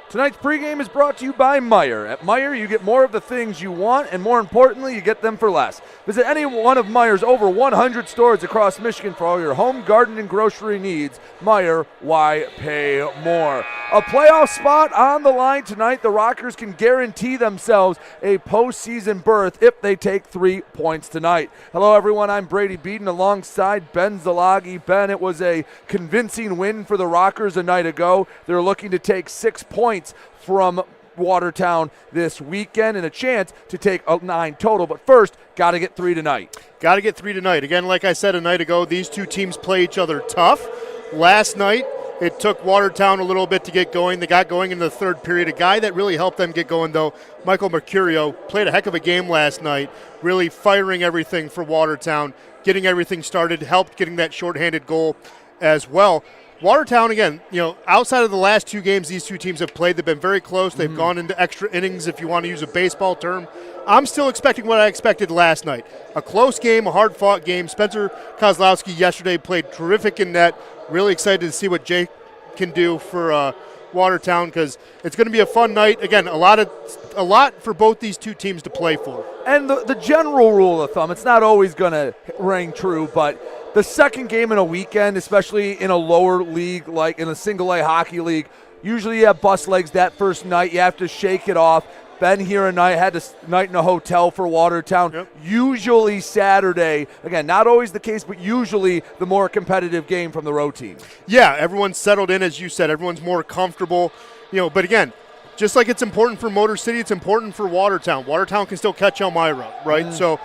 Tonight's pregame is brought to you by Meijer. At Meijer, you get more of the things you want, and more importantly, you get them for less. Visit any one of Meijer's over 100 stores across Michigan for all your home, garden, and grocery needs. Meijer, why pay more? A playoff spot on the line tonight. The Rockers can guarantee themselves a postseason berth if they take 3 points tonight. Hello, everyone. I'm Brady Beaton alongside Ben Zalagi. Ben, it was a convincing win for the Rockers a night ago. They're looking to take 6 points from Watertown this weekend and a chance to take a 9 total. But first, got to get 3 tonight. Got to get 3 tonight. Again, like I said a night ago, these two teams play each other tough. Last night, it took Watertown a little bit to get going. They got going in the third period. A guy that really helped them get going, though, Michael Mercurio, played a heck of a game last night, really firing everything for Watertown, getting everything started, helped getting that shorthanded goal as well. Watertown, again, outside of the last 2 games these two teams have played, they've been very close. They've gone into extra innings, if you want to use a baseball term. I'm still expecting what I expected last night. A close game, a hard-fought game. Spencer Kozlowski yesterday played terrific in net. Really excited to see what Jake can do for Watertown because it's going to be a fun night. Again, a lot for both these two teams to play for. And the general rule of thumb, it's not always going to ring true, but the second game in a weekend, especially in a lower league like in a single-A hockey league, usually you have bus legs that first night. You have to shake it off. Been here a night, had a night in a hotel for Watertown. Yep. Usually Saturday, again, not always the case, but usually the more competitive game from the road team. Yeah, everyone's settled in, as you said. Everyone's more comfortable. But again, just like it's important for Motor City, it's important for Watertown. Watertown can still catch Elmira, right? So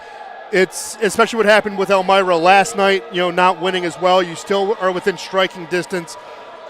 it's especially what happened with Elmira last night, not winning as well. You still are within striking distance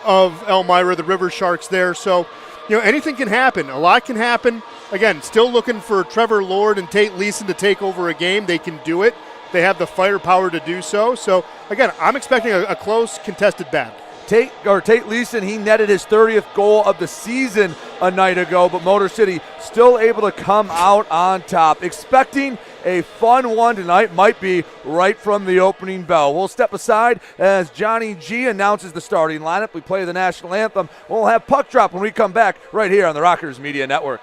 of Elmira, the River Sharks there. So, anything can happen. A lot can happen. Again, still looking for Trevor Lord and Tate Leeson to take over a game. They can do it. They have the firepower to do so. So, again, I'm expecting a close, contested battle. Tate Leeson, he netted his 30th goal of the season a night ago, but Motor City still able to come out on top. Expecting a fun one tonight, might be right from the opening bell. We'll step aside as Johnny G announces the starting lineup. We play the national anthem. We'll have puck drop when we come back right here on the Rockers Media Network.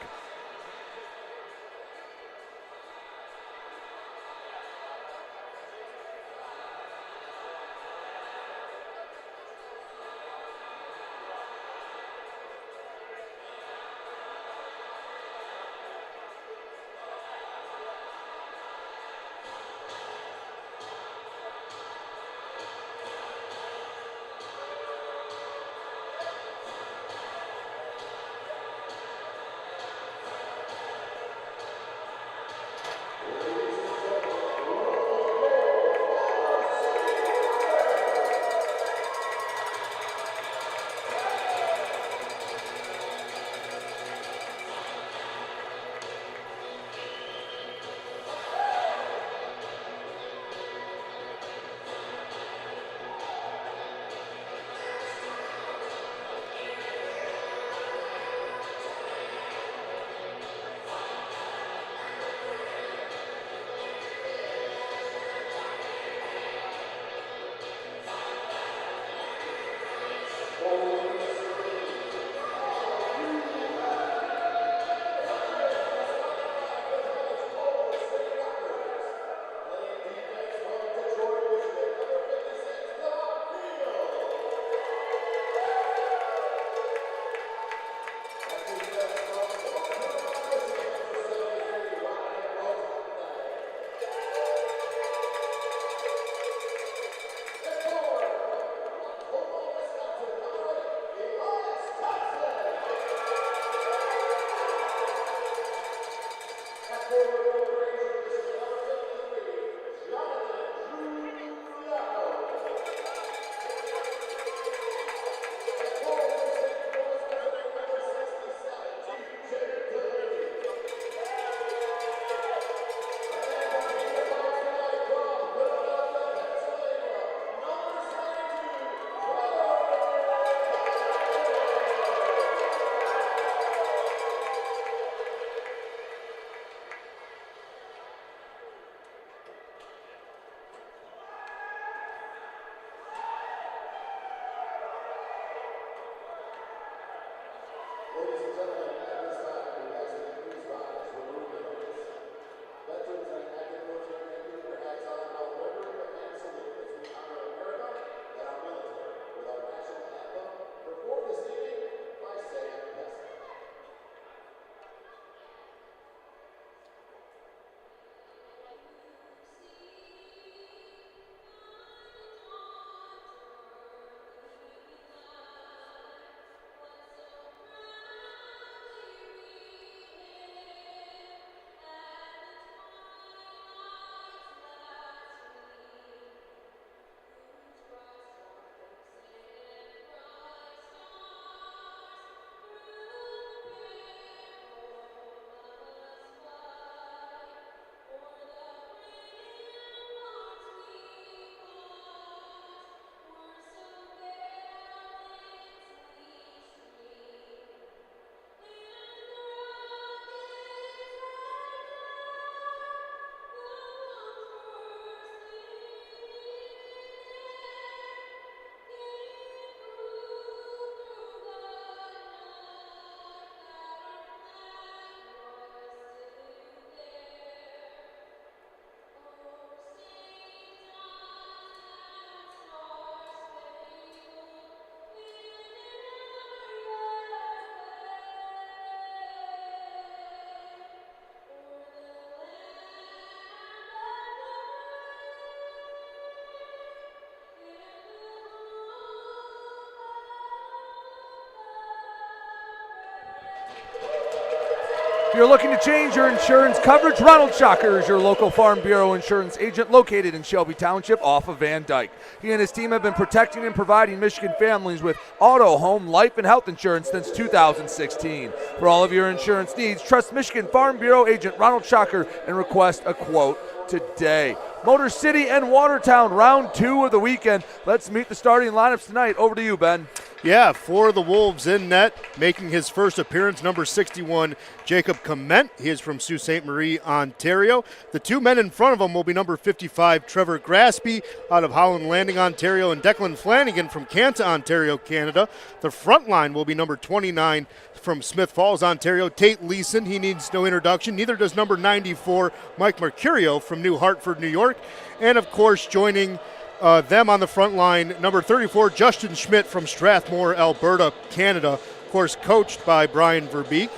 If you're looking to change your insurance coverage, Ronald Shocker is your local Farm Bureau insurance agent located in Shelby Township off of Van Dyke. He and his team have been protecting and providing Michigan families with auto, home, life, and health insurance since 2016. For all of your insurance needs, trust Michigan Farm Bureau agent Ronald Shocker and request a quote today. Motor City and Watertown, round 2 of the weekend. Let's meet the starting lineups tonight. Over to you, Ben. Yeah, for the Wolves in net, making his first appearance, number 61, Jacob Clement. He is from Sault Ste. Marie, Ontario. The two men in front of him will be number 55, Trevor Graspy out of Holland Landing, Ontario, and Declan Flanagan from Kanta, Ontario, Canada. The front line will be number 29 from Smith Falls, Ontario, Tate Leeson. He needs no introduction. Neither does number 94, Mike Mercurio from New Hartford, New York. And, of course, joining them on the front line, number 34, Justin Schmidt from Strathmore, Alberta, Canada. Of course, coached by Brian Verbeek,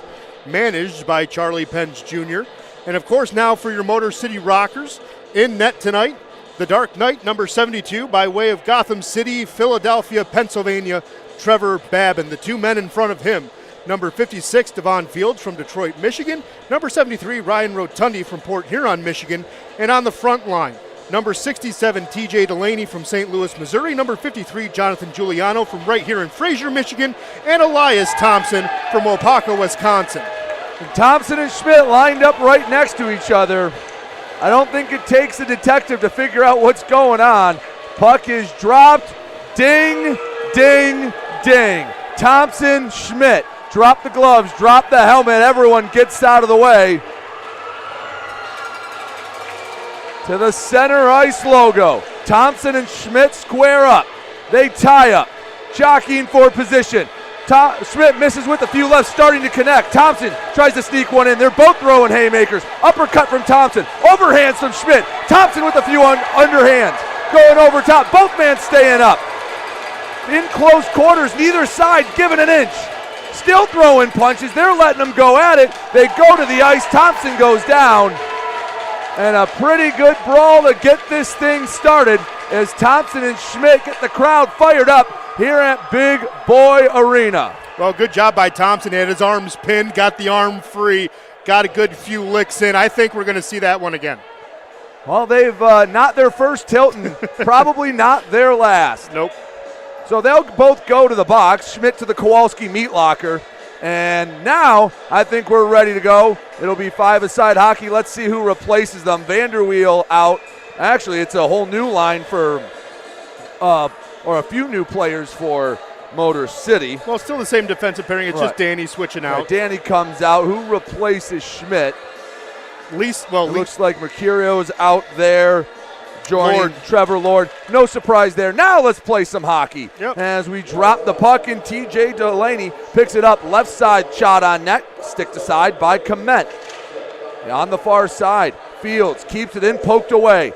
managed by Charlie Pence Jr. And, of course, now for your Motor City Rockers, in net tonight, the Dark Knight, number 72, by way of Gotham City, Philadelphia, Pennsylvania, Trevor Babin. The two men in front of him, number 56, Devon Fields from Detroit, Michigan. Number 73, Ryan Rotundi from Port Huron, Michigan. And on the front line, number 67, TJ Delaney from St. Louis, Missouri. Number 53, Jonathan Giuliano from right here in Fraser, Michigan. And Elias Thompson from Waupaca, Wisconsin. And Thompson and Schmidt lined up right next to each other. I don't think it takes a detective to figure out what's going on. Puck is dropped. Ding, ding, ding. Thompson, Schmidt. Drop the gloves, drop the helmet. Everyone gets out of the way. To the center ice logo. Thompson and Schmidt square up. They tie up, jockeying for position. Schmidt misses with a few left, starting to connect. Thompson tries to sneak one in. They're both throwing haymakers. Uppercut from Thompson. Overhands from Schmidt. Thompson with a few underhands. Going over top. Both men staying up. In close quarters, neither side giving an inch. Still throwing punches. They're letting them go at it. They go to the ice. Thompson goes down. And a pretty good brawl to get this thing started as Thompson and Schmidt get the crowd fired up here at Big Boy Arena. Well, good job by Thompson. He had his arms pinned, got the arm free, got a good few licks in. I think we're going to see that one again. Well, they've not their first tilt and probably not their last. Nope. So they'll both go to the box, Schmidt to the Kowalski meat locker. And now I think we're ready to go. It'll be five-a-side hockey. Let's see who replaces them. Vanderweel out. Actually, it's a whole new line for, or a few new players for Motor City. Well, still the same defensive pairing. It's just Danny switching out. Right, Danny comes out. Who replaces Schmidt? Looks like Mercurio's out there. joining Trevor Lord. No surprise there. Now let's play some hockey. Yep. As we drop the puck, and TJ Delaney picks it up. Left side shot on net. Sticked aside by Komet. On the far side, Fields keeps it in, poked away.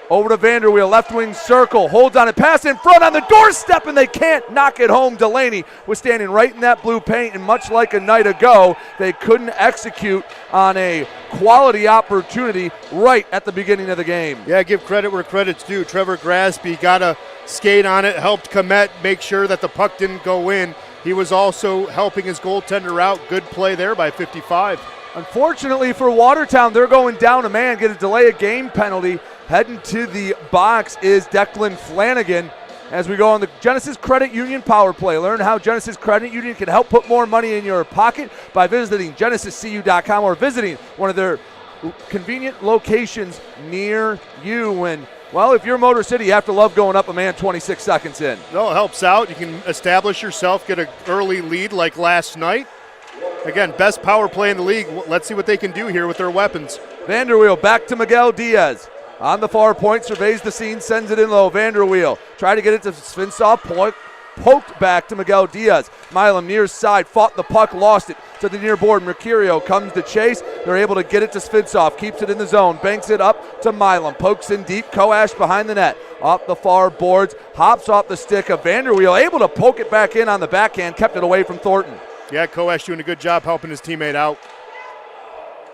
Over to Vanderweel, left wing circle, holds on it, pass in front on the doorstep, and they can't knock it home. Delaney was standing right in that blue paint, and much like a night ago, they couldn't execute on a quality opportunity right at the beginning of the game. Yeah, give credit where credit's due. Trevor Graspy got a skate on it, helped Komet make sure that the puck didn't go in. He was also helping his goaltender out. Good play there by 55. Unfortunately for Watertown, they're going down a man, get a delay of game penalty. Heading to the box is Declan Flanagan as we go on the Genesis Credit Union power play. Learn how Genesis Credit Union can help put more money in your pocket by visiting genesiscu.com or visiting one of their convenient locations near you. And, well, if you're Motor City, you have to love going up a man 26 seconds in. No, it helps out. You can establish yourself, get an early lead like last night. Again, best power play in the league. Let's see what they can do here with their weapons. Vanderweel back to Miguel Diaz. On the far point, surveys the scene, sends it in low. Vanderweel try to get it to Svinsoff, poked back to Miguel Diaz. Milam near side, fought the puck, lost it to the near board. Mercurio comes to chase. They're able to get it to Svinsoff, keeps it in the zone, banks it up to Milam, pokes in deep. Koash behind the net, off the far boards, hops off the stick of Vanderweel, able to poke it back in on the backhand, kept it away from Thornton. Yeah, Koash doing a good job helping his teammate out.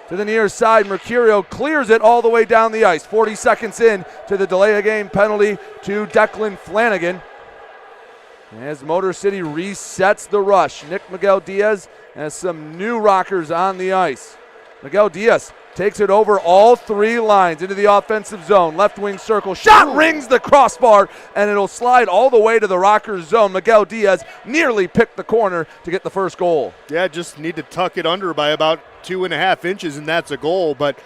To the near side, Mercurio clears it all the way down the ice. 40 seconds in to the delay of game penalty to Declan Flanagan. As Motor City resets the rush, Nick Miguel Diaz has some new rockers on the ice. Miguel Diaz takes it over all three lines into the offensive zone. Left wing circle, shot rings the crossbar, and it'll slide all the way to the Rockers zone. Miguel Diaz nearly picked the corner to get the first goal. Yeah, just need to tuck it under by about 2.5 inches, and that's a goal. But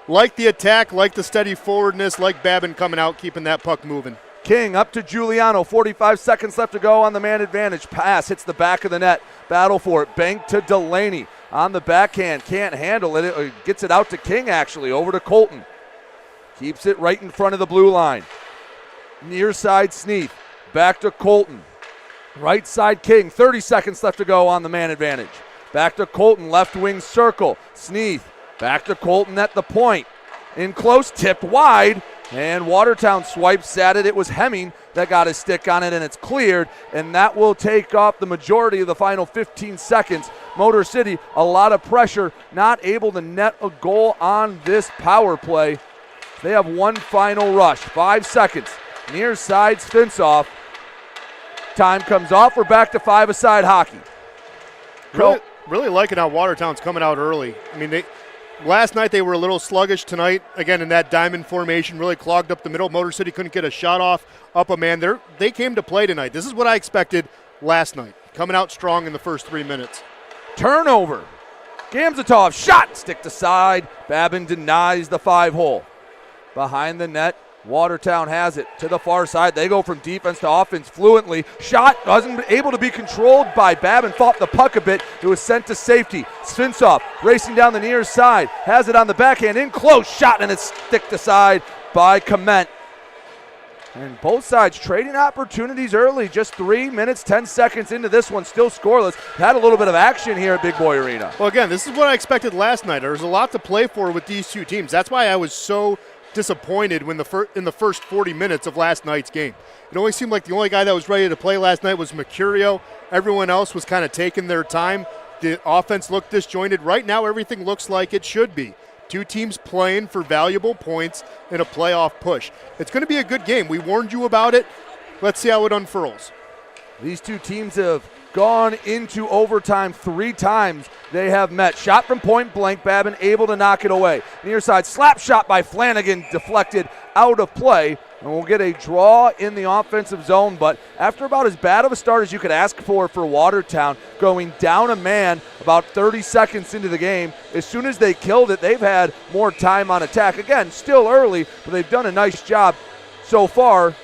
like the attack, like the steady forwardness, like Babin coming out, keeping that puck moving. King up to Giuliano, 45 seconds left to go on the man advantage. Pass hits the back of the net, battle for it, bank to Delaney. On the backhand, can't handle it. It gets it out to King, actually, over to Colton. Keeps it right in front of the blue line. Near side Sneath, back to Colton. Right side King, 30 seconds left to go on the man advantage. Back to Colton, left wing circle. Sneath, back to Colton at the point. In close, tipped wide, and Watertown swipes at it. It was Hemming that got his stick on it, and it's cleared, and that will take off the majority of the final 15 seconds. Motor City, a lot of pressure, not able to net a goal on this power play. They have one final rush, 5 seconds. Near side, Svinsoff. Time comes off. We're back to five-a-side hockey. Really liking how Watertown's coming out early. I mean, last night they were a little sluggish. Tonight, again, in that diamond formation, really clogged up the middle. Motor City couldn't get a shot off up a man. They came to play tonight. This is what I expected last night. Coming out strong in the first 3 minutes. Turnover. Gamzatov shot, stick to side. Babin denies the 5-hole. Behind the net, Watertown has it to the far side. They go from defense to offense fluently. Shot wasn't able to be controlled by Babin. Fought the puck a bit. It was sent to safety. Svinsoff racing down the near side. Has it on the backhand. In close. Shot and it's stick to side by Komet. And both sides trading opportunities early. Just 3 minutes, 10 seconds into this one. Still scoreless. Had a little bit of action here at Big Boy Arena. Well, again, this is what I expected last night. There was a lot to play for with these two teams. That's why I was so disappointed when in the first 40 minutes of last night's game. It only seemed like the only guy that was ready to play last night was Mercurio. Everyone else was kind of taking their time. The offense looked disjointed. Right now, everything looks like it should be. Two teams playing for valuable points in a playoff push. It's going to be a good game. We warned you about it. Let's see how it unfurls. These two teams have gone into overtime 3 times. They have met. Shot from point blank. Babin able to knock it away. Near side slap shot by Flanagan, deflected out of play. And we'll get a draw in the offensive zone. But after about as bad of a start as you could ask for Watertown, going down a man about 30 seconds into the game, as soon as they killed it, they've had more time on attack. Again, still early, but they've done a nice job so far.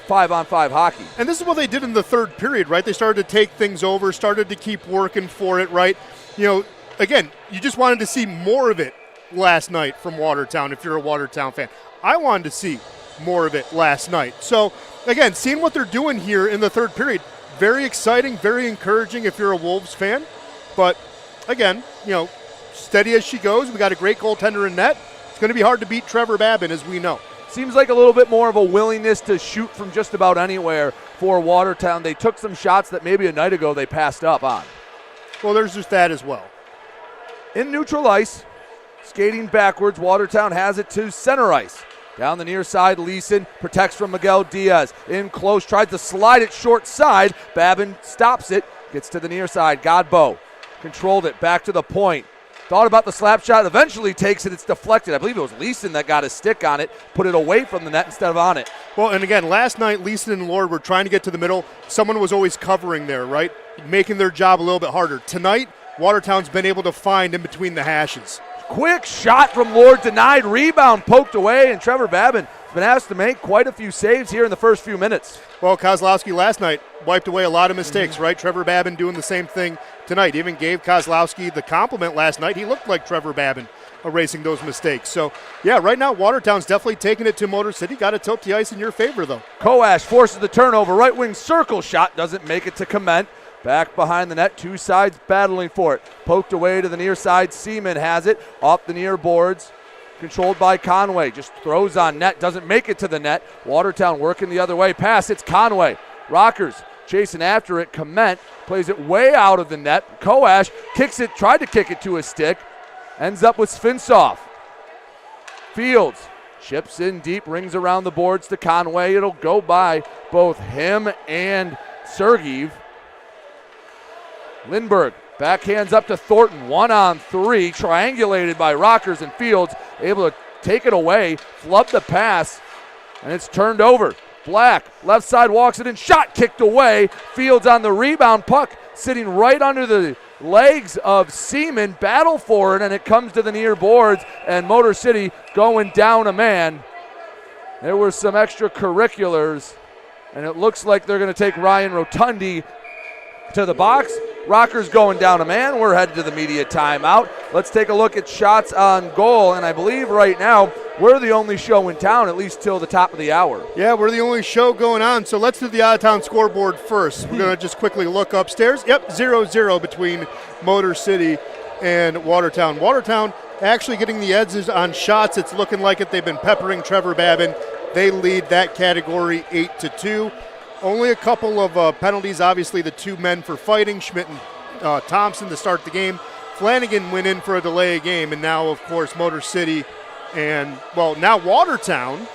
5-on-5 hockey. And this is what they did in the third period, right? They started to take things over, started to keep working for it, right? You know, again, you just wanted to see more of it last night from Watertown if you're a Watertown fan. I wanted to see more of it last night. So, again, seeing what they're doing here in the third period, very exciting, very encouraging if you're a Wolves fan. But, again, steady as she goes. We got a great goaltender in net. It's going to be hard to beat Trevor Babin, as we know. Seems like a little bit more of a willingness to shoot from just about anywhere for Watertown. They took some shots that maybe a night ago they passed up on. Well, there's just that as well. In neutral ice, skating backwards, Watertown has it to center ice. Down the near side, Leeson protects from Miguel Diaz. In close, tries to slide it short side. Babin stops it, gets to the near side. Godbout controlled it, back to the point. Thought about the slap shot, eventually takes it, it's deflected. I believe it was Leeson that got a stick on it, put it away from the net instead of on it. Well, and again, last night, Leeson and Lord were trying to get to the middle. Someone was always covering there, right? Making their job a little bit harder. Tonight, Watertown's been able to find in between the hashes. Quick shot from Lord, denied, rebound poked away, and Trevor Babin has been asked to make quite a few saves here in the first few minutes. Well, Kozlowski last night wiped away a lot of mistakes, right? Trevor Babin doing the same thing tonight. Even gave Kozlowski the compliment last night. He looked like Trevor Babin erasing those mistakes. So, yeah, right now Watertown's definitely taking it to Motor City. Got to tilt the ice in your favor, though. Koash forces the turnover. Right wing circle shot doesn't make it to Clement. Back behind the net, two sides battling for it. Poked away to the near side. Seaman has it off the near boards. Controlled by Conway. Just throws on net. Doesn't make it to the net. Watertown working the other way. Pass. It's Conway. Rockers chasing after it. Clement plays it way out of the net. Koash kicks it. Tried to kick it to a stick. Ends up with Svinsoff. Fields chips in deep. Rings around the boards to Conway. It'll go by both him and Sergeev. Lindbergh backhands up to Thornton, 1-on-3, triangulated by Rockers and Fields, able to take it away, flub the pass, and it's turned over. Black, left side walks it in, shot kicked away. Fields on the rebound, puck sitting right under the legs of Seaman, battle for it, and it comes to the near boards, and Motor City going down a man. There were some extracurriculars, and it looks like they're going to take Ryan Rotundi to the box. Rockers going down a man. We're headed to the media timeout. Let's take a look at shots on goal, and I believe right now we're the only show in town, at least till the top of the hour. Yeah, we're the only show going on, so let's do the out-of-town scoreboard first. We're going to just quickly look upstairs. Yep, 0-0 between Motor City and Watertown. Watertown actually getting the edges on shots. It's looking like it. They've been peppering Trevor Babin. They lead that category 8-2. Only a couple of penalties, obviously the two men for fighting, Schmidt and Thompson to start the game. Flanagan went in for a delay of game, and now, of course, Motor City and, well, now Watertown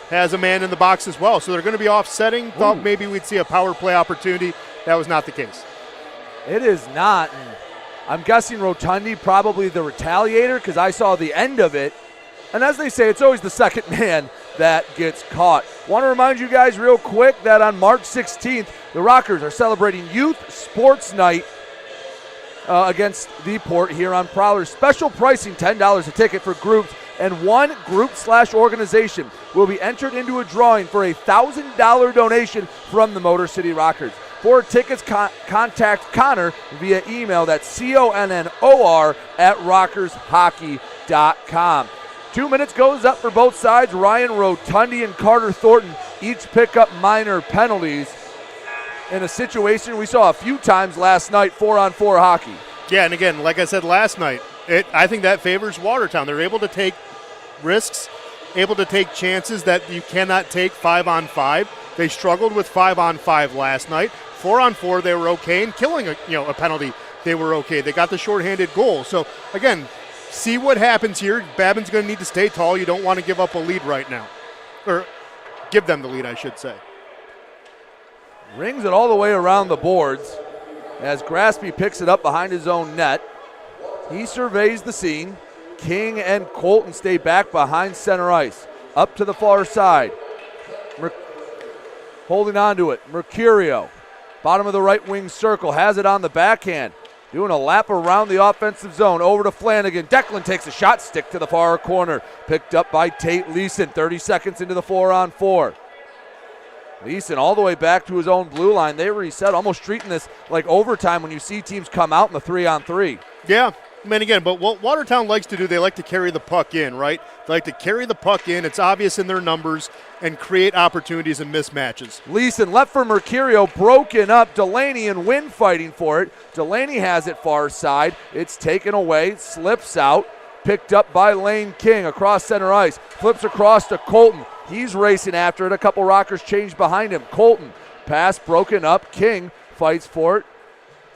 has a man in the box as well. So they're going to be offsetting. Thought maybe we'd see a power play opportunity. That was not the case. It is not. I'm guessing Rotundi probably the retaliator because I saw the end of it. And as they say, it's always the second man that gets caught. Want to remind you guys real quick that on March 16th, the Rockers are celebrating Youth Sports Night against the Port here on Prowler. Special pricing, $10 a ticket for groups, and one group/organization will be entered into a drawing for a $1,000 donation from the Motor City Rockers. For tickets, contact Connor via email. That's connor@rockershockey.com. 2 minutes goes up for both sides. Ryan Rotundi and Carter Thornton each pick up minor penalties in a situation we saw a few times last night, 4-on-4 hockey. Yeah, and again, like I said last night, I think that favors Watertown. They're able to take risks, able to take chances that you cannot take 5-on-5. They struggled with 5-on-5 last night. 4-on-4, they were okay, and killing a penalty, they were okay. They got the shorthanded goal. So, again, see what happens here. Babin's going to need to stay tall. You don't want to give up a lead right now. Or give them the lead, I should say. Rings it all the way around the boards as Graspy picks it up behind his own net. He surveys the scene. King and Colton stay back behind center ice. Up to the far side. Holding on to it. Mercurio, bottom of the right wing circle, has it on the backhand. Doing a lap around the offensive zone. Over to Flanagan. Declan takes a shot, stick to the far corner. Picked up by Tate Leeson. 30 seconds into the 4-on-4. Leeson all the way back to his own blue line. They reset, almost treating this like overtime when you see teams come out in the 3-on-3. Yeah, I mean, again, but what Watertown likes to do, they like to carry the puck in, right? They like to carry the puck in. It's obvious in their numbers and create opportunities and mismatches. Leeson left for Mercurio, broken up. Delaney and Wynn fighting for it. Delaney has it far side. It's taken away, slips out, picked up by Lane King across center ice. Flips across to Colton. He's racing after it. A couple Rockers change behind him. Colton, pass broken up. King fights for it.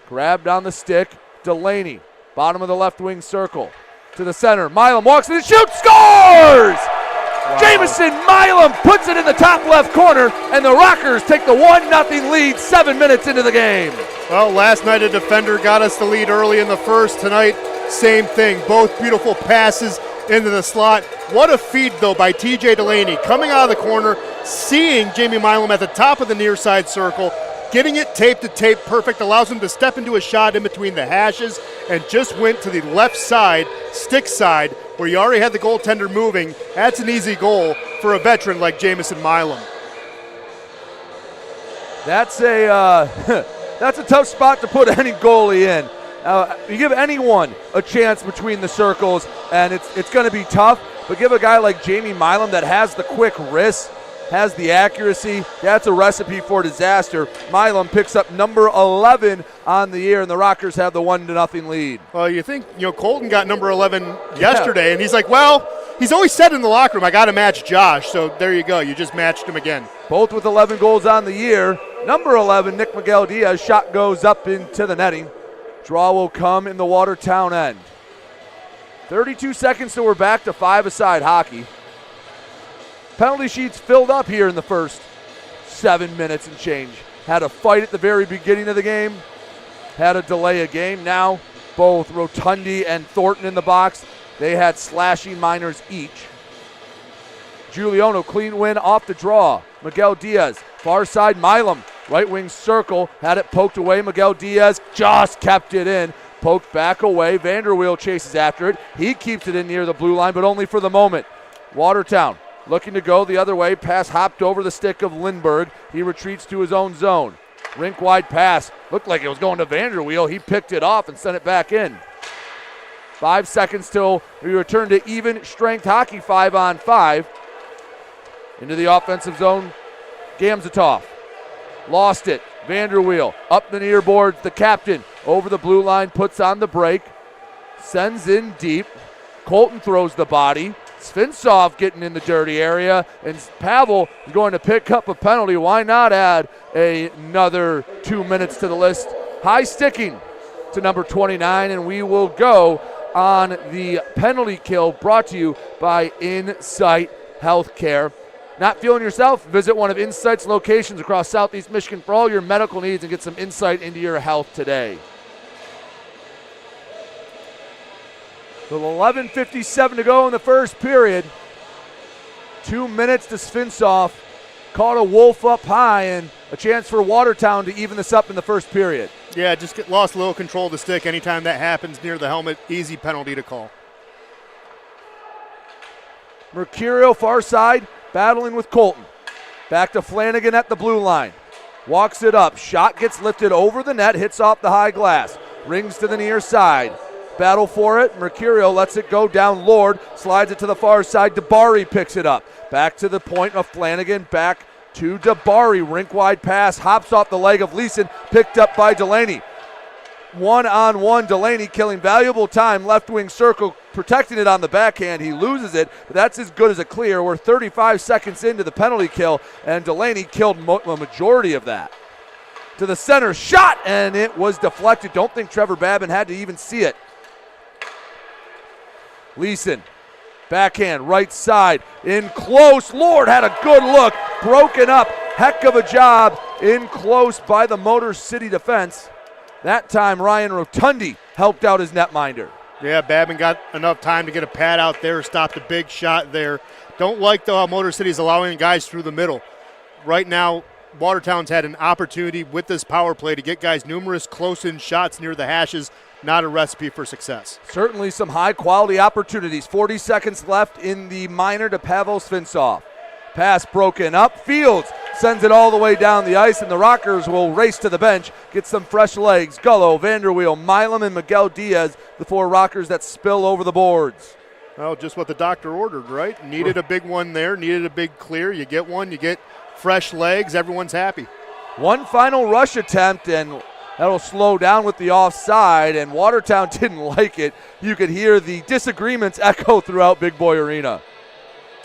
Grabbed on the stick. Delaney. Bottom of the left wing circle. To the center. Milam walks in and shoots. Scores! Wow. Jamison Milam puts it in the top left corner, and the Rockers take the 1-0 lead 7 minutes into the game. Well, last night a defender got us the lead early in the first. Tonight, same thing. Both beautiful passes into the slot. What a feed, though, by TJ Delaney. Coming out of the corner, seeing Jamie Milam at the top of the near side circle, getting it tape to tape perfect, allows him to step into a shot in between the hashes and just went to the left side, stick side, where you already had the goaltender moving. That's an easy goal for a veteran like Jamison Milam. That's a that's a tough spot to put any goalie in. You give anyone a chance between the circles, and it's going to be tough, but give a guy like Jamie Milam that has the quick wrist, has the accuracy, that's a recipe for disaster. Milam picks up number 11 on the year, and the Rockers have the 1-0 lead. Well, you think, Colton got number 11 yesterday, and he's like, well, he's always said in the locker room, I got to match Josh. So there you go. You just matched him again. Both with 11 goals on the year. Number 11, Nick Miguel Diaz, shot goes up into the netting. Draw will come in the Watertown end. 32 seconds till we're back to 5-a-side hockey. Penalty sheets filled up here in the first 7 minutes and change. Had a fight at the very beginning of the game. Had a delay of game. Now both Rotundi and Thornton in the box. They had slashing minors each. Giuliano, clean win off the draw. Miguel Diaz, far side Milam. Right wing circle, had it poked away. Miguel Diaz just kept it in. Poked back away. Vanderweel chases after it. He keeps it in near the blue line, but only for the moment. Watertown looking to go the other way. Pass hopped over the stick of Lindbergh. He retreats to his own zone. Rink wide pass. Looked like it was going to Vanderweel. He picked it off and sent it back in. 5 seconds till we return to even strength hockey, 5-on-5. Into the offensive zone, Gamzatov. Lost it. Vanderweel up the near boards. The captain over the blue line, puts on the break. Sends in deep. Colton throws the body. Svinsov getting in the dirty area, and Pavel is going to pick up a penalty. Why not add another 2 minutes to the list? High sticking to number 29, and we will go on the penalty kill brought to you by Insight Healthcare. Not feeling yourself? Visit one of Insight's locations across Southeast Michigan for all your medical needs and get some insight into your health today. With 11:57 to go in the first period. 2 minutes to Svinsov. Caught a Wolf up high, and a chance for Watertown to even this up in the first period. Yeah, just lost a little control of the stick. Anytime that happens near the helmet, easy penalty to call. Mercurio far side, battling with Colton. Back to Flanagan at the blue line. Walks it up. Shot gets lifted over the net, hits off the high glass. Rings to the near side. Battle for it. Mercurio lets it go down. Lord slides it to the far side. Dabari picks it up. Back to the point of Flanagan. Back to Dabari. Rink wide pass. Hops off the leg of Leeson. Picked up by Delaney. 1-on-1. Delaney killing valuable time. Left wing circle. Protecting it on the backhand. He loses it. But that's as good as a clear. We're 35 seconds into the penalty kill. And Delaney killed the majority of that. To the center. Shot. And it was deflected. Don't think Trevor Babin had to even see it. Leeson, backhand, right side, in close. Lord had a good look, broken up. Heck of a job in close by the Motor City defense. That time Ryan Rotundi helped out his netminder. Yeah, Babin got enough time to get a pad out there, stopped a big shot there. Don't like, though, how Motor City's allowing guys through the middle. Right now, Watertown's had an opportunity with this power play to get guys numerous close-in shots near the hashes. Not a recipe for success. Certainly some high-quality opportunities. 40 seconds left in the minor to Pavel Svinsov. Pass broken up. Fields sends it all the way down the ice, and the Rockers will race to the bench, get some fresh legs. Gullo, Vanderweel, Milam, and Miguel Diaz, the 4 Rockers that spill over the boards. Well, just what the doctor ordered, right? Needed a big one there, needed a big clear. You get one, you get fresh legs, everyone's happy. One final rush attempt, and that'll slow down with the offside, and Watertown didn't like it. You could hear the disagreements echo throughout Big Boy Arena.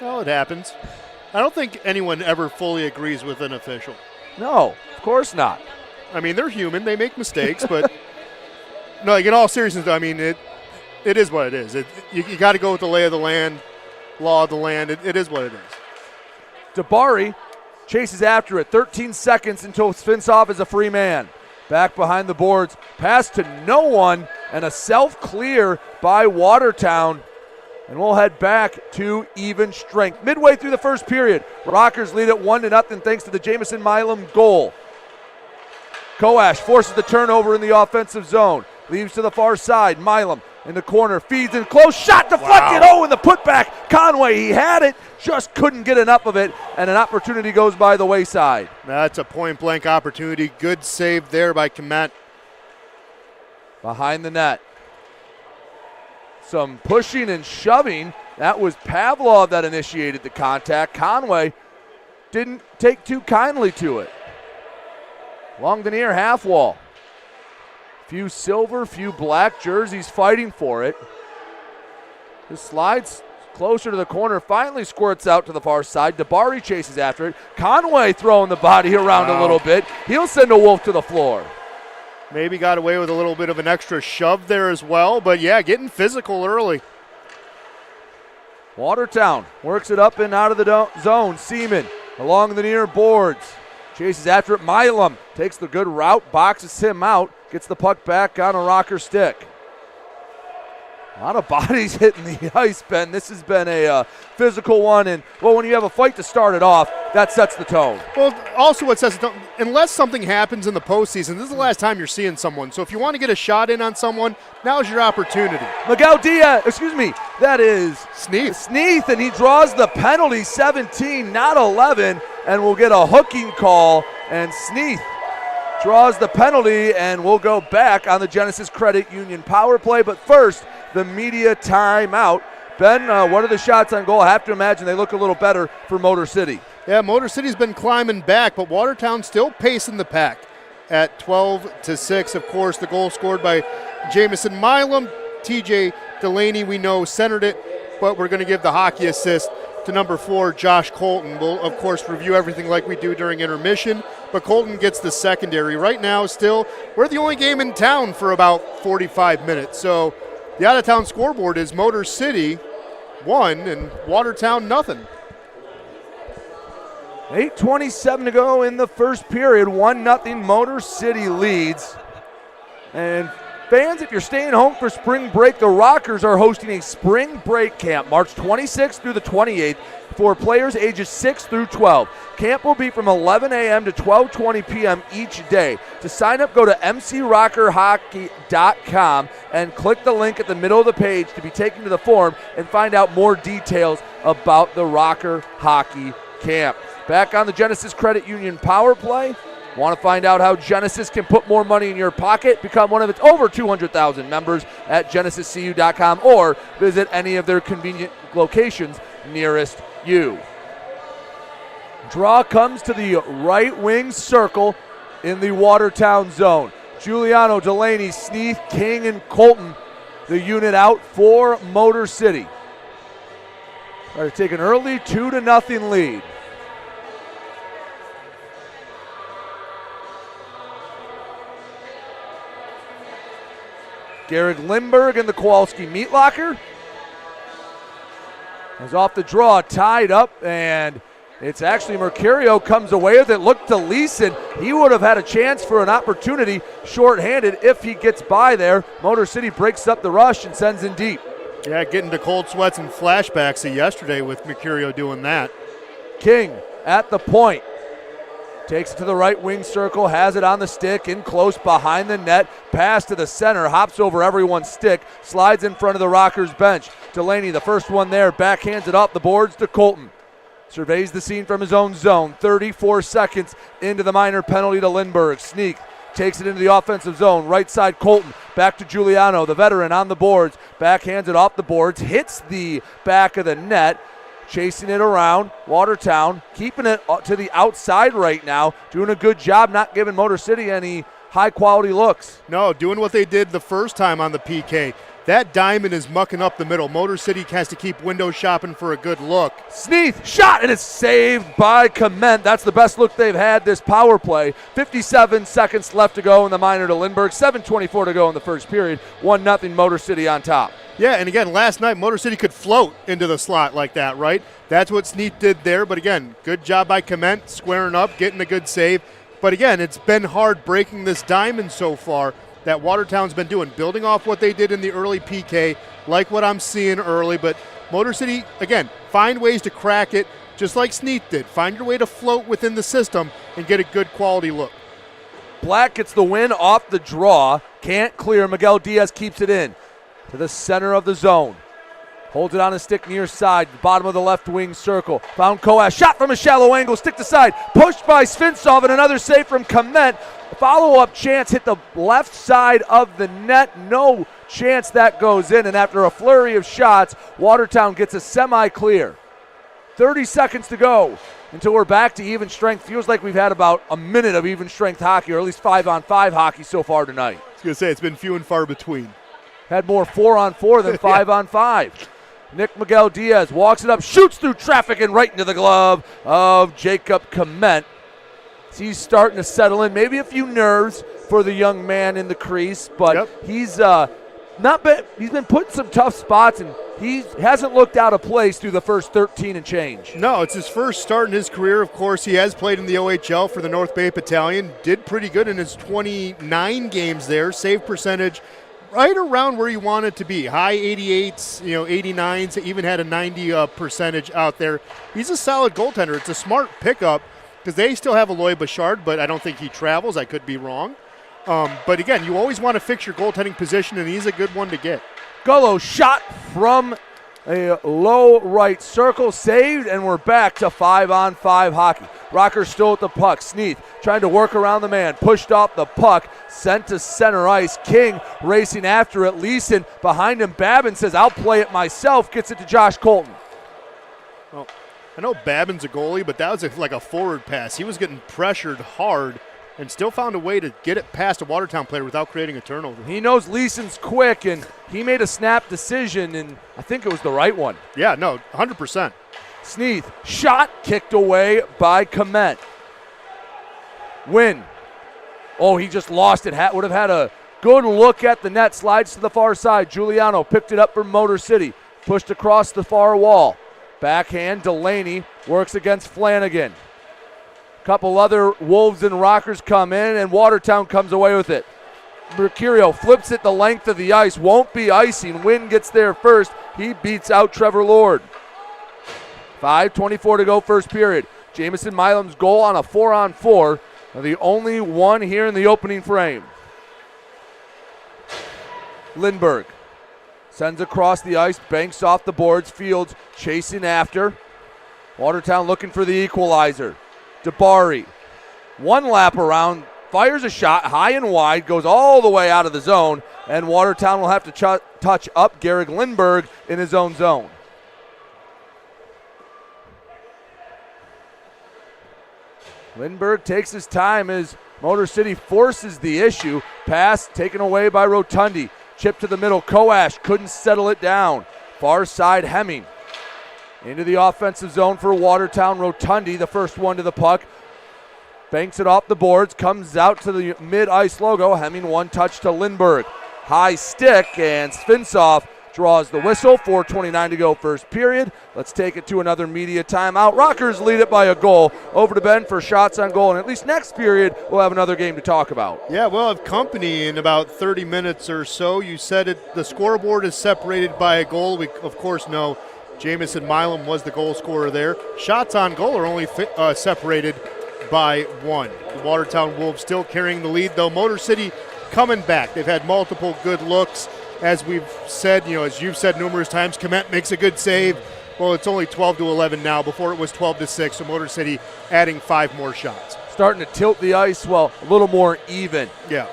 Well, it happens. I don't think anyone ever fully agrees with an official. No, of course not. I mean, they're human. They make mistakes, but no, like in all seriousness, I mean, it is what it is. You got to go with the lay of the land, law of the land. It is what it is. Dabari chases after it. 13 seconds until Svinsoff is a free man. Back behind the boards. Pass to no one, and a self-clear by Watertown. And we'll head back to even strength. Midway through the first period, Rockers lead it 1-0 thanks to the Jamison Milam goal. Koash forces the turnover in the offensive zone. Leaves to the far side. Milam in the corner, feeds in close, shot deflected. Wow. Oh, and the putback. Conway, he had it, just couldn't get enough of it, and an opportunity goes by the wayside. That's a point-blank opportunity. Good save there by Komet. Behind the net. Some pushing and shoving. That was Pavlov that initiated the contact. Conway didn't take too kindly to it. Along the near half wall. Few silver, few black jerseys fighting for it. This slides closer to the corner, finally squirts out to the far side. Dabari chases after it. Conway throwing the body around a little bit. He'll send a Wolf to the floor. Maybe got away with a little bit of an extra shove there as well, but yeah, getting physical early. Watertown works it up and out of the zone. Seaman along the near boards. Chases after it. Milam takes the good route, boxes him out, gets the puck back on a Rocker stick. A lot of bodies hitting the ice, Ben. This has been a physical one, and, well, when you have a fight to start it off, that sets the tone. Well, also what sets the tone, unless something happens in the postseason, this is the last time you're seeing someone. So if you want to get a shot in on someone, now's your opportunity. Miguel Diaz, that is Sneath, and he draws the penalty, 17, not 11, and we'll get a hooking call, and Sneath draws the penalty, and we'll go back on the Genesis Credit Union power play. But first, the media timeout. Ben, what are the shots on goal? I have to imagine they look a little better for Motor City. Yeah, Motor City's been climbing back, but Watertown still pacing the pack at 12-6. Of course, the goal scored by Jamison Milam. TJ Delaney, we know, centered it, but we're going to give the hockey assist to number 4, Josh Colton. We'll, of course, review everything like we do during intermission, but Colton gets the secondary. Right now, still, we're the only game in town for about 45 minutes. So the out-of-town scoreboard is Motor City 1 and Watertown nothing. 8:27 to go in the first period. 1-0 Motor City leads. And fans, if you're staying home for spring break, the Rockers are hosting a spring break camp March 26th through the 28th for players ages 6 through 12. Camp will be from 11 a.m. to 12:20 p.m. each day. To sign up, go to mcrockerhockey.com and click the link at the middle of the page to be taken to the form and find out more details about the Rocker Hockey Camp. Back on the Genesis Credit Union power play. Want to find out how Genesis can put more money in your pocket? Become one of its over 200,000 members at genesiscu.com or visit any of their convenient locations nearest you. Draw comes to the right wing circle in the Watertown zone. Giuliano, Delaney, Sneath, King, and Colton, the unit out for Motor City. Try to take an early 2-0 lead. Garrett Lindbergh in the Kowalski meat locker. Is off the draw, tied up, and it's actually Mercurio comes away with it. Look to Leeson. He would have had a chance for an opportunity shorthanded if he gets by there. Motor City breaks up the rush and sends in deep. Yeah, getting to cold sweats and flashbacks of yesterday with Mercurio doing that. King at the point. Takes it to the right wing circle, has it on the stick, in close behind the net, pass to the center, hops over everyone's stick, slides in front of the Rockers bench. Delaney, the first one there, backhands it off the boards to Colton. surveys the scene from his own zone. 34 seconds into the minor penalty to Lindbergh. Sneak takes it into the offensive zone. Right side, Colton. Back to Giuliano, the veteran, on the boards. Backhands it off the boards. Hits the back of the net. Chasing it around. Watertown keeping it to the outside right now. Doing a good job not giving Motor City any high-quality looks. No, doing what they did the first time on the PK. That diamond is mucking up the middle. Motor City has to keep window shopping for a good look. Sneath, shot, and it's saved by Clement. That's the best look they've had this power play. 57 seconds left to go in the minor to Lindbergh. 7:24 to go in the first period. 1-0 Motor City on top. Yeah, and again, last night Motor City could float into the slot like that, right? That's what Sneath did there, but again, good job by Clement, squaring up, getting a good save. But again, it's been hard breaking this diamond so far that Watertown's been doing, building off what they did in the early PK, like what I'm seeing early. But Motor City, again, find ways to crack it, just like Sneath did. Find your way to float within the system and get a good quality look. Black gets the win off the draw. Can't clear. Miguel Diaz keeps it in to the center of the zone. Holds it on a stick near side, bottom of the left wing circle. Found Koash, shot from a shallow angle, stick to side. Pushed by Svinsov, and another save from Clement. Follow-up chance hit the left side of the net. No chance that goes in, and after a flurry of shots, Watertown gets a semi-clear. 30 seconds to go until we're back to even strength. Feels like we've had about a minute of even strength hockey, or at least 5-on-5 hockey so far tonight. I was going to say, it's been few and far between. Had more 4-on-4 than 5-on-5. Nick Miguel Diaz walks it up, shoots through traffic and right into the glove of Jacob Clement. He's starting to settle in. Maybe a few nerves for the young man in the crease, but he's he's been put in some tough spots, and he hasn't looked out of place through the first 13 and change. No, it's his first start in his career. Of course, he has played in the OHL for the North Bay Battalion. Did pretty good in his 29 games there. Save percentage right around where you want it to be. High 88s, 89s, even had a 90 percentage out there. He's a solid goaltender. It's a smart pickup because they still have Eloy Bouchard, but I don't think he travels. I could be wrong. But again, you always want to fix your goaltending position, and he's a good one to get. Gullo shot from a low right circle, saved, and we're back to 5-on-5 hockey. Rocker still at the puck. Sneath trying to work around the man, pushed off the puck, sent to center ice. King racing after it. Leeson behind him. Babin says, I'll play it myself, gets it to Josh Colton. Well, I know Babin's a goalie, but that was like a forward pass. He was getting pressured hard and still found a way to get it past a Watertown player without creating a turnover. He knows Leeson's quick, and he made a snap decision, and I think it was the right one. Yeah, no, 100%. Sneath, shot kicked away by Clement. Win. Oh, he just lost it. Would have had a good look at the net. Slides to the far side. Giuliano picked it up for Motor City. Pushed across the far wall. Backhand, Delaney works against Flanagan. Couple other Wolves and Rockers come in, and Watertown comes away with it. Mercurio flips it the length of the ice. Won't be icing. Wynn gets there first. He beats out Trevor Lord. 5:24 to go first period. Jamison Milam's goal on a 4-on-4. The only one here in the opening frame. Lindbergh sends across the ice. Banks off the boards. Fields chasing after. Watertown looking for the equalizer. Dabari, one lap around, fires a shot high and wide, goes all the way out of the zone, and Watertown will have to touch up Garrick Lindbergh in his own zone. Lindbergh takes his time as Motor City forces the issue. Pass taken away by Rotundi. Chip to the middle. Koash couldn't settle it down. Far side, Hemming. Into the offensive zone for Watertown. Rotundi, the first one to the puck. Banks it off the boards. Comes out to the mid-ice logo. Hemming one touch to Lindbergh. High stick, and Svinsov draws the whistle. 4:29 to go first period. Let's take it to another media timeout. Rockers lead it by a goal. Over to Ben for shots on goal. And at least next period, we'll have another game to talk about. Yeah, we'll have company in about 30 minutes or so. You said it. The scoreboard is separated by a goal. We, of course, know Jamison Milam was the goal scorer there. Shots on goal are only separated by one. The Watertown Wolves still carrying the lead, though. Motor City coming back. They've had multiple good looks. As we've said, as you've said numerous times, Clement makes a good save. Well, it's only 12-11 now. Before it was 12-6, so Motor City adding 5 more shots. Starting to tilt the ice, well, a little more even. Yeah.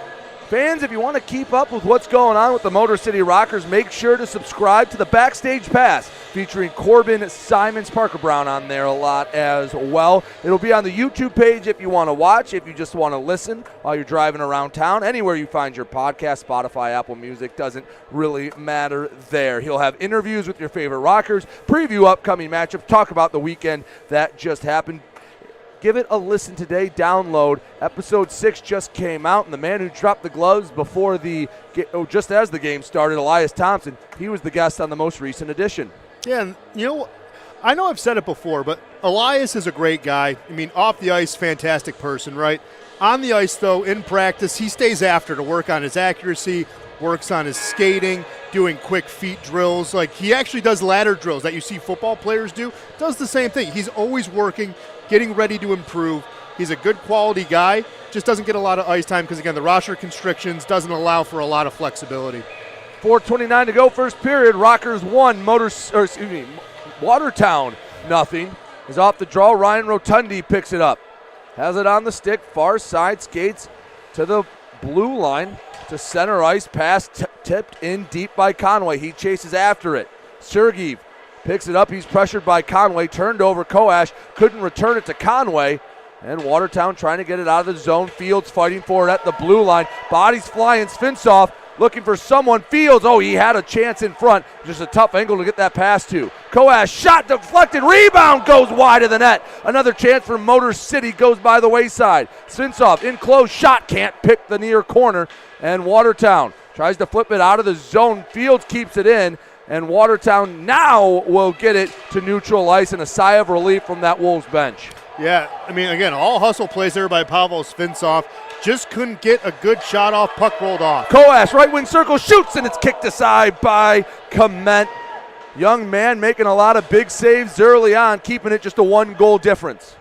Fans, if you want to keep up with what's going on with the Motor City Rockers, make sure to subscribe to the Backstage Pass, featuring Corbin Simons, Parker Brown on there a lot as well. It'll be on the YouTube page if you want to watch, if you just want to listen while you're driving around town. Anywhere you find your podcast, Spotify, Apple Music, doesn't really matter there. He'll have interviews with your favorite Rockers, preview upcoming matchups, talk about the weekend that just happened. Give it a listen today. Download. Episode 6 just came out, and the man who dropped the gloves before just as the game started, Elias Thompson, he was the guest on the most recent edition. Yeah, and I know I've said it before, but Elias is a great guy. I mean, off the ice, fantastic person, right? On the ice, though, in practice, he stays after to work on his accuracy, works on his skating, doing quick feet drills. Like, he actually does ladder drills that you see football players do. Does the same thing. He's always working, getting ready to improve. He's a good quality guy, just doesn't get a lot of ice time because, again, the roster constrictions doesn't allow for a lot of flexibility. 4:29 to go, first period. Rockers 1, Watertown nothing. Is off the draw. Ryan Rotundi picks it up. Has it on the stick, far side, skates to the blue line, to center ice, pass tipped in deep by Conway. He chases after it. Sergeev picks it up. He's pressured by Conway. Turned over. Koash couldn't return it to Conway. And Watertown trying to get it out of the zone. Fields fighting for it at the blue line. Bodies flying. Svintsov looking for someone. Fields, he had a chance in front. Just a tough angle to get that pass to. Koash, shot deflected. Rebound goes wide of the net. Another chance for Motor City goes by the wayside. Svintsov in close. Shot can't pick the near corner. And Watertown tries to flip it out of the zone. Fields keeps it in. And Watertown now will get it to neutral ice, and a sigh of relief from that Wolves bench. Yeah, I mean, again, all hustle plays there by Pavel Svintsov. Just couldn't get a good shot off. Puck rolled off. Koash, right wing circle, shoots, and it's kicked aside by Kement. Young man making a lot of big saves early on, keeping it just a 1-goal difference.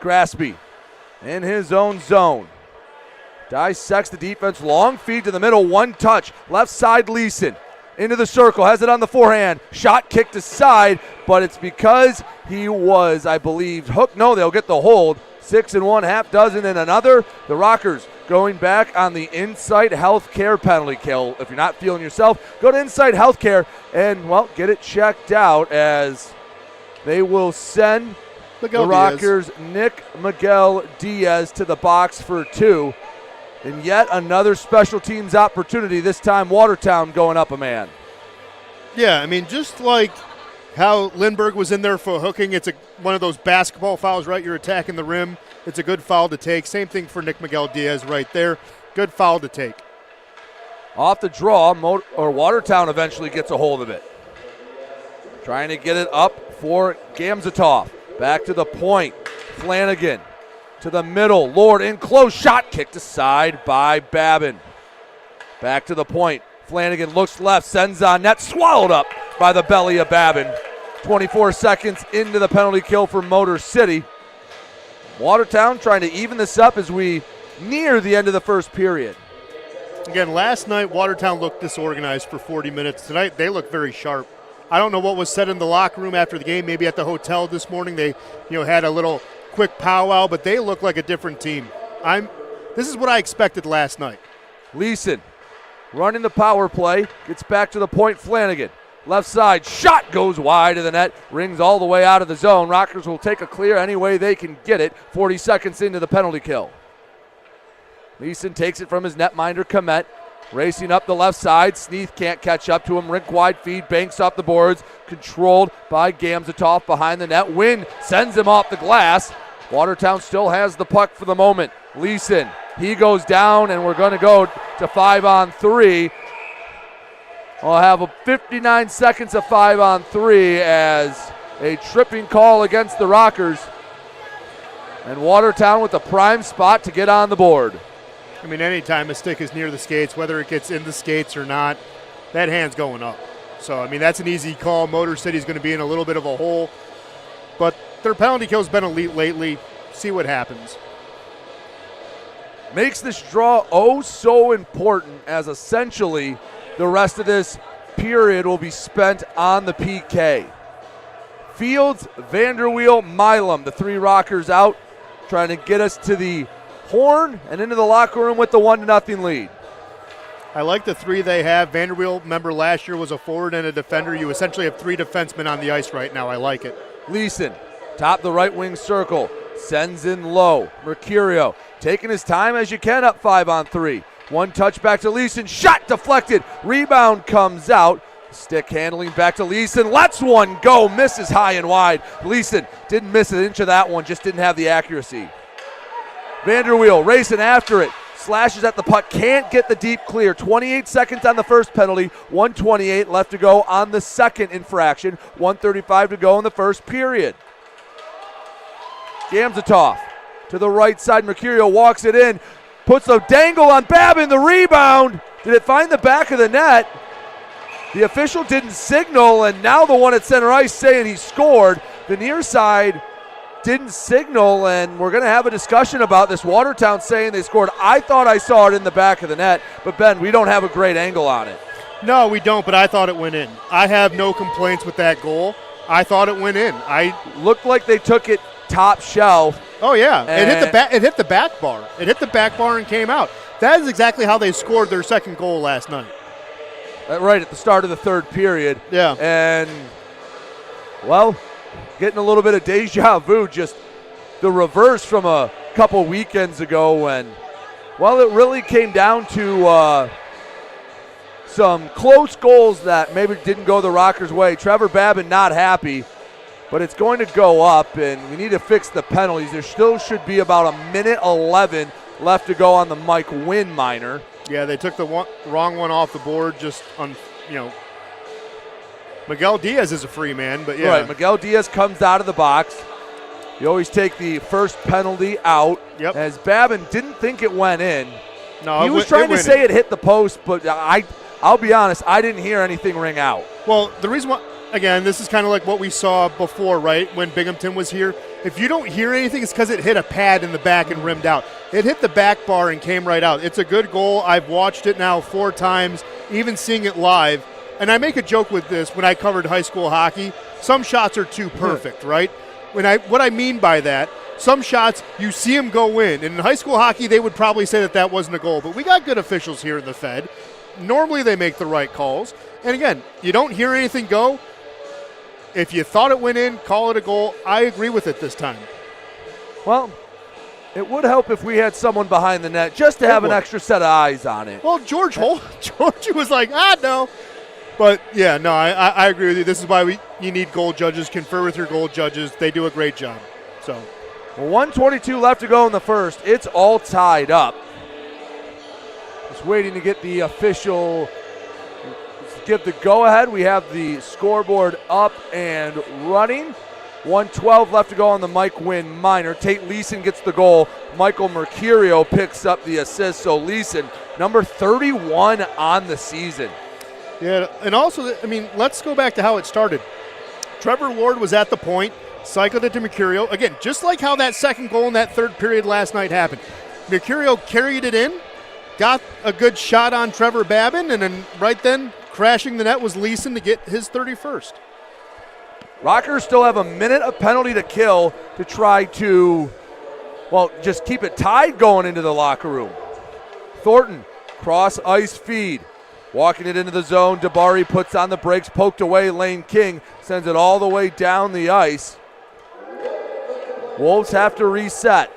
Graspy in his own zone. Dissects the defense, long feed to the middle, one touch, left side Leeson. Into the circle, has it on the forehand, shot kicked aside, but it's because he was, I believe, hooked. No, they'll get the hold. 6 1/2 dozen and another. The Rockers going back on the Insight Healthcare penalty kill. If you're not feeling yourself, go to Insight Healthcare and, get it checked out, as they will send the Rockers Nick Miguel Diaz to the box for 2. And yet another special teams opportunity, this time Watertown going up a man. Yeah, I mean, just like how Lindbergh was in there for hooking, it's one of those basketball fouls, right? You're attacking the rim. It's a good foul to take. Same thing for Nick Miguel Diaz right there. Good foul to take. Off the draw, Watertown eventually gets a hold of it. Trying to get it up for Gamzatov. Back to the point. Flanagan. To the middle, Lord in close, shot kicked aside by Babin. Back to the point, Flanagan looks left, sends on net, swallowed up by the belly of Babin. 24 seconds into the penalty kill for Motor City. Watertown trying to even this up as we near the end of the first period. Again, last night Watertown looked disorganized for 40 minutes. Tonight they look very sharp. I don't know what was said in the locker room after the game, maybe at the hotel this morning. They had a little quick powwow, but they look like a different team. This is what I expected last night. Leeson running the power play, gets back to the point. Flanagan, left side, shot goes wide of the net, rings all the way out of the zone. Rockers will take a clear any way they can get it. 40 seconds into the penalty kill. Leeson takes it from his netminder, Kmet. Racing up the left side, Sneath can't catch up to him. Rink wide feed, banks off the boards, controlled by Gamzatov behind the net. Wynn sends him off the glass. Watertown still has the puck for the moment. Leeson, he goes down, and we're going to go to 5-on-3. We'll have 59 seconds of 5-on-3 as a tripping call against the Rockers. And Watertown with a prime spot to get on the board. I mean, anytime a stick is near the skates, whether it gets in the skates or not, that hand's going up. So, I mean, that's an easy call. Motor City's going to be in a little bit of a hole. But their penalty kill's been elite lately. See what happens. Makes this draw so important, as essentially the rest of this period will be spent on the PK. Fields, Vanderweel, Milam, the three Rockers out, trying to get us to the horn and into the locker room with the 1-0 lead. I like the three they have. Vanderweel, remember last year, was a forward and a defender. You essentially have three defensemen on the ice right now. I like it. Leeson, top the right wing circle, sends in low. Mercurio taking his time as you can up 5-on-3. One touch back to Leeson, shot deflected, rebound comes out. Stick handling back to Leeson, lets one go, misses high and wide. Leeson didn't miss an inch of that one, just didn't have the accuracy. Vanderweel racing after it, slashes at the puck, can't get the deep clear. 28 seconds on the first penalty, 1:28 left to go on the second infraction, 1:35 to go in the first period. Gamzatov to the right side, Mercurio walks it in, puts a dangle on Babin, the rebound. Did it find the back of the net? The official didn't signal, and now the one at center ice saying he scored. The near side didn't signal, and we're going to have a discussion about this. Watertown saying they scored. I thought I saw it in the back of the net, but Ben, we don't have a great angle on it. No, we don't, but I thought it went in. I have no complaints with that goal. I thought it went in. I looked like they took it top shelf. Oh yeah, it hit the back bar. It hit the back bar and came out. That is exactly how they scored their second goal last night. Right at the start of the third period. Yeah. And, well, getting a little bit of deja vu, just the reverse from a couple weekends ago when, well, it really came down to some close goals that maybe didn't go the Rockers' way. Trevor Babin not happy, but it's going to go up, and we need to fix the penalties. There still should be about 1:11 left to go on the Mike Wynn minor. Yeah, they took the wrong one off the board. Just on, Miguel Diaz is a free man, but yeah. Right, Miguel Diaz comes out of the box. You always take the first penalty out. Yep. As Babin didn't think it went in. No, he was trying to say it hit the post, but I'll be honest, I didn't hear anything ring out. Well, the reason why, again, this is kind of like what we saw before, right, when Binghamton was here. If you don't hear anything, it's because it hit a pad in the back and rimmed out. It hit the back bar and came right out. It's a good goal. I've watched it now 4 times, even seeing it live. And I make a joke with this when I covered high school hockey. Some shots are too perfect, right? What I mean by that, some shots, you see them go in. And in high school hockey, they would probably say that wasn't a goal. But we got good officials here in the Fed. Normally they make the right calls. And again, you don't hear anything go. If you thought it went in, call it a goal. I agree with it this time. Well, it would help if we had someone behind the net just to have an extra set of eyes on it. Well, George was like, no. But, yeah, no, I agree with you. This is why you need goal judges. Confer with your goal judges. They do a great job. So, 1:22 left to go in the first. It's all tied up. Just waiting to get the official give the go-ahead. We have the scoreboard up and running. 1:12 left to go on the Mike Wynn minor. Tate Leeson gets the goal. Michael Mercurio picks up the assist. So Leeson, number 31 on the season. Yeah, and also, let's go back to how it started. Trevor Ward was at the point, cycled it to Mercurio. Again, just like how that second goal in that third period last night happened. Mercurio carried it in, got a good shot on Trevor Babin, and then right then, crashing the net was Leeson to get his 31st. Rockers still have a minute of penalty to kill to try to, just keep it tied going into the locker room. Thornton, cross ice feed. Walking it into the zone. Dabari puts on the brakes, poked away. Lane King sends it all the way down the ice. Wolves have to reset.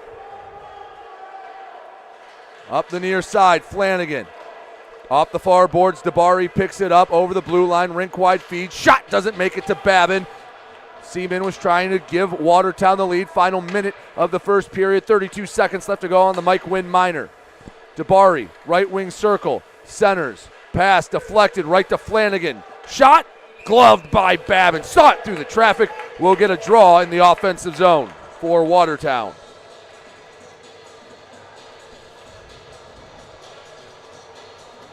Up the near side, Flanagan. Off the far boards, Dabari picks it up over the blue line, rink-wide feed. Shot doesn't make it to Babin. Seaman was trying to give Watertown the lead. Final minute of the first period, 32 seconds left to go on the Mike Wynn minor. Dabari, right wing circle, centers. Pass deflected right to Flanagan. Shot, gloved by Babin. Saw it through the traffic. We'll get a draw in the offensive zone for Watertown.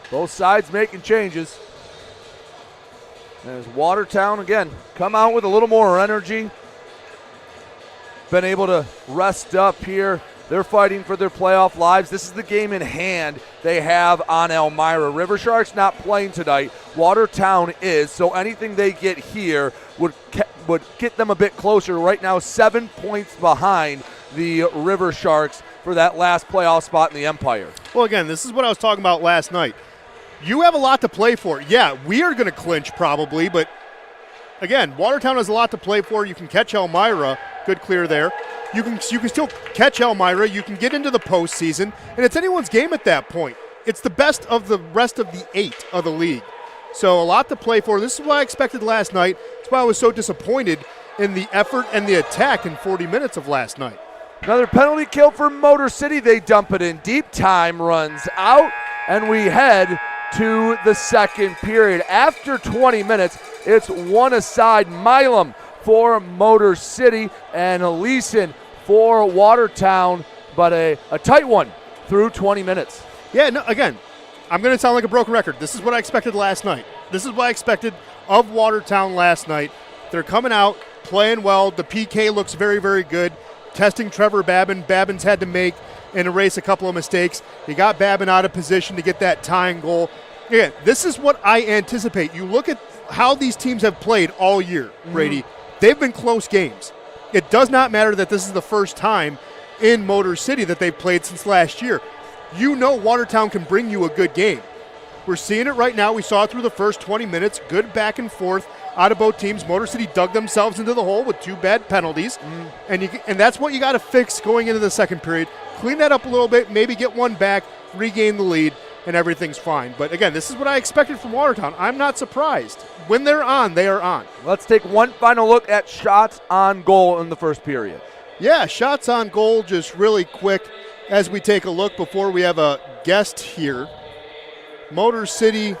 Both sides making changes. As Watertown, again, come out with a little more energy. Been able to rest up here They're fighting for their playoff lives. This is the game in hand they have on Elmira. River Sharks not playing tonight. Watertown is, so anything they get here would get them a bit closer. Right now, 7 points behind the River Sharks for that last playoff spot in the Empire. Well, again, this is what I was talking about last night. You have a lot to play for. Yeah, we are going to clinch probably, but again, Watertown has a lot to play for. You can catch Elmira. Good clear there. You can still catch Elmira. You can get into the postseason, and it's anyone's game at that point. It's the best of the rest of the 8 of the league. So a lot to play for. This is what I expected last night. That's why I was so disappointed in the effort and the attack in 40 minutes of last night. Another penalty kill for Motor City. They dump it in deep. Time runs out, and we head to the second period. After 20 minutes, it's one aside. Milam for Motor City and Leeson for Watertown, but a tight one through 20 minutes. Yeah, no, again, I'm going to sound like a broken record. This is what I expected last night. This is what I expected of Watertown last night. They're coming out, playing well. The PK looks very, very good. Testing Trevor Babin. Babin's had to make and erase a couple of mistakes. He got Babin out of position to get that tying goal. Again, this is what I anticipate. You look at how these teams have played all year, Brady. They've been close games. It does not matter that this is the first time in Motor City that they've played since last year. You know Watertown can bring you a good game. We're seeing it right now. We saw it through the first 20 minutes. Good back and forth out of both teams. Motor City dug themselves into the hole with 2 bad penalties. And that's what you got to fix going into the second period. Clean that up a little bit, maybe get one back, regain the lead, and everything's fine. But again, this is what I expected from Watertown. I'm not surprised. When they're on, they are on. Let's take one final look at shots on goal in the first period. Yeah, shots on goal just really quick as we take a look before we have a guest here. Motor City,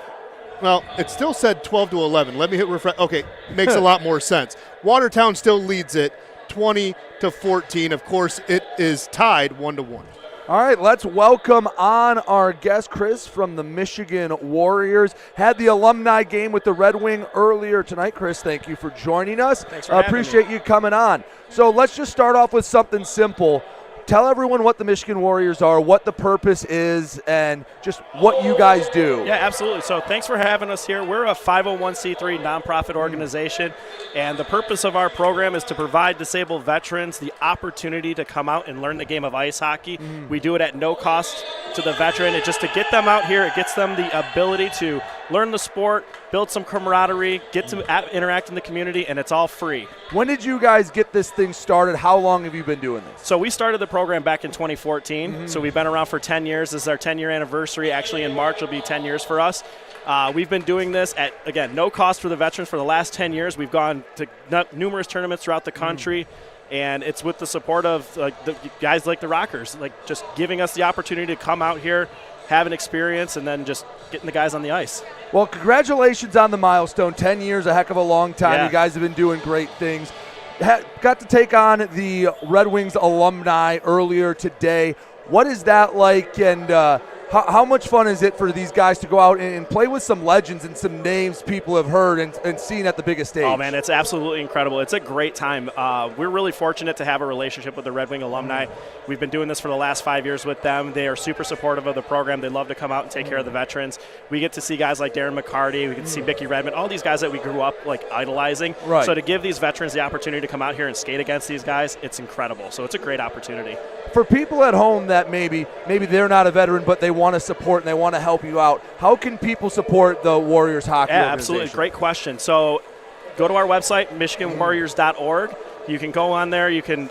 well, it still said 12-11. Let me hit refresh. Okay, makes a lot more sense. Watertown still leads it 20-14. Of course, it is tied 1-1. All right, let's welcome on our guest, Chris, from the Michigan Warriors. Had the alumni game with the Red Wing earlier tonight. Chris, thank you for joining us. Thanks for having me. Appreciate you coming on. So let's just start off with something simple. Tell everyone what the Michigan Warriors are, what the purpose is, and just what you guys do. Yeah, absolutely. So thanks for having us here. We're a 501c3 nonprofit organization, and the purpose of our program is to provide disabled veterans the opportunity to come out and learn the game of ice hockey. We do it at no cost to the veteran. It's just to get them out here. It gets them the ability to learn the sport, build some camaraderie, get to interact in the community, and it's all free. When did you guys get this thing started? How long have you been doing this? So we started the program back in 2014. So we've been around for 10 years. This is our 10-year anniversary. Actually, in March will be 10 years for us. We've been doing this at, again, no cost for the veterans for the last 10 years. We've gone to numerous tournaments throughout the country. And it's with the support of the guys like the Rockers, like just giving us the opportunity to come out here, have an experience, and then just getting the guys on the ice. Well, congratulations on the milestone. 10 years, a heck of a long time. Yeah. You guys have been doing great things. Got to take on the Red Wings alumni earlier today. What is that like, and how much fun is it for these guys to go out and play with some legends and some names people have heard and seen at the biggest stage? Oh, man, it's absolutely incredible. It's a great time. We're really fortunate to have a relationship with the Red Wing alumni. We've been doing this for the last 5 years with them. They are super supportive of the program. They love to come out and take care of the veterans. We get to see guys like Darren McCarty. We get to see Mickey Redmond, all these guys that we grew up like idolizing. Right. So to give these veterans the opportunity to come out here and skate against these guys, it's incredible. So it's a great opportunity. For people at home that maybe they're not a veteran, but they want to support and they want to help you out, how can people support the Warriors hockey organization? Absolutely. Great question. So go to our website, michiganwarriors.org. You can go on there. You can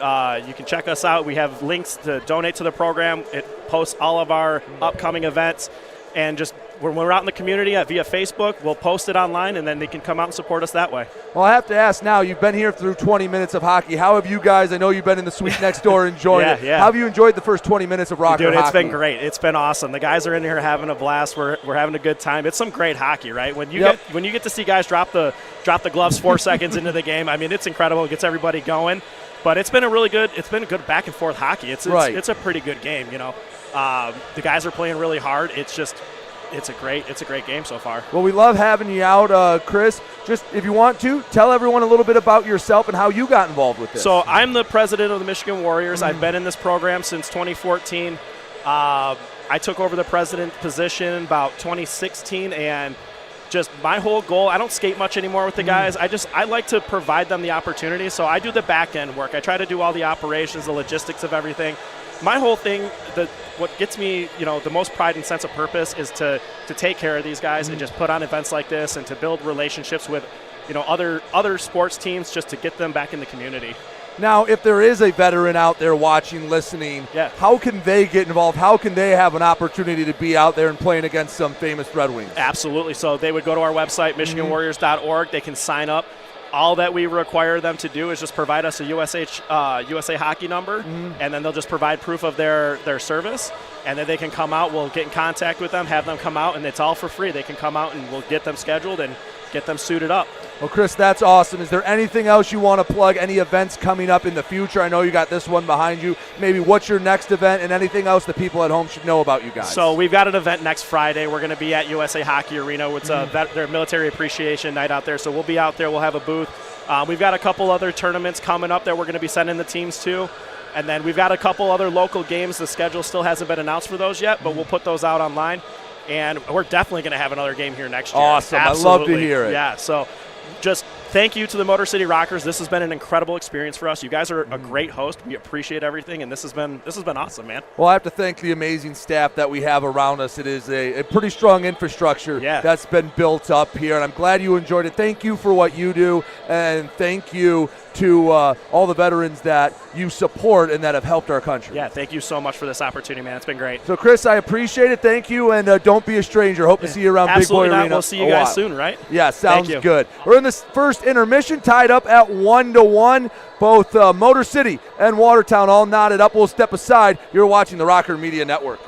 check us out. We have links to donate to the program. It posts all of our upcoming events. And just when we're out in the community via Facebook, we'll post it online, and then they can come out and support us that way. Well, I have to ask now, you've been here through 20 minutes of hockey. How have you guys, I know you've been in the suite next door enjoying it. Yeah. How have you enjoyed the first 20 minutes of Rocker Dude, hockey? it's been great. It's been awesome. The guys are in here having a blast. We're having a good time. It's some great hockey, right? When you get to see guys drop the gloves 4 seconds into the game, I mean, it's incredible. It gets everybody going. But it's been a good back and forth hockey. It's a pretty good game, you know. The guys are playing really hard. It's just It's a great game so far. Well, we love having you out, Chris. Just if you want to, tell everyone a little bit about yourself and how you got involved with this. So I'm the president of the Michigan Warriors. I've been in this program since 2014. I took over the president position about 2016, and just my whole goal, I don't skate much anymore with the guys. I like to provide them the opportunity. So I do the back end work. I try to do all the operations, the logistics of everything. My whole thing, what gets me, the most pride and sense of purpose is to take care of these guys and just put on events like this and to build relationships with, other sports teams just to get them back in the community. Now, if there is a veteran out there watching, listening, Yeah. how can they get involved? How can they have an opportunity to be out there and playing against some famous Red Wings? Absolutely. So they would go to our website, MichiganWarriors.org. They can sign up. All that we require them to do is just provide us a USA hockey number, and then they'll just provide proof of their service, and then they can come out. We'll get in contact with them, have them come out, and it's all for free. They can come out, and we'll get them scheduled and get them suited up. Well, Chris, that's awesome. Is there anything else you want to plug? Any events coming up in the future? I know you got this one behind you. Maybe what's your next event and anything else the people at home should know about you guys? So we've got an event next Friday. We're going to be at USA Hockey Arena. It's their military appreciation night out there. So we'll be out there. We'll have a booth. We've got a couple other tournaments coming up that we're going to be sending the teams to. And then we've got a couple other local games. The schedule still hasn't been announced for those yet, but we'll put those out online. And we're definitely going to have another game here next year. Awesome. Absolutely. I love to hear it. Yeah, so just thank you to the Motor City Rockers. This has been an incredible experience for us. You guys are a great host. We appreciate everything, and this has been awesome, man. Well, I have to thank the amazing staff that we have around us. It is a pretty strong infrastructure that's been built up here, and I'm glad you enjoyed it. Thank you for what you do, and thank you to all the veterans that you support and that have helped our country. Yeah, thank you so much for this opportunity, man. It's been great. So, Chris, I appreciate it. Thank you, and don't be a stranger. Hope to see you around Big Boy Arena. We'll see you guys soon, right? Yeah, sounds Thank you. good. We're in this first intermission, tied up at 1-1. Both Motor City and Watertown all knotted up. We'll step aside. You're watching the Rocker Media Network.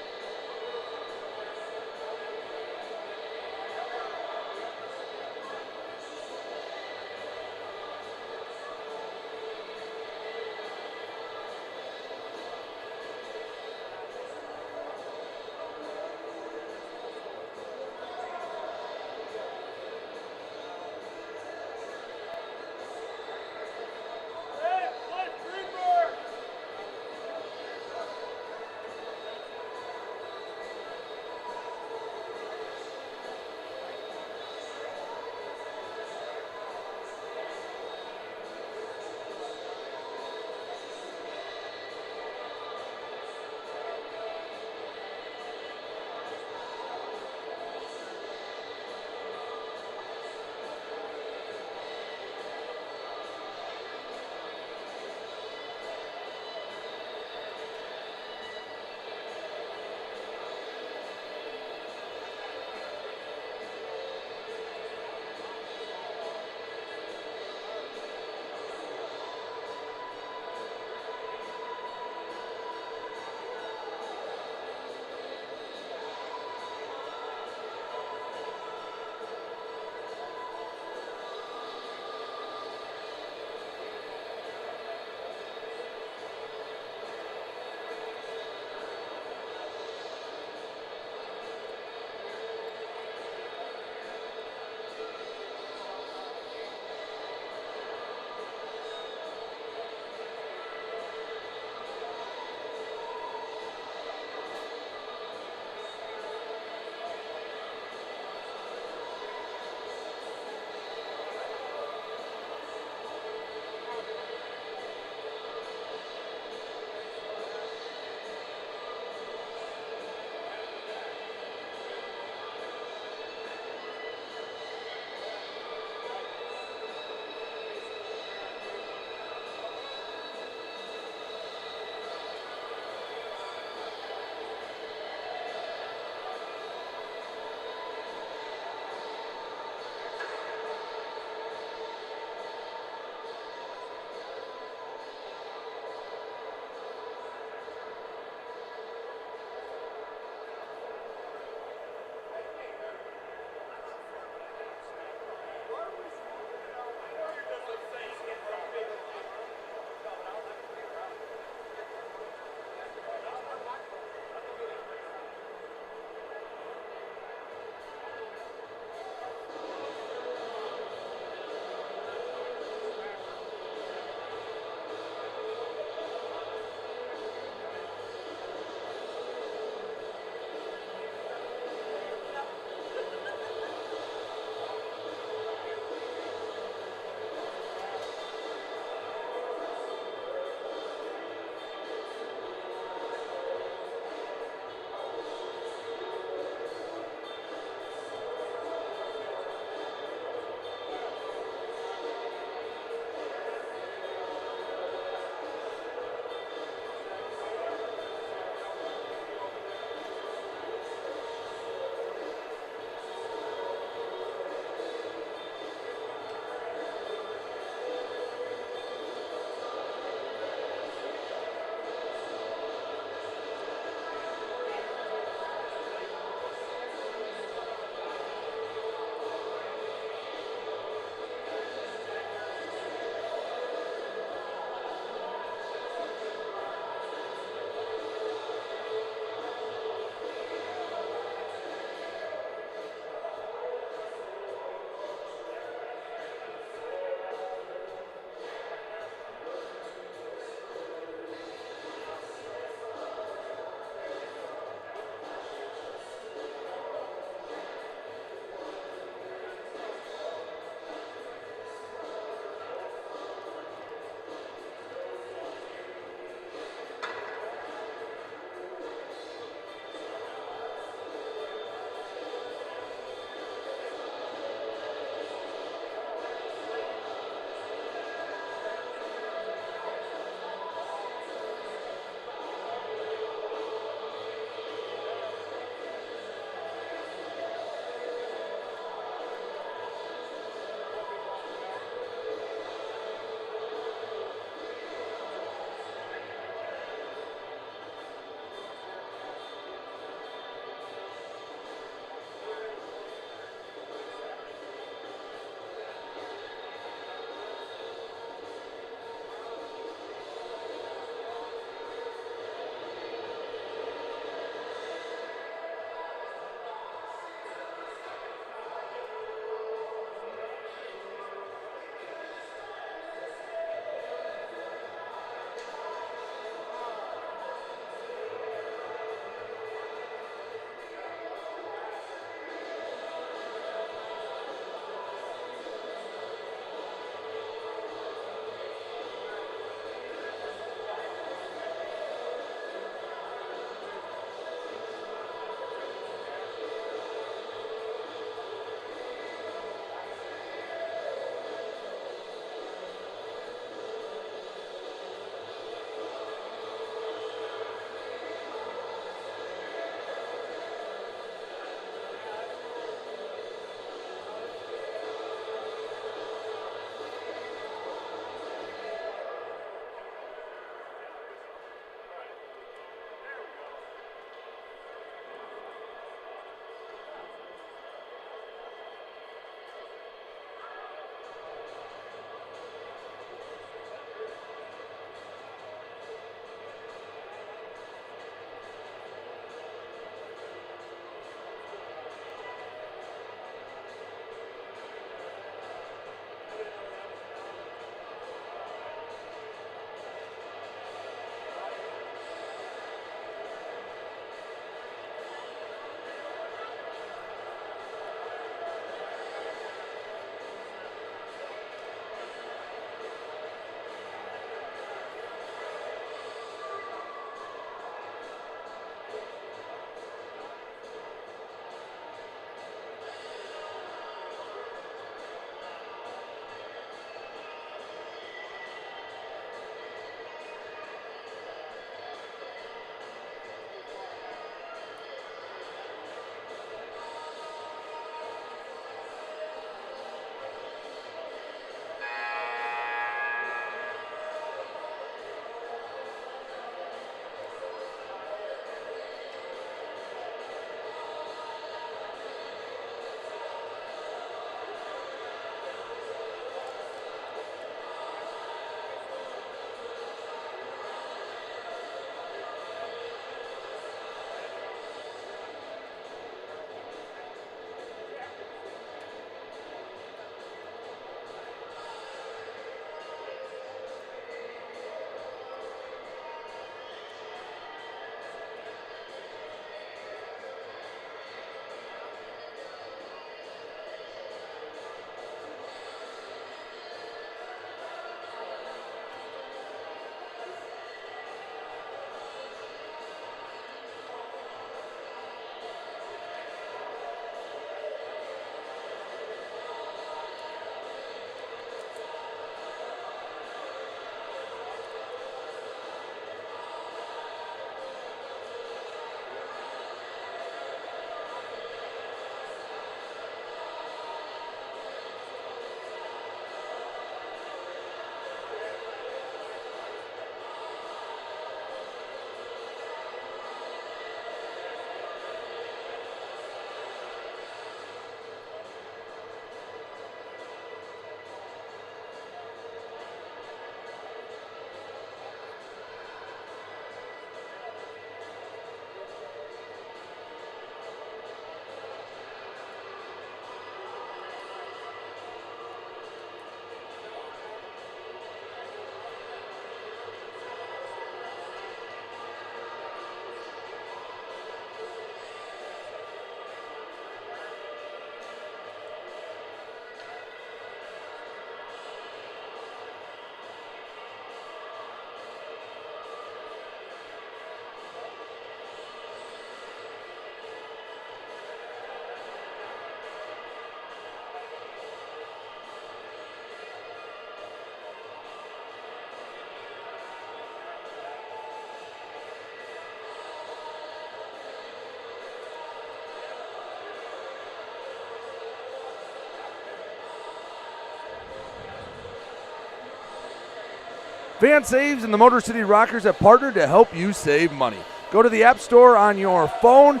Fan Saves and the Motor City Rockers have partnered to help you save money. Go to the App Store on your phone,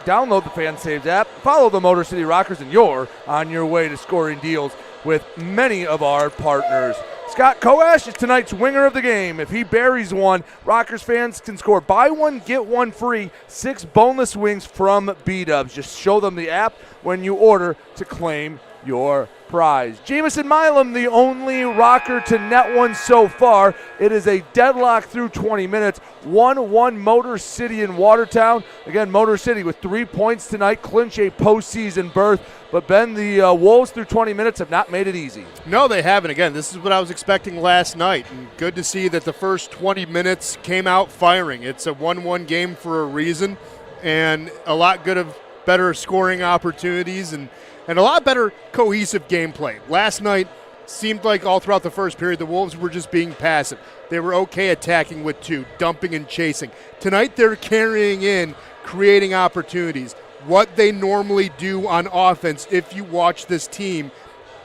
download the Fan Saves app, follow the Motor City Rockers, and you're on your way to scoring deals with many of our partners. Scott Koash is tonight's winger of the game. If he buries one, Rockers fans can score buy one, get one free, 6 boneless wings from B-Dubs. Just show them the app when you order to claim your prize. Jamison Milam, the only Rocker to net one so far. It is a deadlock through 20 minutes. 1-1 Motor City in Watertown. Again, Motor City with 3 points tonight, clinch a postseason berth. But, Ben, the Wolves through 20 minutes have not made it easy. No, they haven't. Again, this is what I was expecting last night. And good to see that the first 20 minutes came out firing. It's a 1-1 game for a reason, and a lot better scoring opportunities and a lot better cohesive gameplay. Last night seemed like all throughout the first period the Wolves were just being passive. They were okay attacking with 2, dumping and chasing. Tonight they're carrying in, creating opportunities. What they normally do on offense if you watch this team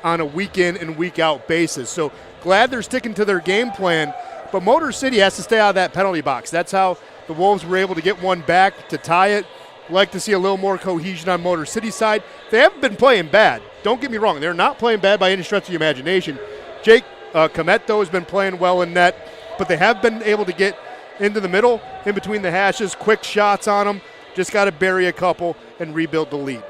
on a week-in and week-out basis. So glad they're sticking to their game plan, but Motor City has to stay out of that penalty box. That's how the Wolves were able to get one back to tie it. Like to see a little more cohesion on Motor City's side. They haven't been playing bad. Don't get me wrong. They're not playing bad by any stretch of the imagination. Jake Komet, though, has been playing well in net, but they have been able to get into the middle, in between the hashes, quick shots on them. Just got to bury a couple and rebuild the lead.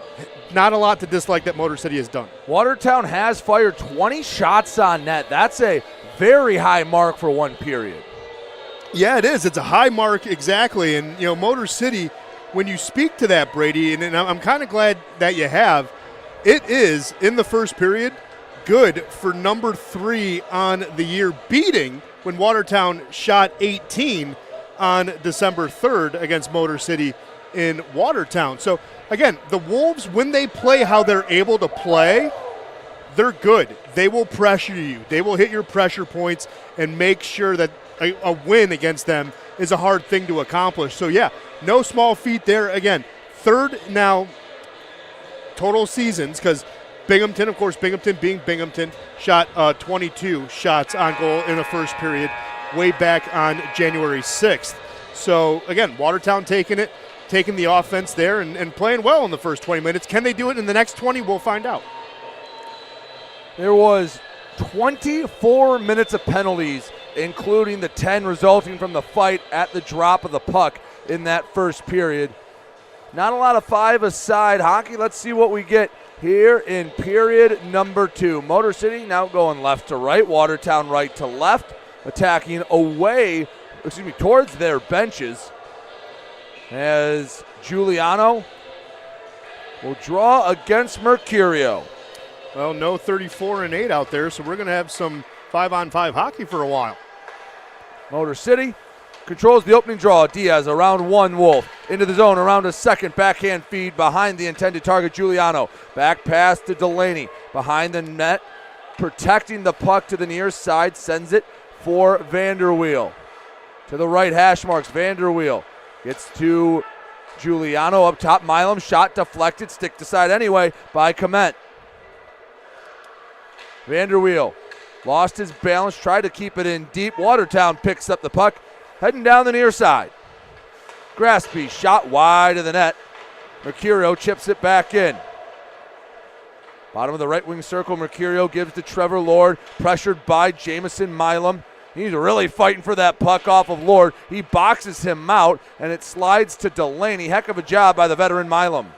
Not a lot to dislike that Motor City has done. Watertown has fired 20 shots on net. That's a very high mark for one period. Yeah, it is. It's a high mark, exactly. And, Motor City, when you speak to that, Brady, and I'm kind of glad that you have, it is, in the first period, good for number 3 on the year, beating when Watertown shot 18 on December 3rd against Motor City in Watertown. So, again, the Wolves, when they play how they're able to play, they're good. They will pressure you. They will hit your pressure points and make sure that a win against them is a hard thing to accomplish. So, yeah, no small feat there. Again, 3rd now total seasons, because Binghamton, of course, Binghamton being Binghamton, shot 22 shots on goal in the first period way back on January 6th. So, again, Watertown taking the offense there and playing well in the first 20 minutes. Can they do it in the next 20? We'll find out. There was 24 minutes of penalties, including the 10 resulting from the fight at the drop of the puck in that first period. Not a lot of 5-a-side hockey. Let's see what we get here in period number 2. Motor City now going left to right, Watertown right to left, attacking towards their benches as Giuliano will draw against Mercurio. Well, no 34-8 out there, so we're going to have some 5-on-5 hockey for a while. Motor City controls the opening draw. Diaz around 1 Wolf. Into the zone around a second. Backhand feed behind the intended target, Giuliano. Back pass to Delaney. Behind the net, protecting the puck to the near side. Sends it for Vanderweel. To the right hash marks, Vanderweel. Gets to Giuliano up top. Milam shot deflected. Stick to side anyway by Komet. Vanderweel lost his balance. Tried to keep it in deep. Watertown picks up the puck. Heading down the near side. Graspy shot wide of the net. Mercurio chips it back in. Bottom of the right wing circle, Mercurio gives to Trevor Lord. Pressured by Jamison Milam. He's really fighting for that puck off of Lord. He boxes him out, and it slides to Delaney. Heck of a job by the veteran Milam.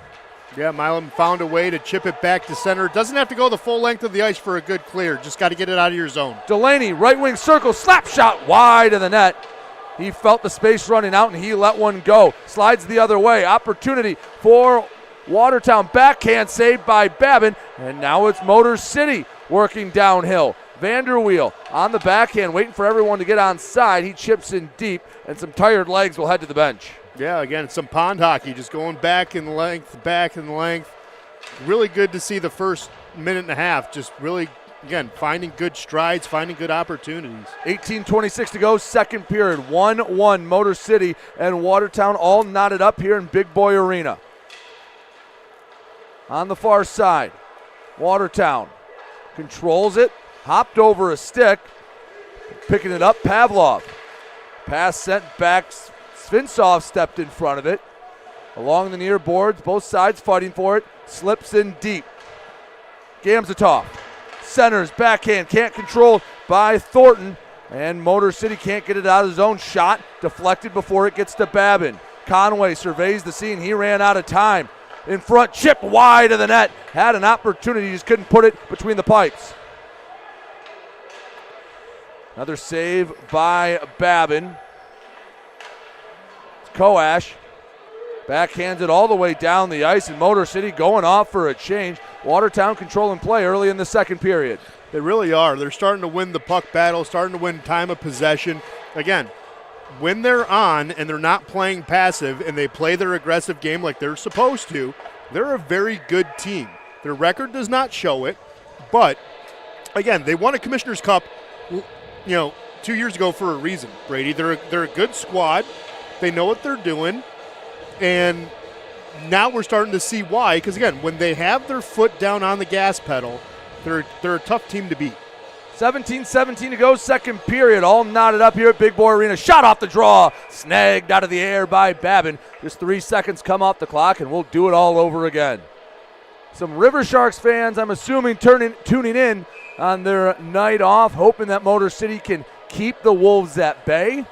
Yeah, Milam found a way to chip it back to center. Doesn't have to go the full length of the ice for a good clear. Just got to get it out of your zone. Delaney, right wing circle, slap shot wide of the net. He felt the space running out, and he let one go. Slides the other way. Opportunity for Watertown. Backhand saved by Babin, and now it's Motor City working downhill. Vanderweel on the backhand, waiting for everyone to get on side. He chips in deep, and some tired legs will head to the bench. Yeah, again, some pond hockey, just going back in length. Really good to see the first minute and a half, just really, again, finding good strides, finding good opportunities. 18:26 to go, second period. 1-1 Motor City and Watertown all knotted up here in Big Boy Arena. On the far side, Watertown controls it, hopped over a stick, Picking it up, Pavlov. Pass sent back. Svinsov stepped in front of it. Along the near boards, both sides fighting for it. Slips in deep. Gamzatov. Centers, backhand, can't control by Thornton. And Motor City can't get it out of his own shot. Deflected before it gets to Babin. Conway surveys the scene. He ran out of time. In front, chip wide of the net. Had an opportunity, just couldn't put it between the pipes. Another save by Babin. It's Koash. Backhands it all the way down the ice, and Motor City going off for a change. Watertown controlling play early in the second period. They really are. They're starting to win the puck battle, starting to win time of possession. Again, when they're on and they're not playing passive and they play their aggressive game like they're supposed to, they're a very good team. Their record does not show it, but again, they won a Commissioner's Cup, 2 years ago for a reason, Brady. They're a good squad. They know what they're doing, and now we're starting to see why, because again, when they have their foot down on the gas pedal, they're a tough team to beat. 17-17 to go, second period. All knotted up here at Big Boy Arena. Shot off the draw. Snagged out of the air by Babin. Just 3 seconds come off the clock, and we'll do it all over again. Some River Sharks fans, I'm assuming, tuning in on their night off, hoping that Motor City can keep the Wolves at bay,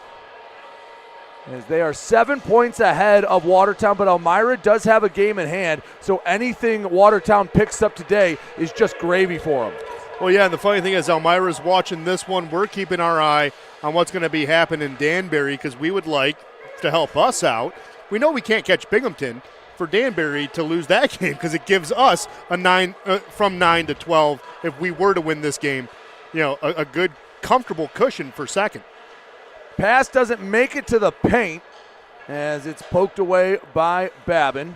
as they are 7 points ahead of Watertown, but Elmira does have a game in hand, so anything Watertown picks up today is just gravy for them. Well, yeah, and the funny thing is Elmira's watching this one. We're keeping our eye on what's going to be happening in Danbury, because we would like to help us out. We know we can't catch Binghamton for Danbury to lose that game, because it gives us a from 9 to 12 if we were to win this game, a good, comfortable cushion for second. Pass doesn't make it to the paint as it's poked away by Babin.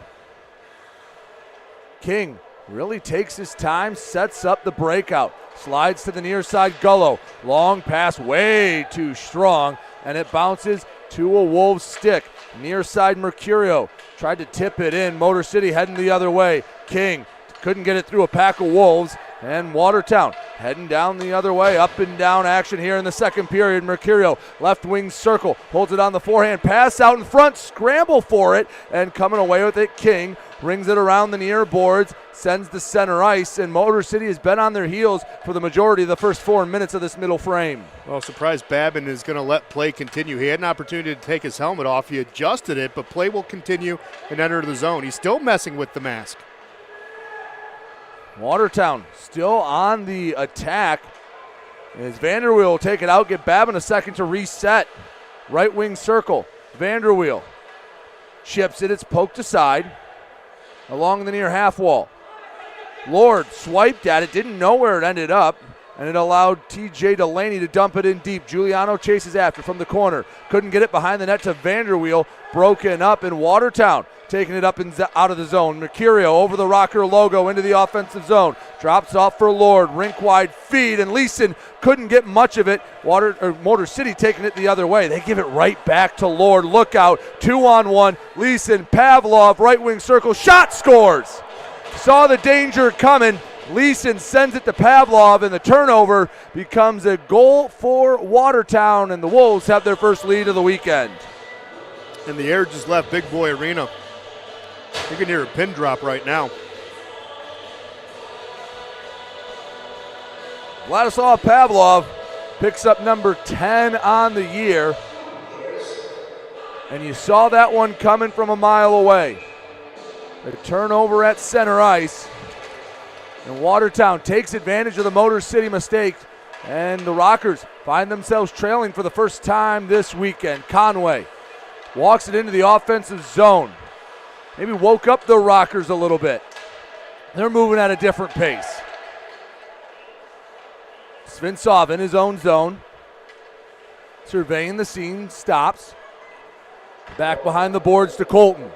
King really takes his time, sets up the breakout, slides to the near side. Gullo, long pass, way too strong, and it bounces to a Wolves stick. Near side, Mercurio tried to tip it in. Motor City heading the other way. King couldn't get it through a pack of Wolves, and Watertown heading down the other way. Up and down action here in the second period. Mercurio, left wing circle, holds it on the forehand, pass out in front, scramble for it, and coming away with it, King rings it around the near boards, sends the center ice, and Motor City has been on their heels for the majority of the first 4 minutes of this middle frame. Well, surprised Babin is going to let play continue. He had an opportunity to take his helmet off. He adjusted it, but play will continue and enter the zone. He's still messing with the mask. Watertown still on the attack as Vanderweel will take it out, give Babin a second to reset. Right wing circle, Vanderweel chips it, it's poked aside along the near half wall. Lord swiped at it, didn't know where it ended up, and it allowed TJ Delaney to dump it in deep. Giuliano chases after from the corner, couldn't get it behind the net to Vanderweel, broken up, in Watertown taking it up and out of the zone. Mercurio over the Rocker logo into the offensive zone. Drops off for Lord. Rink wide feed, and Leeson couldn't get much of it. Motor City taking it the other way. They give it right back to Lord. Look out. 2-on-1. Leeson, Pavlov, right wing circle. Shot, scores. Saw the danger coming. Leeson sends it to Pavlov, and the turnover becomes a goal for Watertown, and the Wolves have their first lead of the weekend. And the air just left Big Boy Arena. You can hear a pin drop right now. Vladislav Pavlov picks up number 10 on the year. And you saw that one coming from a mile away. A turnover at center ice. And Watertown takes advantage of the Motor City mistake. And the Rockers find themselves trailing for the first time this weekend. Conway walks it into the offensive zone. Maybe woke up the Rockers a little bit. They're moving at a different pace. Svinsov in his own zone. Surveying the scene, stops. Back behind the boards to Colton.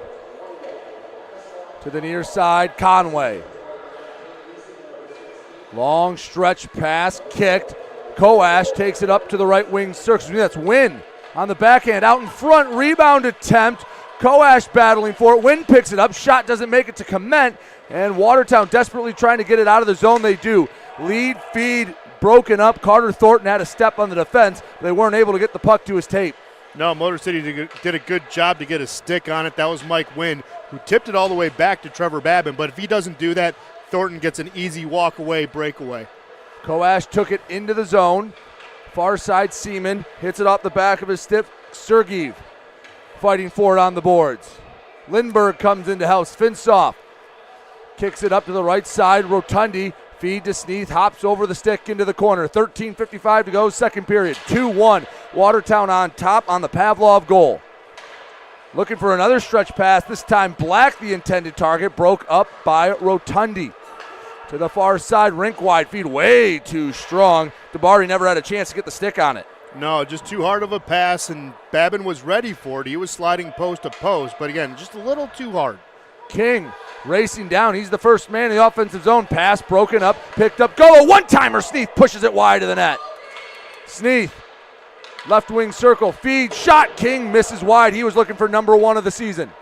To the near side, Conway. Long stretch pass, kicked. Koash takes it up to the right wing circle. That's Wynn on the backhand. Out in front, rebound attempt. Koash battling for it. Wynn picks it up. Shot doesn't make it to Clement. And Watertown desperately trying to get it out of the zone. They do. Lead, feed, broken up. Carter Thornton had a step on the defense. They weren't able to get the puck to his tape. No, Motor City did a good job to get a stick on it. That was Mike Wynn, who tipped it all the way back to Trevor Babin. But if he doesn't do that, Thornton gets an easy walk-away breakaway. Koash took it into the zone. Far side Seaman hits it off the back of his stick. Sergeev fighting for it on the boards. Lindbergh comes into house. Finsoff kicks it up to the right side. Rotundi feed to Sneath, hops over the stick into the corner. 13:55 to go, second period. 2-1. Watertown on top on the Pavlov goal. Looking for another stretch pass. This time Black, the intended target, broke up by Rotundi. To the far side, rink wide feed, way too strong. DeBari never had a chance to get the stick on it. No, just too hard of a pass, and Babin was ready for it. He was sliding post to post, but again, just a little too hard. King racing down. He's the first man in the offensive zone. Pass broken up, picked up. Go, a one-timer. Sneath pushes it wide of the net. Sneath, left wing circle, feed, shot. King misses wide. He was looking for number 1 of the season.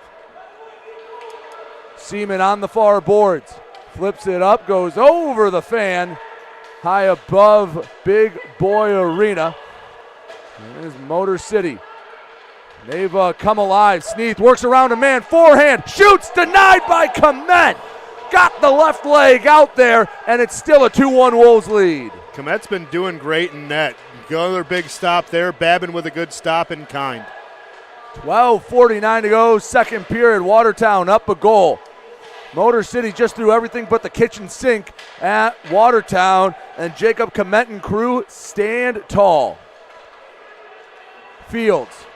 Seaman on the far boards. Flips it up, goes over the fan, high above Big Boy Arena. There's Motor City. They've come alive. Sneath works around a man, forehand, shoots, denied by Komet. Got the left leg out there, and it's still a 2-1 Wolves lead. Komet's been doing great in net. Another big stop there. Babin with a good stop in kind. 12:49 to go, second period. Watertown up a goal. Motor City just threw everything but the kitchen sink at Watertown, and Jacob Komet and crew stand tall. Fields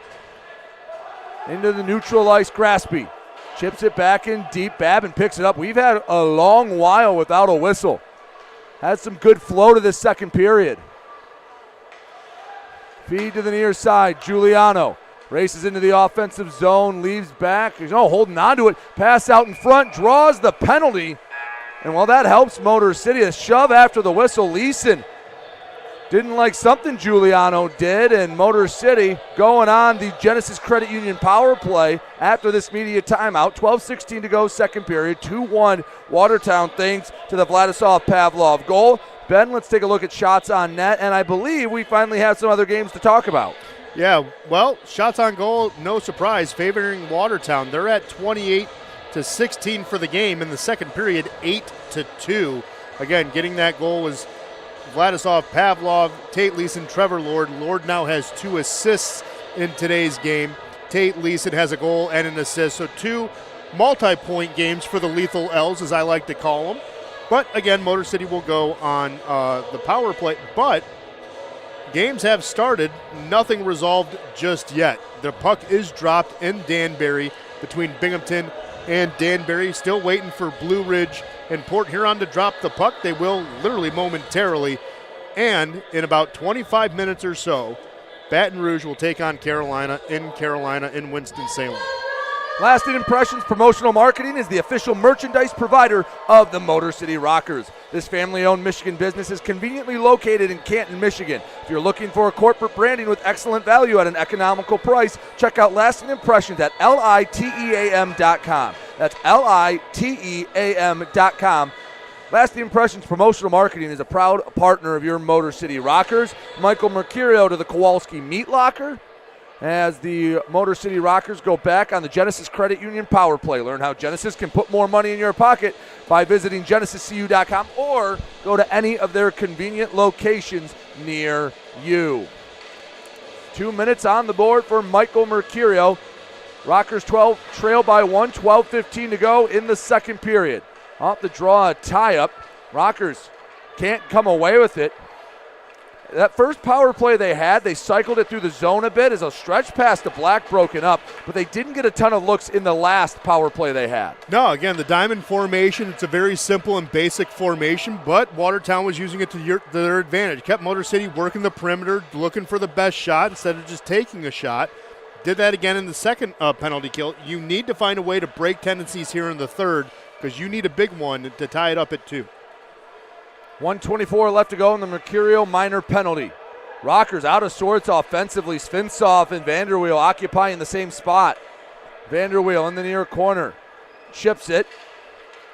into the neutral ice. Graspy chips it back in deep. Babin picks it up. We've had a long while without a whistle. Had some good flow to this second period. Feed to the near side. Giuliano races into the offensive zone, leaves back. He's holding on to it. Pass out in front, draws the penalty. And while that helps Motor City, a shove after the whistle. Leeson didn't like something Giuliano did, and Motor City going on the Genesis Credit Union power play after this media timeout. 12:16 to go, second period. 2-1 Watertown thanks to the Vladislav Pavlov goal. Ben, let's take a look at shots on net, and I believe we finally have some other games to talk about. Yeah, well, shots on goal, no surprise, favoring Watertown. They're at 28-16 for the game. In the second period, 8-2. Again, getting that goal was Vladislav Pavlov, Tate Leeson, Trevor Lord. Lord now has 2 assists in today's game. Tate Leeson has a goal and an assist. So 2 multi-point games for the Lethal L's, as I like to call them. But again, Motor City will go on the power play. But games have started, nothing resolved just yet. The puck is dropped in Danbury between Binghamton and Danbury. Still waiting for Blue Ridge and Port Huron to drop the puck. They will literally momentarily. And in about 25 minutes or so, Baton Rouge will take on Carolina in Winston-Salem. Lasting Impressions Promotional Marketing is the official merchandise provider of the Motor City Rockers. This family-owned Michigan business is conveniently located in Canton, Michigan. If you're looking for a corporate branding with excellent value at an economical price, check out Lasting Impressions at LITEAM.com. That's LITEAM.com. Lasting Impressions Promotional Marketing is a proud partner of your Motor City Rockers. Michael Mercurio to the Kowalski Meat Locker. As the Motor City Rockers go back on the Genesis Credit Union power play. Learn how Genesis can put more money in your pocket by visiting genesiscu.com or go to any of their convenient locations near you. 2 minutes on the board for Michael Mercurio. Rockers 12 trail by 1, 12:15 to go in the second period. Off the draw, a tie-up. Rockers can't come away with it. That first power play they had, they cycled it through the zone a bit as a stretch pass to Black broken up, but they didn't get a ton of looks in the last power play they had. No, again, the diamond formation, it's a very simple and basic formation, but Watertown was using it to their advantage. Kept Motor City working the perimeter, looking for the best shot instead of just taking a shot. Did that again in the second penalty kill. You need to find a way to break tendencies here in the third because you need a big one to tie it up at 2. 1:24 left to go in the Mercurio minor penalty. Rockers out of sorts offensively. Svinsoff and Vanderweel occupying the same spot. Vanderweel in the near corner. Chips it.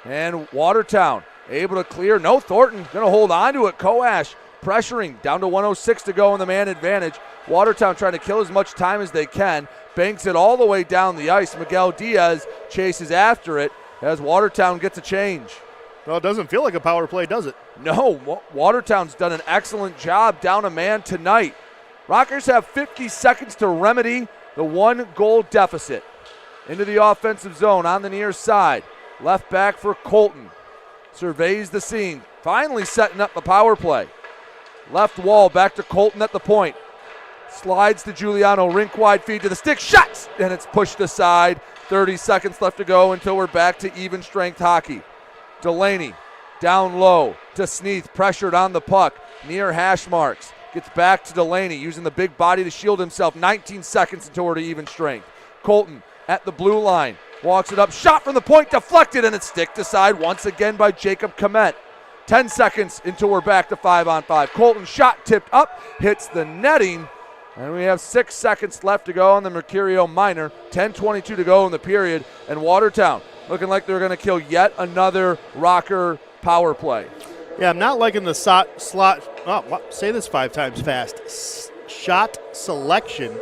And Watertown able to clear. No, Thornton going to hold on to it. Koash pressuring. Down to 106 to go in the man advantage. Watertown trying to kill as much time as they can. Banks it all the way down the ice. Miguel Diaz chases after it as Watertown gets a change. Well, it doesn't feel like a power play, does it? No, Watertown's done an excellent job down a man tonight. Rockers have 50 seconds to remedy the 1-goal deficit. Into the offensive zone on the near side. Left back for Colton. Surveys the scene. Finally setting up the power play. Left wall back to Colton at the point. Slides to Giuliano. Rink wide feed to the stick. Shots! And it's pushed aside. 30 seconds left to go until we're back to even strength hockey. Delaney down low to Sneath. Pressured on the puck. Near hash marks. Gets back to Delaney using the big body to shield himself. 19 seconds until we're to even strength. Colton at the blue line. Walks it up. Shot from the point. Deflected and it's sticked aside once again by Jacob Komet. 10 seconds until we're back to 5-on-5. Colton shot tipped up. Hits the netting. And we have 6 seconds left to go on the Mercurio Minor. 10:22 to go in the period. And Watertown looking like they're going to kill yet another Rocker power play. Yeah, I'm not liking the say this 5 times fast. Shot selection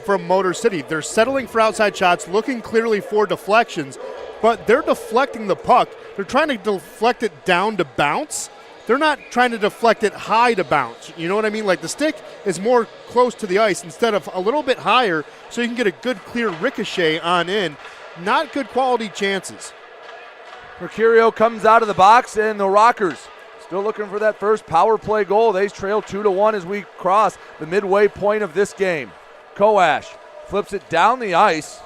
from Motor City. They're settling for outside shots, looking clearly for deflections, but they're deflecting the puck. They're trying to deflect it down to bounce. They're not trying to deflect it high to bounce. You know what I mean? Like the stick is more close to the ice instead of a little bit higher so you can get a good clear ricochet on in. Not good quality chances. Mercurio comes out of the box and the Rockers still looking for that first power play goal. They trail 2-1 as we cross the midway point of this game. Koash flips it down the ice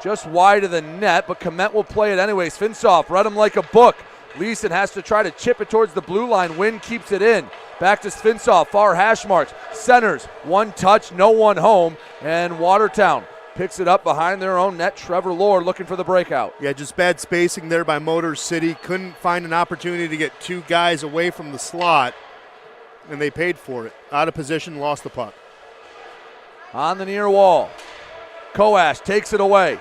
just wide of the net, but Komet will play it anyways. Finsoff read him like a book. Leeson has to try to chip it towards the blue line. Wynn keeps it in. Back to Finsoff, far hash marks. Centers, one touch, no one home. And Watertown picks it up behind their own net. Trevor Lord looking for the breakout. Yeah, just bad spacing there by Motor City. Couldn't find an opportunity to get 2 guys away from the slot, and they paid for it. Out of position, lost the puck. On the near wall, Koash takes it away.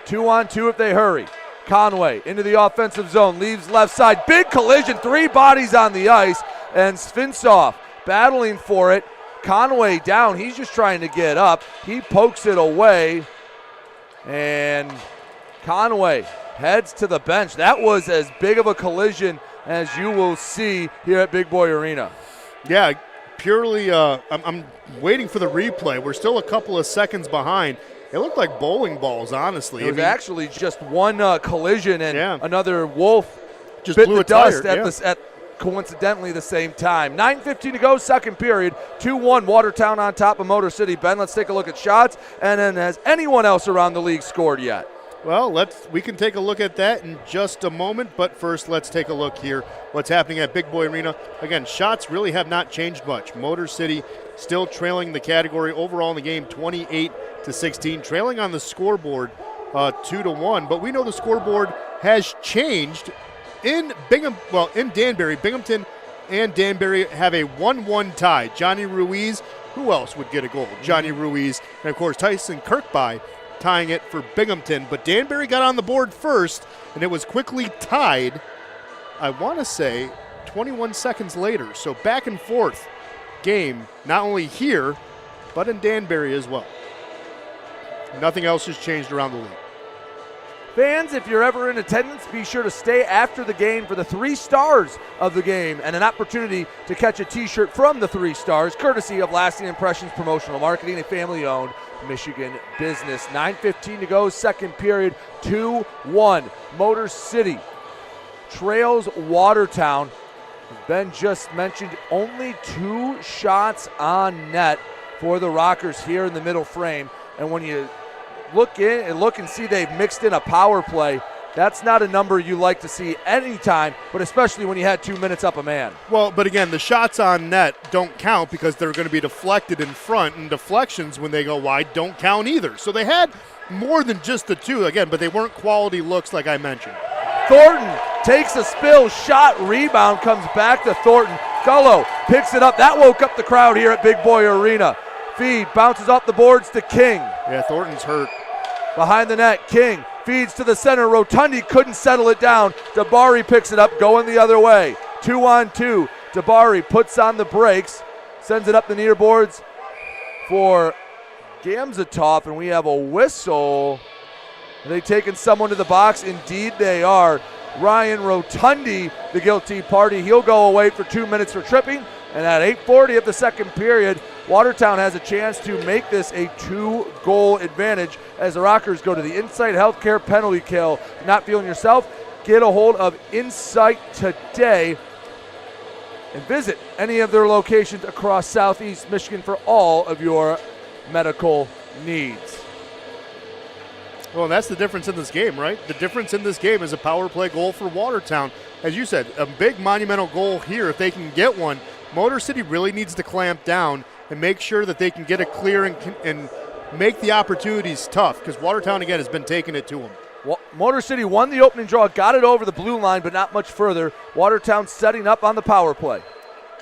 2-on-2 if they hurry. Conway into the offensive zone, leaves left side. Big collision, 3 bodies on the ice, and Finsoff battling for it. Conway down, he's just trying to get up. He pokes it away, and Conway heads to the bench. That was as big of a collision as you will see here at Big Boy Arena. Yeah, purely, I'm waiting for the replay. We're still a couple of seconds behind. It looked like bowling balls, honestly. It was actually just one collision, and another Wolf just bit blew the a tire. dust at coincidentally the same time. 9:15 to go, second period. 2-1 Watertown on top of Motor City. Ben, let's take a look at shots. And then has anyone else around the league scored yet? Well, we can take a look at that in just a moment, but first let's take a look here what's happening at Big Boy Arena. Again, shots really have not changed much. Motor City still trailing the category overall in the game 28-16, trailing on the scoreboard 2-1, but we know the scoreboard has changed in Danbury. Binghamton and Danbury have a 1-1 tie. Johnny Ruiz, who else would get a goal? Johnny Ruiz, and of course Tyson Kirkby tying it for Binghamton, but Danbury got on the board first, and it was quickly tied, I want to say, 21 seconds later. So back and forth game, not only here, but in Danbury as well. Nothing else has changed around the league. Fans, if you're ever in attendance, be sure to stay after the game for the 3 stars of the game and an opportunity to catch a t-shirt from the 3 stars, courtesy of Lasting Impressions Promotional Marketing, a family-owned Michigan business. 9:15 to go, second period, 2-1. Motor City trails Watertown. As Ben just mentioned, only 2 shots on net for the Rockers here in the middle frame. And when you look and see they've mixed in a power play, that's not a number you like to see anytime, but especially when you had 2 minutes up a man. Well, but again, the shots on net don't count because they're going to be deflected in front, and deflections when they go wide don't count either. So they had more than just the 2, again, but they weren't quality looks like I mentioned. Thornton takes a spill, shot, rebound, comes back to Thornton. Gullo picks it up. That woke up the crowd here at Big Boy Arena. Feed bounces off the boards to King. Yeah, Thornton's hurt. Behind the net, King feeds to the center. Rotundi couldn't settle it down. Dabari picks it up, going the other way. 2-on-2. Dabari puts on the brakes, sends it up the near boards for Gamzatov, and we have a whistle. Are they taking someone to the box? Indeed they are. Ryan Rotundi, the guilty party. He'll go away for 2 minutes for tripping. And at 8:40 of the second period, Watertown has a chance to make this a 2-goal advantage as the Rockers go to the Insight Healthcare penalty kill. Not feeling yourself? Get a hold of Insight today and visit any of their locations across Southeast Michigan for all of your medical needs. Well, that's the difference in this game, right? The difference in this game is a power play goal for Watertown. As you said, a big monumental goal here. If they can get one, Motor City really needs to clamp down and make sure that they can get a clear and make the opportunities tough, because Watertown, again, has been taking it to them. Well, Motor City won the opening draw, got it over the blue line, but not much further. Watertown setting up on the power play.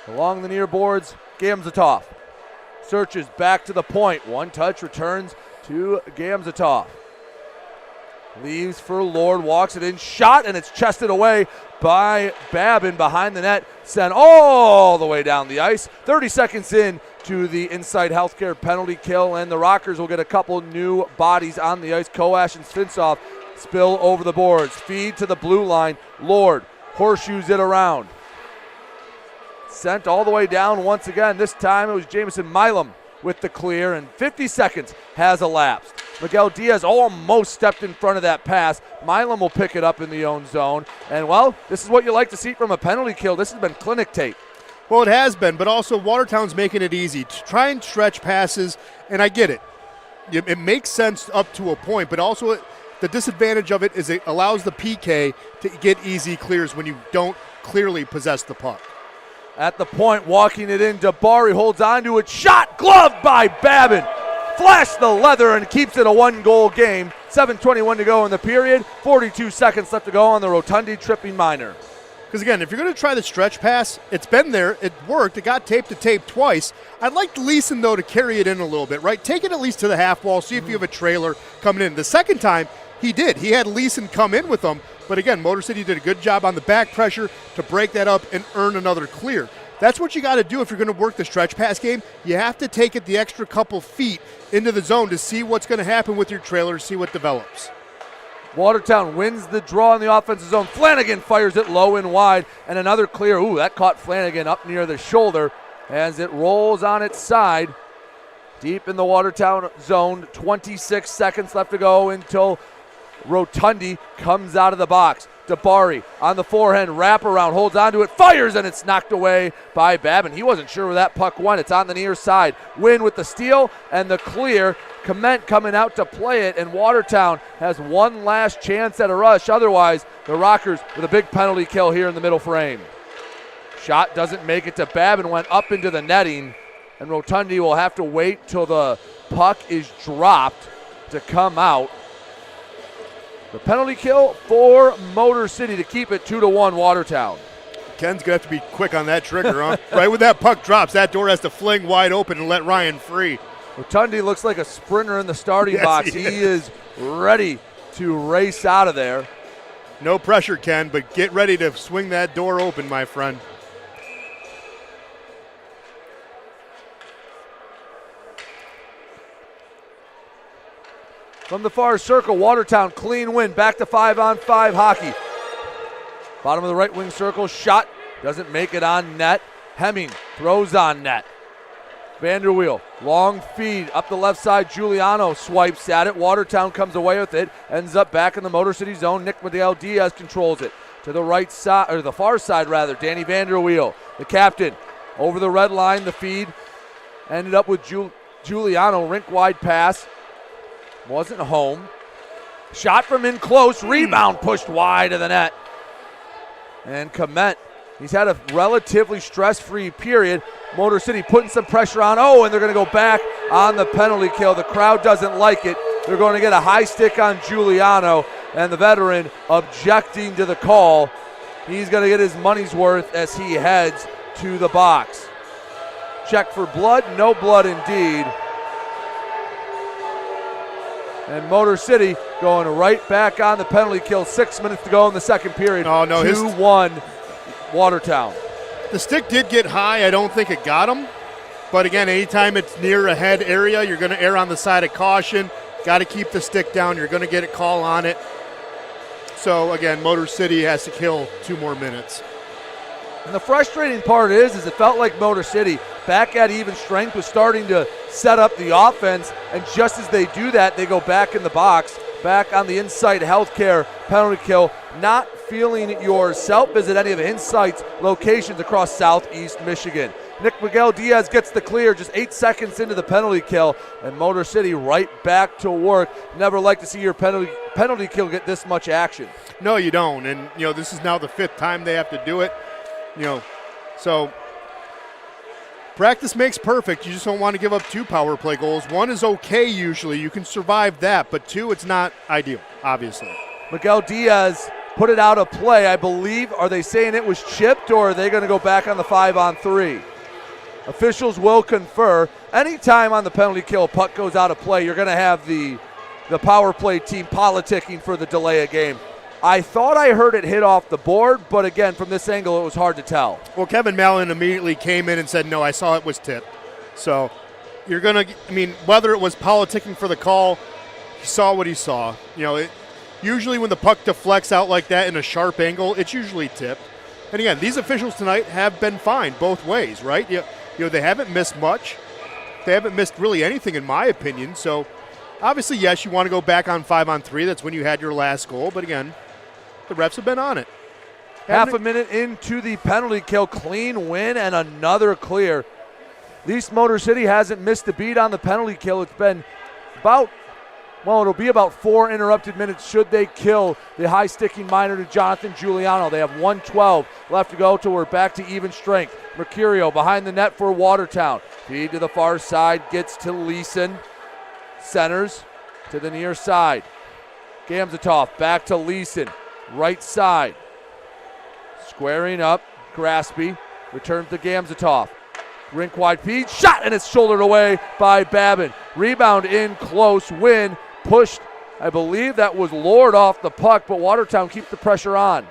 Along the near boards, Gamzatov searches back to the point. One touch returns to Gamzatov. Leaves for Lord, walks it in, shot, and it's chested away by Babin behind the net. Sent all the way down the ice. 30 seconds in to the Inside Healthcare penalty kill, and the Rockers will get a couple new bodies on the ice. Koash and Svintsov spill over the boards. Feed to the blue line. Lord horseshoes it around. Sent all the way down once again. This time it was Jamison Milam with the clear, and 50 seconds has elapsed. Miguel Diaz almost stepped in front of that pass. Milam will pick it up in the own zone. And, well, this is what you like to see from a penalty kill. This has been clinic tape. Well, it has been, but also Watertown's making it easy to try and stretch passes, and I get it. It makes sense up to a point, but also the disadvantage of it is it allows the PK to get easy clears when you don't clearly possess the puck. At the point, walking it in, Dabari holds on to it. Shot, gloved by Babin. Flashed the leather and keeps it a 1-goal game. 7:21 to go in the period. 42 seconds left to go on the Rotundi tripping minor. Because, again, if you're going to try the stretch pass, it's been there. It worked. It got tape to tape twice. I'd like Leeson, though, to carry it in a little bit, right? Take it at least to the half wall, see if you have a trailer coming in. The second time, he did. He had Leeson come in with him. But, again, Motor City did a good job on the back pressure to break that up and earn another clear. That's what you got to do if you're going to work the stretch pass game. You have to take it the extra couple feet into the zone to see what's going to happen with your trailer, see what develops. Watertown wins the draw in the offensive zone. Flanagan fires it low and wide, and another clear. Ooh, that caught Flanagan up near the shoulder as it rolls on its side. Deep in the Watertown zone, 26 seconds left to go until Rotundi comes out of the box. Dabari on the forehand, wraparound, holds onto it, fires, and it's knocked away by Babin. He wasn't sure where that puck went. It's on the near side. Win with the steal and the clear. Clement coming out to play it, and Watertown has one last chance at a rush. Otherwise, the Rockers with a big penalty kill here in the middle frame. Shot doesn't make it to Babin, went up into the netting, and Rotundi will have to wait till the puck is dropped to come out. The penalty kill for Motor City to keep it 2-1 Watertown. Ken's going to have to be quick on that trigger, huh? Right when that puck drops, that door has to fling wide open and let Ryan free. Rotundi looks like a sprinter in the starting box. He is ready to race out of there. No pressure, Ken, but get ready to swing that door open, my friend. From the far circle, Watertown clean win. Back to 5-on-5 hockey. Bottom of the right wing circle, shot. Doesn't make it on net. Hemming throws on net. Vanderweel, long feed up the left side. Giuliano swipes at it. Watertown comes away with it. Ends up back in the Motor City zone. Nick Miguel Diaz controls it. To the right side, or the far side rather. Danny Vanderweel, the captain. Over the red line, the feed. Ended up with Giuliano, rink wide pass. Wasn't home. Shot from in close. Rebound pushed wide of the net. And Clement, he's had a relatively stress-free period. Motor City putting some pressure on. Oh, and they're going to go back on the penalty kill. The crowd doesn't like it. They're going to get a high stick on Giuliano, and the veteran objecting to the call. He's going to get his money's worth as he heads to the box. Check for blood. No blood indeed. And Motor City going right back on the penalty kill. 6 minutes to go in the second period. Oh, no, 2-1 Watertown. The stick did get high. I don't think it got him. But again, anytime it's near a head area, you're going to err on the side of caution. Got to keep the stick down. You're going to get a call on it. So again, Motor City has to kill 2 more minutes. And the frustrating part is it felt like Motor City, back at even strength, was starting to set up the offense. And just as they do that, they go back in the box, back on the Insight Healthcare penalty kill, not feeling yourself. Visit any of the Insight's locations across Southeast Michigan. Nick Miguel Diaz gets the clear just 8 seconds into the penalty kill, and Motor City right back to work. Never like to see your penalty kill get this much action. No, you don't. And, this is now the 5th time they have to do it. So practice makes perfect. You just don't want to give up 2 power play goals. 1 is okay usually. You can survive that. But 2, it's not ideal, obviously. Miguel Diaz put it out of play, I believe. Are they saying it was chipped, or are they going to go back on the 5-on-3? Officials will confer. Anytime on the penalty kill, puck goes out of play, you're going to have the power play team politicking for the delay of game. I thought I heard it hit off the board, but again, from this angle, it was hard to tell. Well, Kevin Mallon immediately came in and said, no, I saw it was tipped. So you're going to, whether it was politicking for the call, he saw what he saw. Usually when the puck deflects out like that in a sharp angle, it's usually tipped. And again, these officials tonight have been fine both ways, right? They haven't missed much. They haven't missed really anything, in my opinion. So obviously, yes, you want to go back on 5-on-3. That's when you had your last goal. But again, the refs have been on it. Half a minute into the penalty kill, clean win and another clear. At least Motor City hasn't missed a beat on the penalty kill. It's been it'll be about 4 interrupted minutes should they kill the high-sticking minor to Jonathan Giuliano. They have 1:12 left to go till we're back to even strength. Mercurio behind the net for Watertown. Feed to the far side, gets to Leeson. Centers to the near side. Gamzatov back to Leeson. Right side. Squaring up. Graspy returns to Gamzatov. Rink wide feed. Shot, and it's shouldered away by Babin. Rebound in close. Win. Pushed. I believe that was Lord off the puck, but Watertown keeps the pressure on.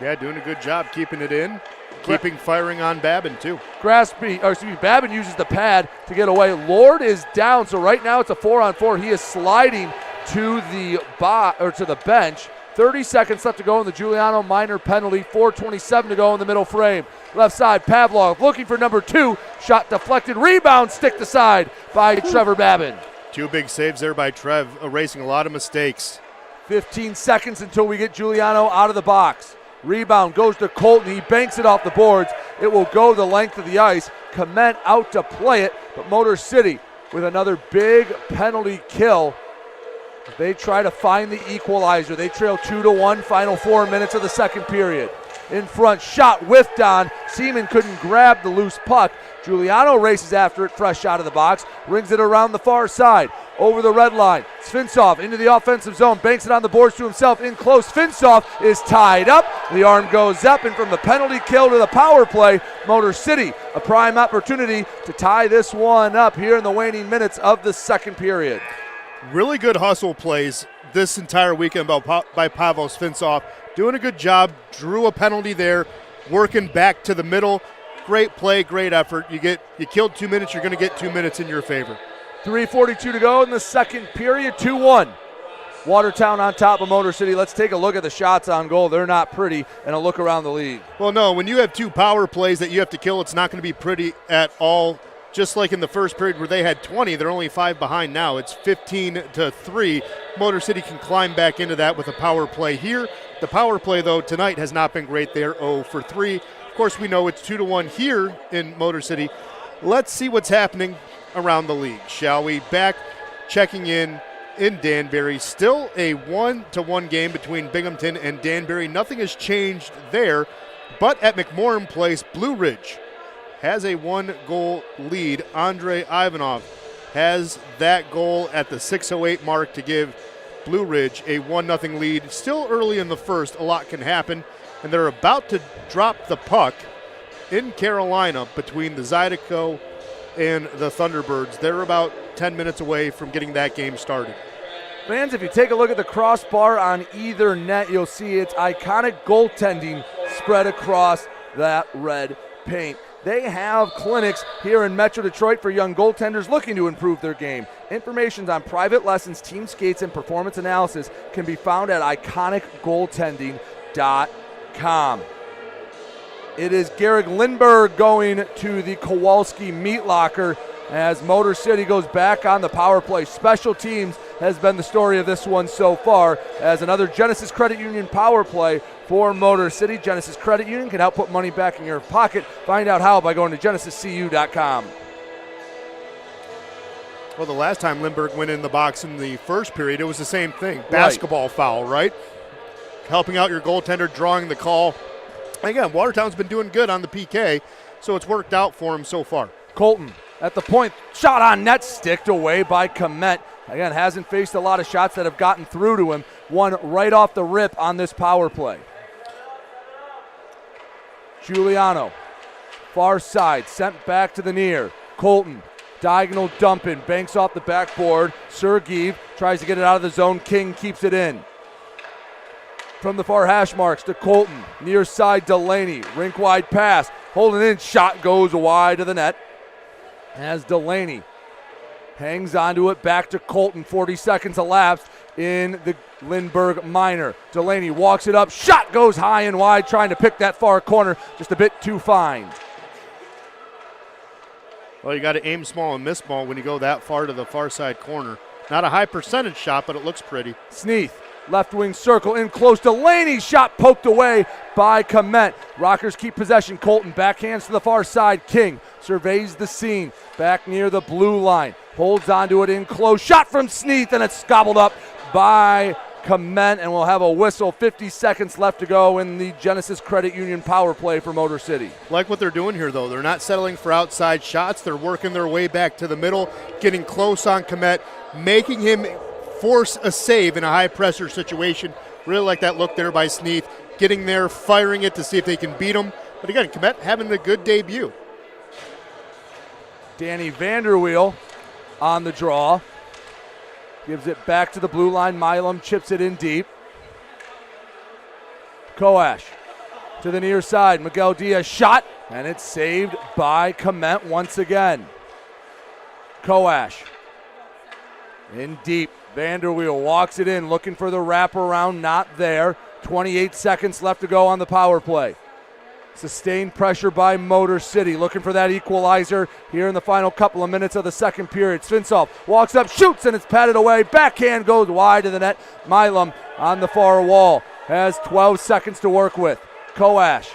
Yeah, doing a good job keeping it in. Keeping firing on Babin, too. Babin uses the pad to get away. Lord is down, so right now it's a 4-on-4. He is sliding to the bench. 30 seconds left to go in the Giuliano minor penalty. 4:27 to go in the middle frame. Left side, Pavlov looking for number 2. Shot deflected. Rebound, stick to side by Trevor Babin. 2 big saves there by Trev, erasing a lot of mistakes. 15 seconds until we get Giuliano out of the box. Rebound goes to Colton. He banks it off the boards. It will go the length of the ice. Clement out to play it, but Motor City with another big penalty kill. They try to find the equalizer. They trail 2-1, final 4 minutes of the second period. In front, shot whiffed on. Seaman couldn't grab the loose puck. Giuliano races after it, fresh out of the box. Rings it around the far side. Over the red line. Svinsov into the offensive zone. Banks it on the boards to himself. In close. Svinsov is tied up. The arm goes up, and from the penalty kill to the power play, Motor City, a prime opportunity to tie this one up here in the waning minutes of the second period. Really good hustle plays this entire weekend by Pavel Svinsov. Doing a good job. Drew a penalty there. Working back to the middle. Great play, great effort. You killed 2 minutes, you're going to get 2 minutes in your favor. 3:42 to go in the second period, 2-1. Watertown on top of Motor City. Let's take a look at the shots on goal. They're not pretty, and a look around the league. Well, no, when you have 2 power plays that you have to kill, it's not going to be pretty at all. Just like in the first period where they had 20, they're only 5 behind now. It's 15-3. Motor City can climb back into that with a power play here. The power play, though, tonight has not been great. They're 0 for 3. Of course, we know it's 2-1 here in Motor City. Let's see what's happening around the league, shall we? Back checking in Danbury. Still a 1-1 game between Binghamton and Danbury. Nothing has changed there. But at McMorran Place, Blue Ridge has a 1-goal lead. Andrei Ivanov has that goal at the 6:08 mark to give Blue Ridge a 1-0 lead. Still early in the first, a lot can happen. And they're about to drop the puck in Carolina between the Zydeco and the Thunderbirds. They're about 10 minutes away from getting that game started. Fans, if you take a look at the crossbar on either net, you'll see its iconic goaltending spread across that red paint. They have clinics here in Metro Detroit for young goaltenders looking to improve their game. Information on private lessons, team skates, and performance analysis can be found at iconicgoaltending.com. It is Garrick Lindbergh going to the Kowalski meat locker as Motor City goes back on the power play. Special teams has been the story of this one so far, as another Genesis Credit Union power play for Motor City. Genesis Credit Union can help put money back in your pocket. Find out how by going to genesiscu.com. Well, the last time Lindbergh went in the box in the first period, it was the same thing. Basketball foul, right? Helping out your goaltender, drawing the call. Again, Watertown's been doing good on the PK, so it's worked out for him so far. Colton at the point, shot on net, sticked away by Komet. Again, hasn't faced a lot of shots that have gotten through to him. One right off the rip on this power play. Giuliano, far side, sent back to the near. Colton, diagonal dumping, banks off the backboard. Sergeev tries to get it out of the zone. King keeps it in. From the far hash marks to Colton, near side Delaney, rink wide pass, holding in, shot goes wide of the net. As Delaney hangs onto it, back to Colton, 40 seconds elapsed in the Lindbergh minor. Delaney walks it up, shot goes high and wide, trying to pick that far corner, just a bit too fine. Well, you got to aim small and miss small when you go that far to the far side corner. Not a high percentage shot, but it looks pretty. Sneath, left wing circle, in close. Delaney, shot poked away by Komet. Rockers keep possession. Colton backhands to the far side. King surveys the scene, back near the blue line. Holds onto it in close. Shot from Sneath, and it's gobbled up by Komet, and we'll have a whistle. 50 seconds left to go in the Genesis Credit Union power play for Motor City. Like what they're doing here, though. They're not settling for outside shots. They're working their way back to the middle, getting close on Komet, making him force a save in a high-pressure situation. Really like that look there by Sneath, getting there, firing it to see if they can beat him. But again, Komet having a good debut. Danny Vanderweel on the draw. Gives it back to the blue line. Milam chips it in deep. Koash to the near side. Miguel Diaz shot, and it's saved by Komet once again. Koash in deep. Vanderweel walks it in, looking for the wraparound, not there. 28 seconds left to go on the power play. Sustained pressure by Motor City, looking for that equalizer here in the final couple of minutes of the second period. Svinsov walks up, shoots, and it's patted away. Backhand goes wide to the net. Milam on the far wall has 12 seconds to work with. Koash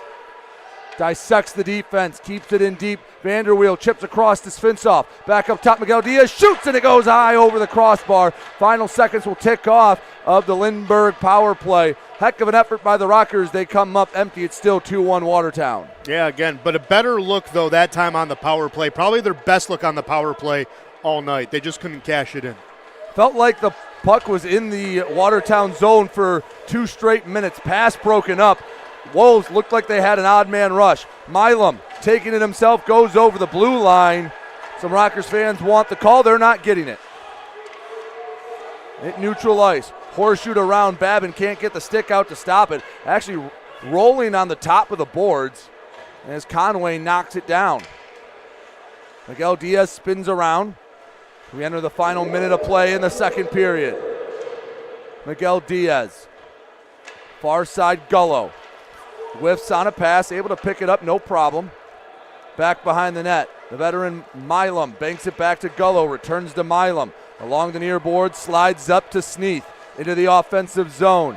dissects the defense, keeps it in deep. Vanderweel chips across to Svinsov. Back up top, Miguel Diaz shoots, and it goes high over the crossbar. Final seconds will tick off of the Lindbergh power play. Heck of an effort by the Rockers. They come up empty. It's still 2-1 Watertown. Yeah, again, but a better look, though, that time on the power play. Probably their best look on the power play all night. They just couldn't cash it in. Felt like the puck was in the Watertown zone for 2 straight minutes. Pass broken up. Wolves looked like they had an odd man rush. Milam taking it himself, goes over the blue line. Some Rockers fans want the call. They're not getting it. At neutral ice. Horseshoe around. Babin can't get the stick out to stop it. Actually rolling on the top of the boards as Conway knocks it down. Miguel Diaz spins around. We enter the final minute of play in the second period. Miguel Diaz. Far side Gullo. Whiffs on a pass, able to pick it up, no problem. Back behind the net. The veteran Milam banks it back to Gullo, returns to Milam. Along the near board, slides up to Sneath into the offensive zone.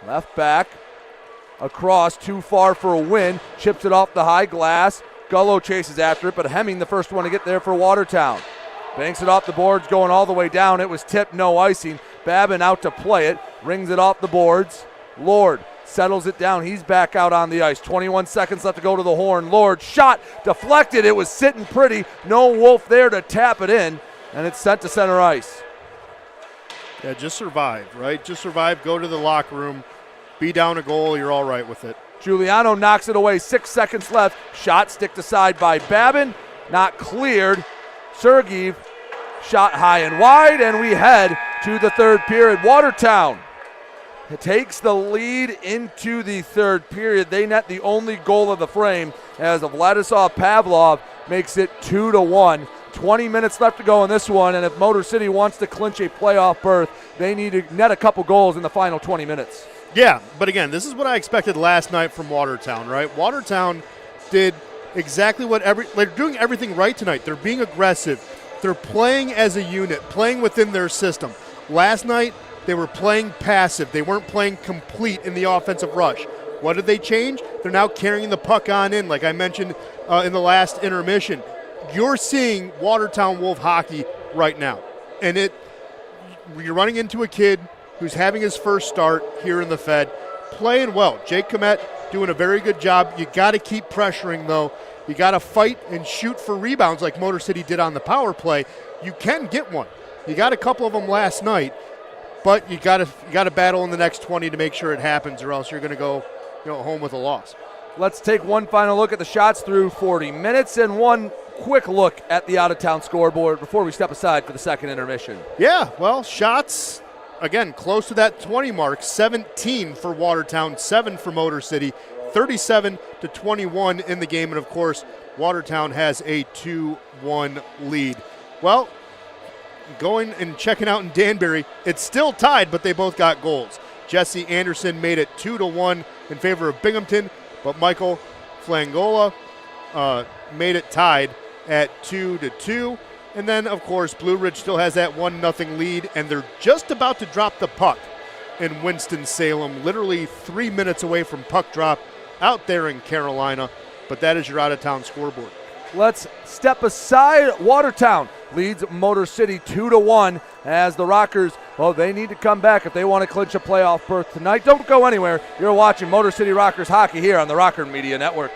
Left back, across, too far for a win. Chips it off the high glass. Gullo chases after it, but Hemming the first one to get there for Watertown. Banks it off the boards, going all the way down. It was tipped, no icing. Babin out to play it, rings it off the boards. Lord settles it down. He's back out on the ice. 21 seconds left to go to the horn. Lord shot, deflected. It was sitting pretty. No Wolf there to tap it in, and it's sent to center ice. Yeah, just survive, right? Just survive, go to the locker room, be down a goal, you're all right with it. Giuliano knocks it away. 6 seconds left. Shot sticked aside by Babin. Not cleared. Sergeev shot high and wide, and we head to the third period. Watertown takes the lead into the third period. They net the only goal of the frame as Vladislav Pavlov makes it 2-1. 20 minutes left to go in this one, and if Motor City wants to clinch a playoff berth, they need to net a couple goals in the final 20 minutes. Yeah, but again, this is what I expected last night from Watertown, right? Watertown did exactly what they're doing everything right tonight. They're being aggressive. They're playing as a unit, playing within their system. Last night, they were playing passive. They weren't playing complete in the offensive rush. What did they change? They're now carrying the puck on in, like I mentioned in the last intermission. You're seeing Watertown Wolf hockey right now. And you're running into a kid who's having his first start here in the Fed, playing well. Jake Komet doing a very good job. You got to keep pressuring, though. You got to fight and shoot for rebounds like Motor City did on the power play. You can get one. You got a couple of them last night, but you got to battle in the next 20 to make sure it happens, or else you're going to go home with a loss. Let's take one final look at the shots through 40 minutes and one quick look at the out-of-town scoreboard before we step aside for the second intermission. Yeah, well, shots, again, close to that 20 mark. 17 for Watertown, 7 for Motor City, 37-21 in the game. And, of course, Watertown has a 2-1 lead. Well, going and checking out in Danbury, it's still tied, but they both got goals. Jesse Anderson made it 2-1 in favor of Binghamton, but Michael Flangola made it tied at 2-2. And then, of course, Blue Ridge still has that 1-0 lead, and they're just about to drop the puck in Winston-Salem, literally 3 minutes away from puck drop out there in Carolina. But that is your out-of-town scoreboard. Let's step aside. Watertown leads Motor City 2-1 as the Rockers, they need to come back if they want to clinch a playoff berth tonight. Don't go anywhere. You're watching Motor City Rockers hockey here on the Rocker Media Network.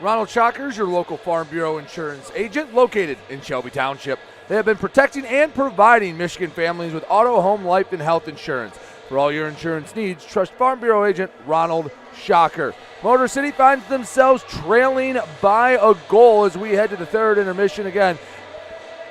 Ronald Shockers, your local Farm Bureau insurance agent located in Shelby Township. They have been protecting and providing Michigan families with auto, home, life, and health insurance. For all your insurance needs, trust Farm Bureau agent Ronald Shocker. Motor City finds themselves trailing by a goal as we head to the third intermission again.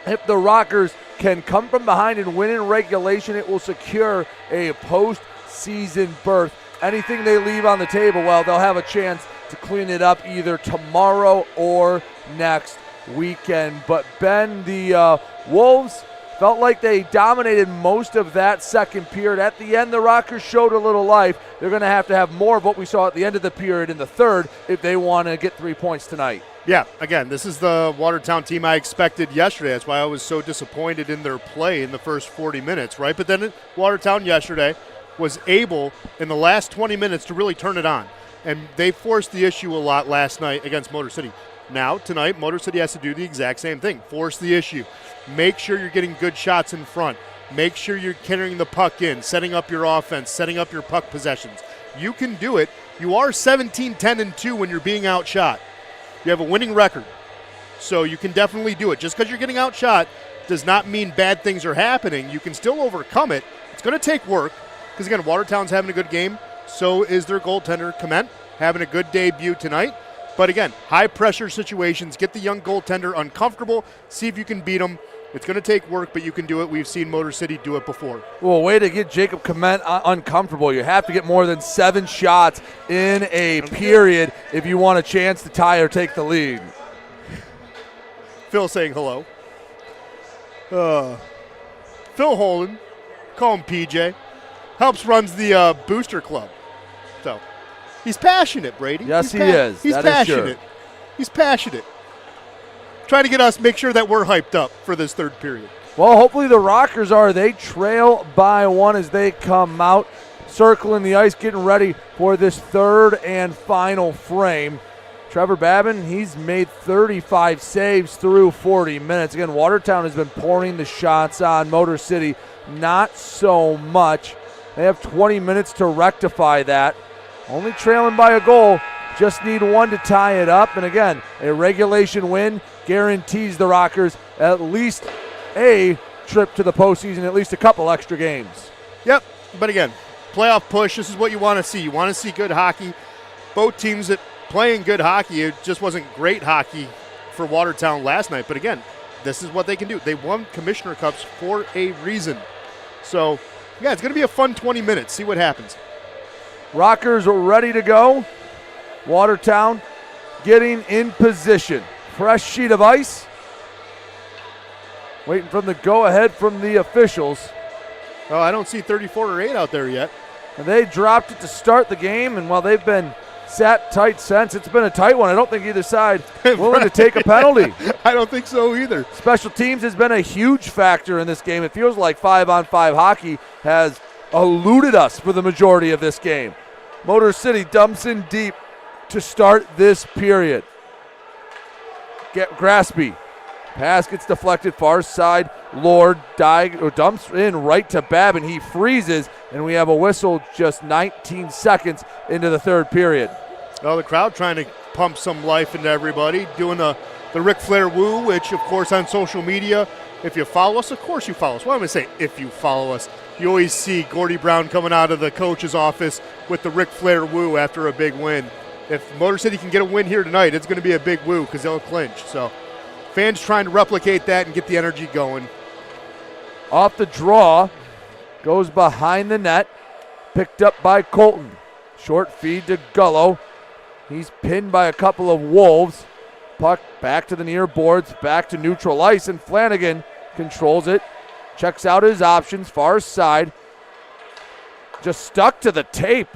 If the Rockers can come from behind and win in regulation, it will secure a postseason berth. Anything they leave on the table, well, they'll have a chance to clean it up either tomorrow or next weekend. But Ben, the Wolves felt like they dominated most of that second period. At the end, the Rockers showed a little life. They're going to have more of what we saw at the end of the period in the third if they want to get 3 points tonight. Yeah, again, this is the Watertown team I expected yesterday. That's why I was so disappointed in their play in the first 40 minutes, right? But then Watertown yesterday was able, in the last 20 minutes, to really turn it on. And they forced the issue a lot last night against Motor City. Now, tonight, Motor City has to do the exact same thing. Force the issue. Make sure you're getting good shots in front. Make sure you're carrying the puck in, setting up your offense, setting up your puck possessions. You can do it. You are 17-10-2 when you're being outshot. You have a winning record. So you can definitely do it. Just because you're getting outshot does not mean bad things are happening. You can still overcome it. It's going to take work because, again, Watertown's having a good game. So is their goaltender, Clement, having a good debut tonight. But again, high-pressure situations, get the young goaltender uncomfortable, see if you can beat him. It's going to take work, but you can do it. We've seen Motor City do it before. Well, way to get Jacob Clement uncomfortable. You have to get more than 7 shots in a period if you want a chance to tie or take the lead. Phil saying hello. Phil Holden, call him PJ, runs the Booster Club. So he's passionate, Brady. Yes, he is. He's that passionate. is sure. He's passionate. Trying to get us, make sure that we're hyped up for this third period. Well, hopefully the Rockers are. They trail by 1 as they come out, circling the ice, getting ready for this third and final frame. Trevor Babin, he's made 35 saves through 40 minutes. Again, Watertown has been pouring the shots on Motor City, not so much. They have 20 minutes to rectify that. Only trailing by a goal. Just need 1 to tie it up. And again, a regulation win guarantees the Rockers at least a trip to the postseason, at least a couple extra games. Yep, but again, playoff push, this is what you want to see. You want to see good hockey. Both teams that playing good hockey, it just wasn't great hockey for Watertown last night. But again, this is what they can do. They won Commissioner Cups for a reason. So, yeah, it's going to be a fun 20 minutes. See what happens. Rockers are ready to go. Watertown getting in position. Fresh sheet of ice. Waiting for the go-ahead from the officials. Oh, I don't see 34 or 8 out there yet. And they dropped it to start the game, and while they've been sat tight since, it's been a tight one. I don't think either side willing to take a penalty. I don't think so either. Special teams has been a huge factor in this game. It feels like 5-on-5 hockey has eluded us for the majority of this game. Motor City dumps in deep to start this period. Graspy. Pass gets deflected far side. Lord dumps in right to Babin. He freezes, and we have a whistle just 19 seconds into the third period. Well, the crowd trying to pump some life into everybody, doing the Ric Flair woo, which, of course, on social media, if you follow us, of course you follow us. Why am I saying if you follow us? You always see Gordy Brown coming out of the coach's office with the Ric Flair woo after a big win. If Motor City can get a win here tonight, it's going to be a big woo because they'll clinch. So fans trying to replicate that and get the energy going. Off the draw, goes behind the net, picked up by Colton. Short feed to Gullo. He's pinned by a couple of Wolves. Puck back to the near boards, back to neutral ice, and Flanagan controls it. Checks out his options, far side. Just stuck to the tape.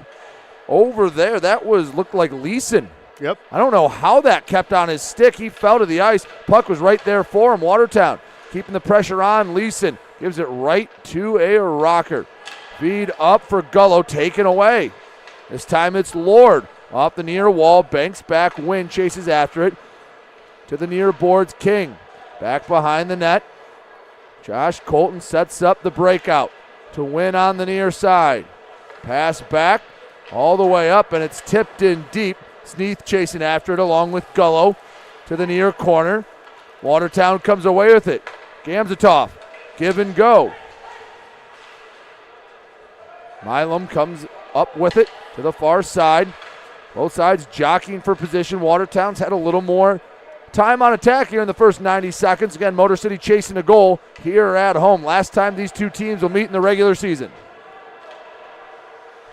Over there, that looked like Leeson. Yep. I don't know how that kept on his stick. He fell to the ice. Puck was right there for him. Watertown keeping the pressure on. Leeson gives it right to a Rocker. Feed up for Gullo, taken away. This time it's Lord. Off the near wall, banks back, Wynn chases after it. To the near boards, King. Back behind the net. Josh Colton sets up the breakout to Win on the near side. Pass back. All the way up, and it's tipped in deep Sneath chasing after it along with Gullo to the near corner. Watertown comes away with it. Gamzatov, give and go. Milam comes up with it to the far side. Both sides jockeying for position. Watertown's had a little more time on attack here in the first 90 seconds. Again, Motor City chasing a goal here at home. Last time these two teams will meet in the regular season.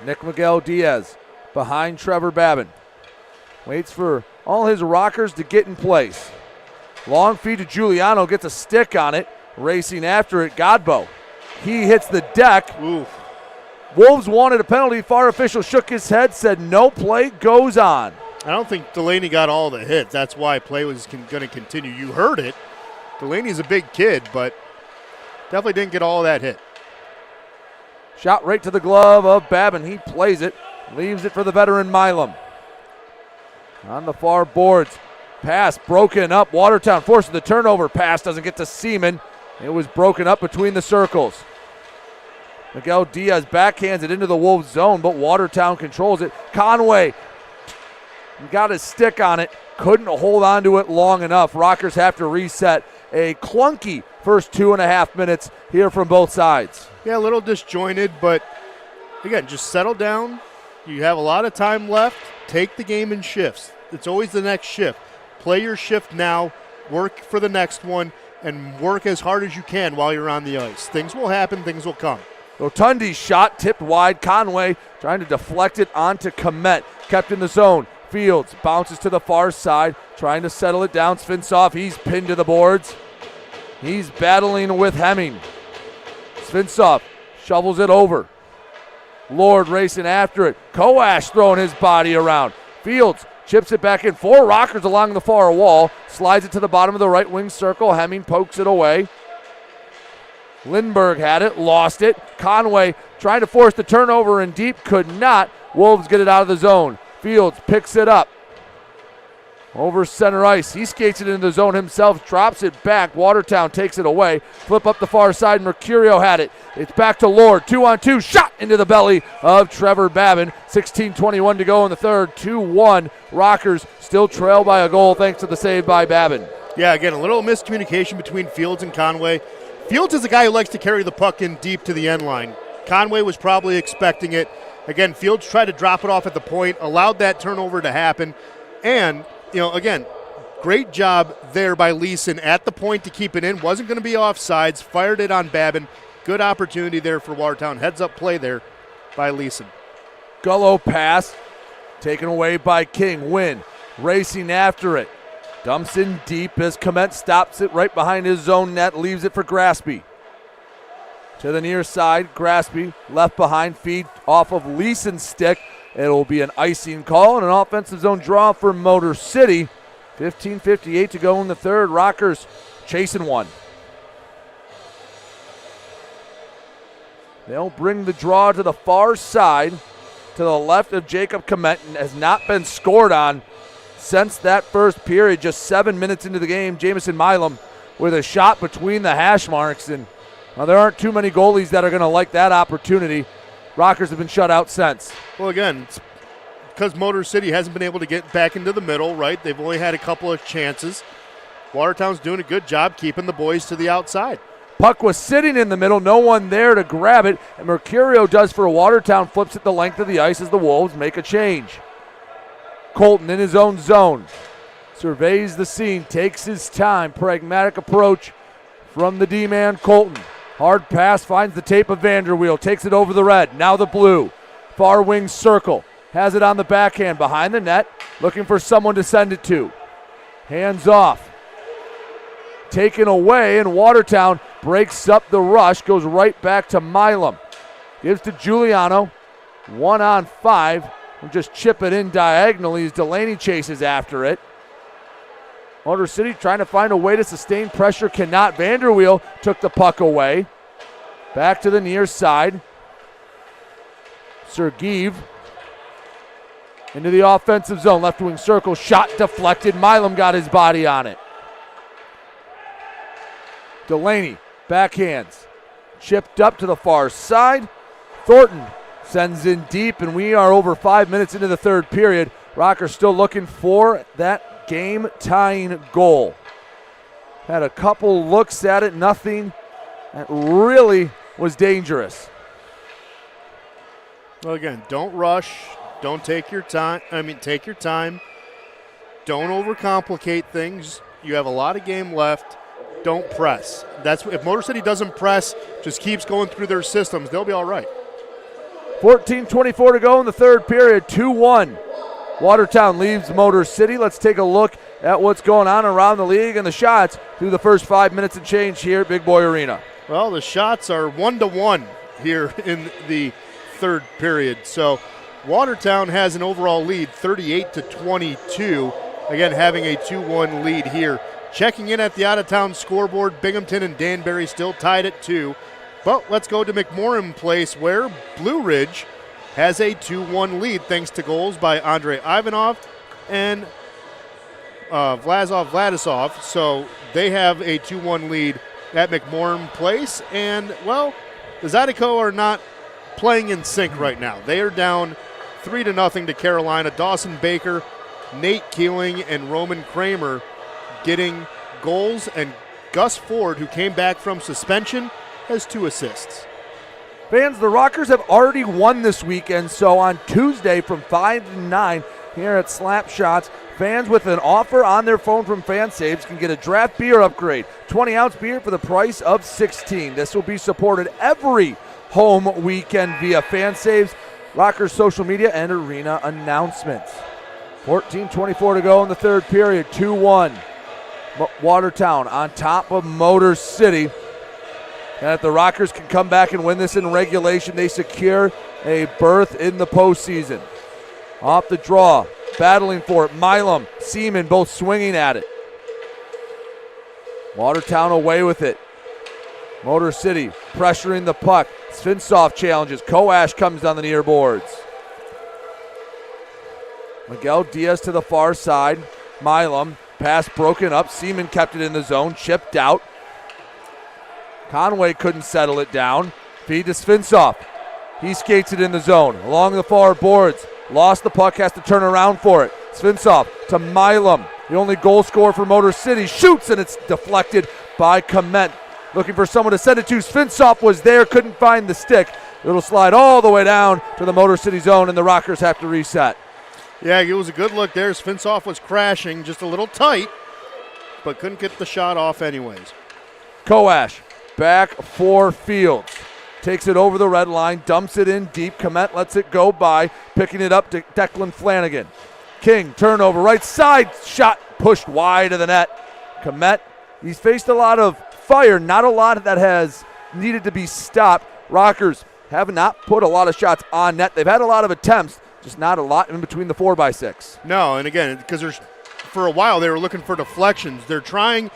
Nick Miguel Diaz behind Trevor Babin. Waits for all his rockers to get in place. Long feed to Giuliano, gets a stick on it. Racing after it, Godbow. He hits the deck. Ooh. Wolves wanted a penalty. VAR official shook his head, said no, play goes on. I don't think Delaney got all the hits. That's why play was going to continue. You heard it. Delaney's a big kid, but definitely didn't get all of that hit. Shot right to the glove of Babin. He plays it, leaves it for the veteran Milam. On the far boards, pass broken up. Watertown forcing the turnover. Pass doesn't get to Seaman. It was broken up between the circles. Miguel Diaz backhands it into the Wolves zone, but Watertown controls it. Conway got his stick on it, couldn't hold on to it long enough. Rockers have to reset. A clunky first 2.5 minutes here from both sides. Yeah, a little disjointed, but again, just settle down. You have a lot of time left. Take the game in shifts. It's always the next shift. Play your shift now, work for the next one, and work as hard as you can while you're on the ice. Things will happen, things will come. Rotundi's shot tipped wide. Conway trying to deflect it onto Komet. Kept in the zone. Fields bounces to the far side, trying to settle it down. Svintsov, he's pinned to the boards. He's battling with Hemming. Svintsov shovels it over. Lord racing after it. Koash throwing his body around. Fields chips it back in. 4 Rockers along the far wall. Slides it to the bottom of the right wing circle. Hemming pokes it away. Lindbergh had it, lost it. Conway trying to force the turnover in deep, could not. Wolves get it out of the zone. Fields picks it up. Over center ice. He skates it into the zone himself, drops it back. Watertown takes it away. Flip up the far side. Mercurio had it. It's back to Lord. 2-on-2. Shot into the belly of Trevor Babin. 16:21 to go in the third. 2-1. Rockers still trail by a goal thanks to the save by Babin. Yeah, again, a little miscommunication between Fields and Conway. Fields is a guy who likes to carry the puck in deep to the end line. Conway was probably expecting it. Again, Fields tried to drop it off at the point, allowed that turnover to happen. And, again, great job there by Leeson at the point to keep it in. Wasn't going to be offsides. Fired it on Babin. Good opportunity there for Watertown. Heads up play there by Leeson. Gullo pass taken away by King. Wynn racing after it. Dumps in deep as Komet stops it right behind his own net. Leaves it for Graspy. To the near side, Graspy left behind, feed off of Leeson's stick. It'll be an icing call and an offensive zone draw for Motor City. 15:58 to go in the third. Rockers chasing one. They'll bring the draw to the far side, to the left of Jacob Komet, and has not been scored on since that first period. Just 7 minutes into the game, Jamison Milam with a shot between the hash marks, and there aren't too many goalies that are going to like that opportunity. Rockers have been shut out since. Well, again, it's because Motor City hasn't been able to get back into the middle, right? They've only had a couple of chances. Watertown's doing a good job keeping the boys to the outside. Puck was sitting in the middle, no one there to grab it, and Mercurio does for Watertown, flips it the length of the ice as the Wolves make a change. Colton in his own zone, surveys the scene, takes his time, pragmatic approach from the D-man Colton. Hard pass, finds the tape of Vanderweel, takes it over the red, now the blue. Far wing circle, has it on the backhand behind the net, looking for someone to send it to. Hands off. Taken away, and Watertown breaks up the rush, goes right back to Milam. Gives to Giuliano, 1-on-5. We'll just chip it in diagonally as Delaney chases after it. Motor City trying to find a way to sustain pressure, cannot. Vanderweel took the puck away. Back to the near side. Sergeev into the offensive zone. Left wing circle, shot deflected. Milam got his body on it. Delaney, backhands. Chipped up to the far side. Thornton sends in deep, and we are over 5 minutes into the third period. Rockers still looking for that game-tying goal. Had a couple looks at it, nothing that really was dangerous. Well, again, don't rush. Don't take your time. Take your time. Don't overcomplicate things. You have a lot of game left. Don't press. If Motor City doesn't press, just keeps going through their systems, they'll be all right. 14:24 to go in the third period, 2-1. Watertown leaves Motor City. Let's take a look at what's going on around the league and the shots through the first 5 minutes and change here at Big Boy Arena. Well, the shots are 1-1 here in the third period. So Watertown has an overall lead, 38-22. Again, having a 2-1 lead here. Checking in at the out-of-town scoreboard, Binghamton and Danbury still tied at 2. But let's go to McMorran Place, where Blue Ridge has a 2-1 lead thanks to goals by Andrei Ivanov and Vladisov. So they have a 2-1 lead at McMorran Place. And, well, the Zydeco are not playing in sync right now. They are down 3-0 to Carolina. Dawson Baker, Nate Keeling, and Roman Kramer getting goals, and Gus Ford, who came back from suspension, has 2 assists. Fans, the Rockers have already won this weekend, so on Tuesday from 5 to 9 here at Slap Shots, fans with an offer on their phone from FanSaves can get a draft beer upgrade, 20-ounce beer for the price of $16. This will be supported every home weekend via FanSaves, Rockers social media, and arena announcements. 14:24 to go in the third period, 2-1. Watertown on top of Motor City. And if the Rockers can come back and win this in regulation, they secure a berth in the postseason. Off the draw, battling for it, Milam, Seaman both swinging at it. Watertown away with it. Motor City pressuring the puck. Svinsoff challenges. Koash comes down the near boards. Miguel Diaz to the far side. Milam, pass broken up. Seaman kept it in the zone, chipped out. Conway couldn't settle it down. Feed to Svinsoff. He skates it in the zone. Along the far boards. Lost the puck, has to turn around for it. Svinsoff to Milam. The only goal scorer for Motor City. Shoots, and it's deflected by Komet. Looking for someone to send it to. Svinsoff was there, couldn't find the stick. It'll slide all the way down to the Motor City zone, and the Rockers have to reset. Yeah, it was a good look there. Svinsoff was crashing, just a little tight, but couldn't get the shot off anyways. Koash back for Fields. Takes it over the red line, dumps it in deep. Komet lets it go by, picking it up to Declan Flanagan. King, turnover, right side, shot pushed wide of the net. Komet, he's faced a lot of fire, not a lot that has needed to be stopped. Rockers have not put a lot of shots on net. They've had a lot of attempts, just not a lot in between the 4x6. No, and again, because for a while they were looking for deflections. They're trying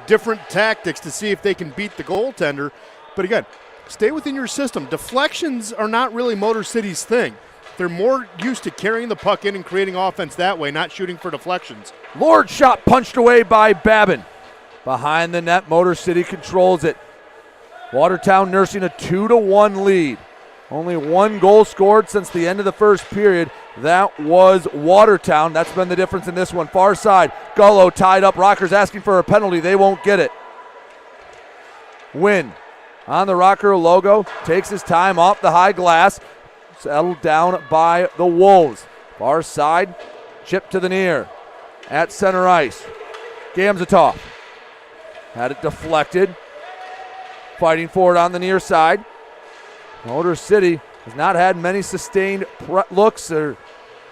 different tactics to see if they can beat the goaltender. But again, stay within your system. Deflections are not really Motor City's thing. They're more used to carrying the puck in and creating offense that way, not shooting for deflections. Lord shot punched away by Babin. Behind the net, Motor City controls it. Watertown nursing a 2-1 lead. Only one goal scored since the end of the first period. That was Watertown. That's been the difference in this one. Far side, Gullo tied up. Rockers asking for a penalty. They won't get it. Win on the Rocker logo. Takes his time off the high glass. Settled down by the Wolves. Far side, chip to the near. At center ice, Gamzatov had it deflected. Fighting for it on the near side. Motor City has not had many sustained looks or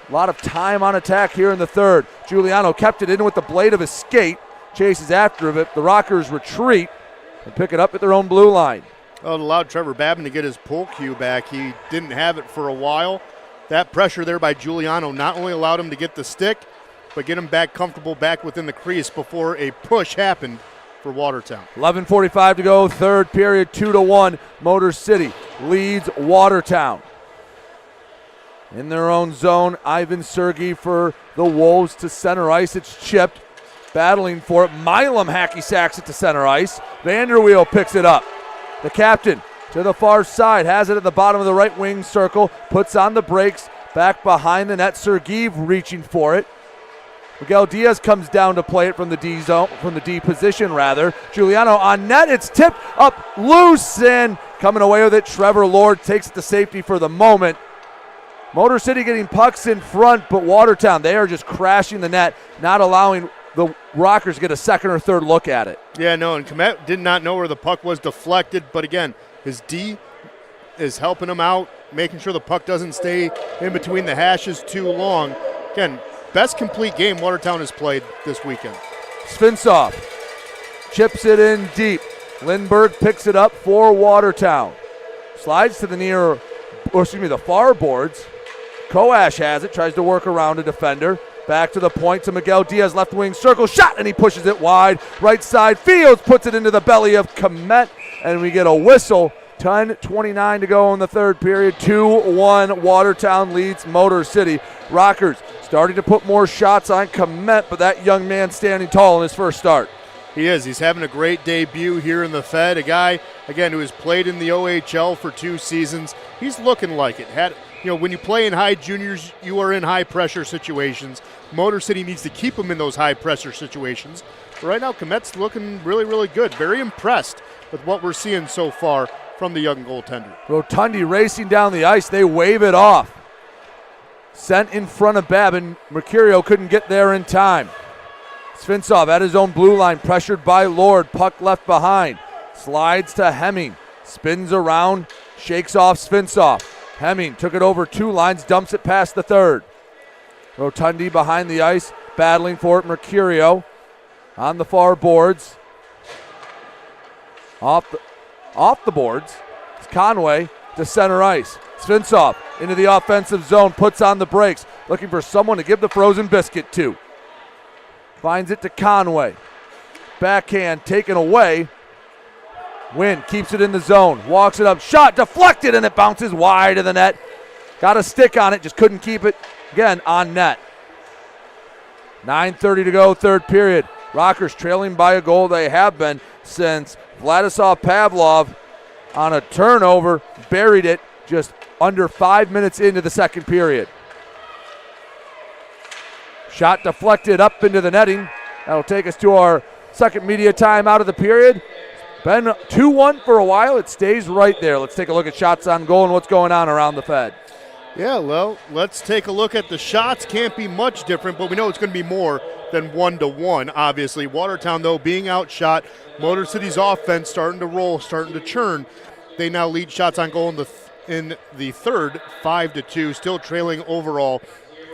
a lot of time on attack here in the third. Giuliano kept it in with the blade of his skate. Chases after it. The Rockers retreat and pick it up at their own blue line. Well, it allowed Trevor Babin to get his pull cue back. He didn't have it for a while. That pressure there by Giuliano not only allowed him to get the stick, but get him back comfortable back within the crease before a push happened for Watertown. 11:45 to go, third period, 2-1. Motor City leads Watertown. In their own zone, Ivan Sergey for the Wolves to center ice. It's chipped, battling for it. Milam hacky sacks it to center ice. Vanderweel picks it up. The captain to the far side, has it at the bottom of the right wing circle, puts on the brakes, Back behind the net, Sergeev reaching for it. Miguel Diaz comes down to play it from the D zone, from the D position rather. Giuliano on net, it's tipped up loose, and coming away with it, Trevor Lord takes it to safety for the moment. Motor City getting pucks in front, but Watertown, they are just crashing the net, not allowing the Rockers to get a second or third look at it. Yeah, no, and Komet did not know where the puck was deflected, but again, his D is helping him out, making sure the puck doesn't stay in between the hashes too long. Again, best complete game Watertown has played this weekend. Svinsov chips it in deep. Lindbergh picks it up for Watertown. Slides to the far boards. Koash has it, tries to work around a defender. Back to the point to Miguel Diaz, left wing circle, shot, and he pushes it wide. Right side, Fields puts it into the belly of Komet, and we get a whistle. 10:29 to go in the third period. 2-1, Watertown leads Motor City. Rockers starting to put more shots on Komet, but that young man standing tall in his first start. He is. He's having a great debut here in the Fed. A guy, again, who has played in the OHL for 2 seasons. He's looking like it. When you play in high juniors, you are in high-pressure situations. Motor City needs to keep him in those high-pressure situations. But right now, Komet's looking really, really good. Very impressed with what we're seeing so far from the young goaltender. Rotundi racing down the ice. They wave it off. Sent in front of Babin. Mercurio couldn't get there in time. Svinsov at his own blue line, pressured by Lord. Puck left behind. Slides to Hemming. Spins around, shakes off Svinsov. Hemming took it over 2 lines, dumps it past the third. Rotundi behind the ice, battling for it. Mercurio on the far boards. Off the boards. It's Conway to center ice. Svinsov into the offensive zone, puts on the brakes, looking for someone to give the frozen biscuit to. Finds it to Conway. Backhand taken away. Wynn keeps it in the zone, walks it up, shot deflected, and it bounces wide of the net. Got a stick on it, just couldn't keep it. Again, on net. 9:30 to go, third period. Rockers trailing by a goal. They have been since Vladislav Pavlov on a turnover buried it just under 5 minutes into the second period. Shot deflected up into the netting. That'll take us to our second media time out of the period. Been 2-1 for a while. It stays right there. Let's take a look at shots on goal and what's going on around the Fed. Yeah, well, let's take a look at the shots. Can't be much different, but we know it's going to be more than 1-1, obviously. Watertown, though, being outshot. Motor City's offense starting to roll, starting to churn. They now lead shots on goal in the third, 5-2, still trailing overall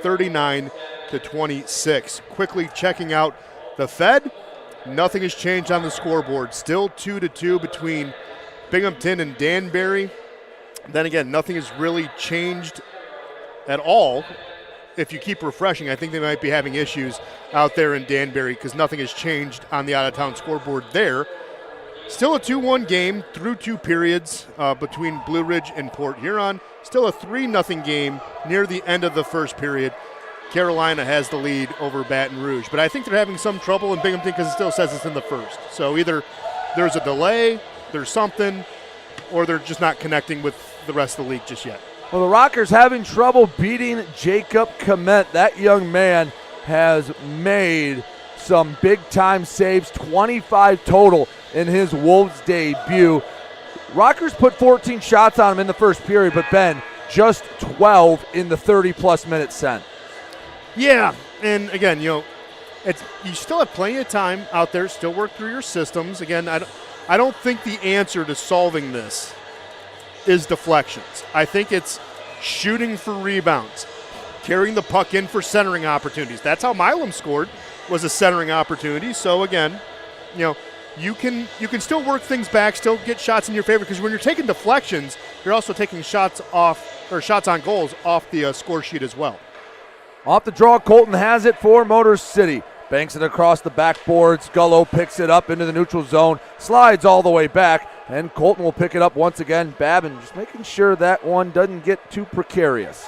39-26. Quickly checking out the Fed. Nothing has changed on the scoreboard. Still 2-2 between Binghamton and Danbury. Then again, nothing has really changed at all. If you keep refreshing, I think they might be having issues out there in Danbury because nothing has changed on the out-of-town scoreboard there. Still a 2-1 game through 2 periods between Blue Ridge and Port Huron. Still a 3-0 game near the end of the first period. Carolina has the lead over Baton Rouge. But I think they're having some trouble in Binghamton because it still says it's in the first. So either there's a delay, there's something, or they're just not connecting with the rest of the league just yet. Well, the Rockers having trouble beating Jacob Komet. That young man has made some big-time saves, 25 total in his Wolves debut. Rockers put 14 shots on him in the first period, but Ben, just 12 in the 30-plus minutes sent. Yeah, and again, you still have plenty of time out there, still work through your systems. Again, I don't think the answer to solving this is deflections. I think it's shooting for rebounds, carrying the puck in for centering opportunities. That's how Milam scored, was a centering opportunity. So again, you can still work things back, still get shots in your favor, because when you're taking deflections, you're also taking shots on goals off the score sheet as well. Off the draw, Colton has it for Motor City. Banks it across the backboards. Gullo picks it up into the neutral zone, slides all the way back, and Colton will pick it up once again. Babin just making sure that one doesn't get too precarious.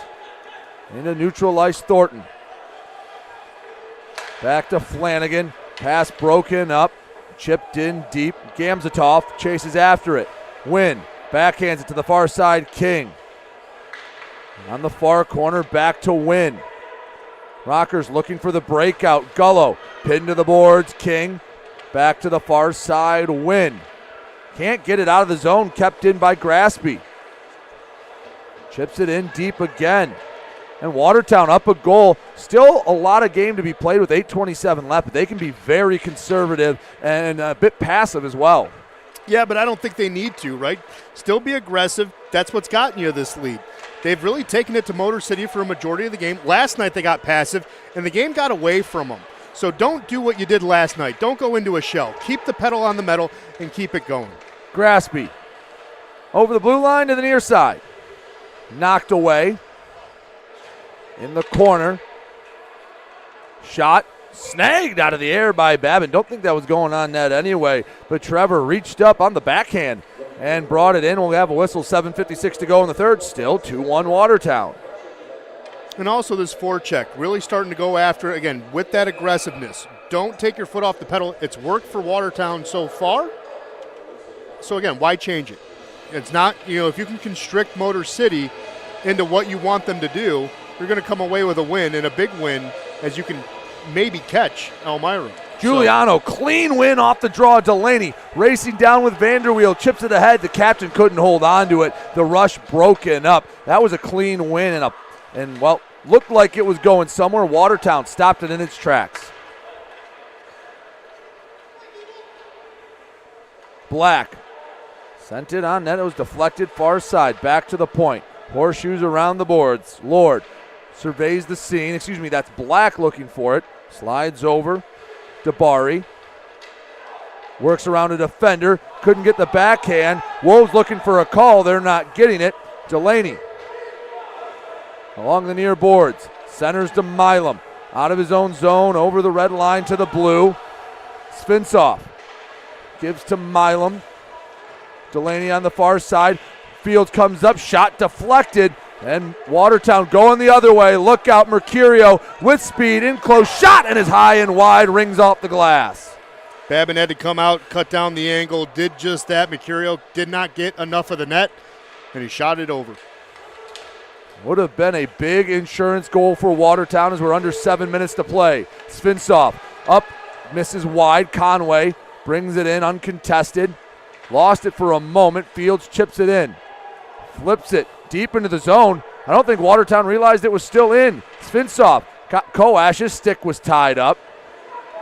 Into neutral ice, Thornton. Back to Flanagan. Pass broken up, chipped in deep. Gamzatov chases after it. Wynn backhands it to the far side, King. On the far corner, back to Wynn. Rockers looking for the breakout. Gullo pinned to the boards. King back to the far side. Wynn can't get it out of the zone. Kept in by Graspy. Chips it in deep again. And Watertown up a goal. Still a lot of game to be played with 8:27 left, but they can be very conservative and a bit passive as well. Yeah, but I don't think they need to, right? Still be aggressive. That's what's gotten you this lead. They've really taken it to Motor City for a majority of the game. Last night they got passive, and the game got away from them. So don't do what you did last night. Don't go into a shell. Keep the pedal on the metal and keep it going. Graspy over the blue line to the near side. Knocked away. In the corner. Shot snagged out of the air by Babin. Don't think that was going on net anyway, but Trevor reached up on the backhand and brought it in. We'll have a whistle, 7:56 to go in the third. Still 2-1 Watertown. And also this forecheck, really starting to go after, again, with that aggressiveness. Don't take your foot off the pedal. It's worked for Watertown so far. So again, why change it? It's not, if you can constrict Motor City into what you want them to do, you're going to come away with a win, and a big win, as you can maybe catch Elmira. Giuliano, clean win off the draw. Delaney racing down with Vanderweel, chips it ahead. The captain couldn't hold on to it. The rush broken up. That was a clean win and looked like it was going somewhere. Watertown stopped it in its tracks. Black sent it on net. It was deflected far side. Back to the point. Horseshoes around the boards. Lord surveys the scene. That's Black looking for it. Slides over. Dabari works around a defender. Couldn't get the backhand. Wolves looking for a call. They're not getting it. Delaney along the near boards. Centers to Milam. Out of his own zone. Over the red line to the blue. Svinsoff gives to Milam. Delaney on the far side. Fields comes up. Shot deflected. And Watertown going the other way. Look out, Mercurio with speed, in close, shot, and is high and wide, rings off the glass. Babin had to come out, cut down the angle, did just that. Mercurio did not get enough of the net, and he shot it over. Would have been a big insurance goal for Watertown as we're under 7 minutes to play. Svinsoff up, misses wide. Conway brings it in uncontested. Lost it for a moment. Fields chips it in. Flips it deep into the zone. I don't think Watertown realized it was still in. Svinsoff, Koash's stick was tied up.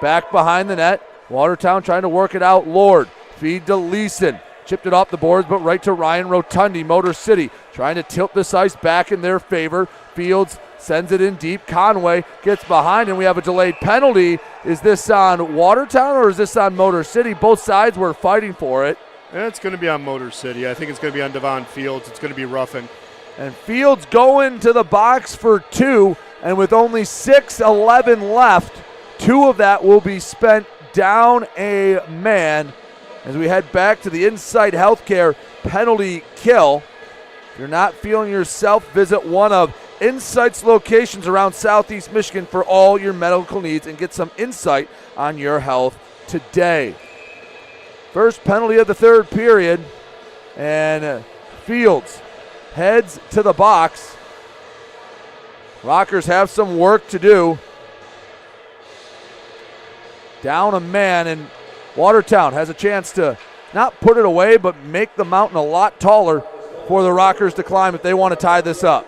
Back behind the net. Watertown trying to work it out. Lord, feed to Leeson. Chipped it off the boards, but right to Ryan Rotundi. Motor City trying to tilt this ice back in their favor. Fields sends it in deep. Conway gets behind, and we have a delayed penalty. Is this on Watertown or is this on Motor City? Both sides were fighting for it. It's going to be on Motor City. I think it's going to be on Devon Fields. It's going to be roughing. And Fields going to the box for two, and with only 6:11 left, two of that will be spent down a man as we head back to the Insight Healthcare penalty kill. If you're not feeling yourself, visit one of Insight's locations around Southeast Michigan for all your medical needs and get some insight on your health today. First penalty of the third period, and Fields heads to the box. Rockers have some work to do. Down a man, and Watertown has a chance to not put it away, but make the mountain a lot taller for the Rockers to climb if they want to tie this up.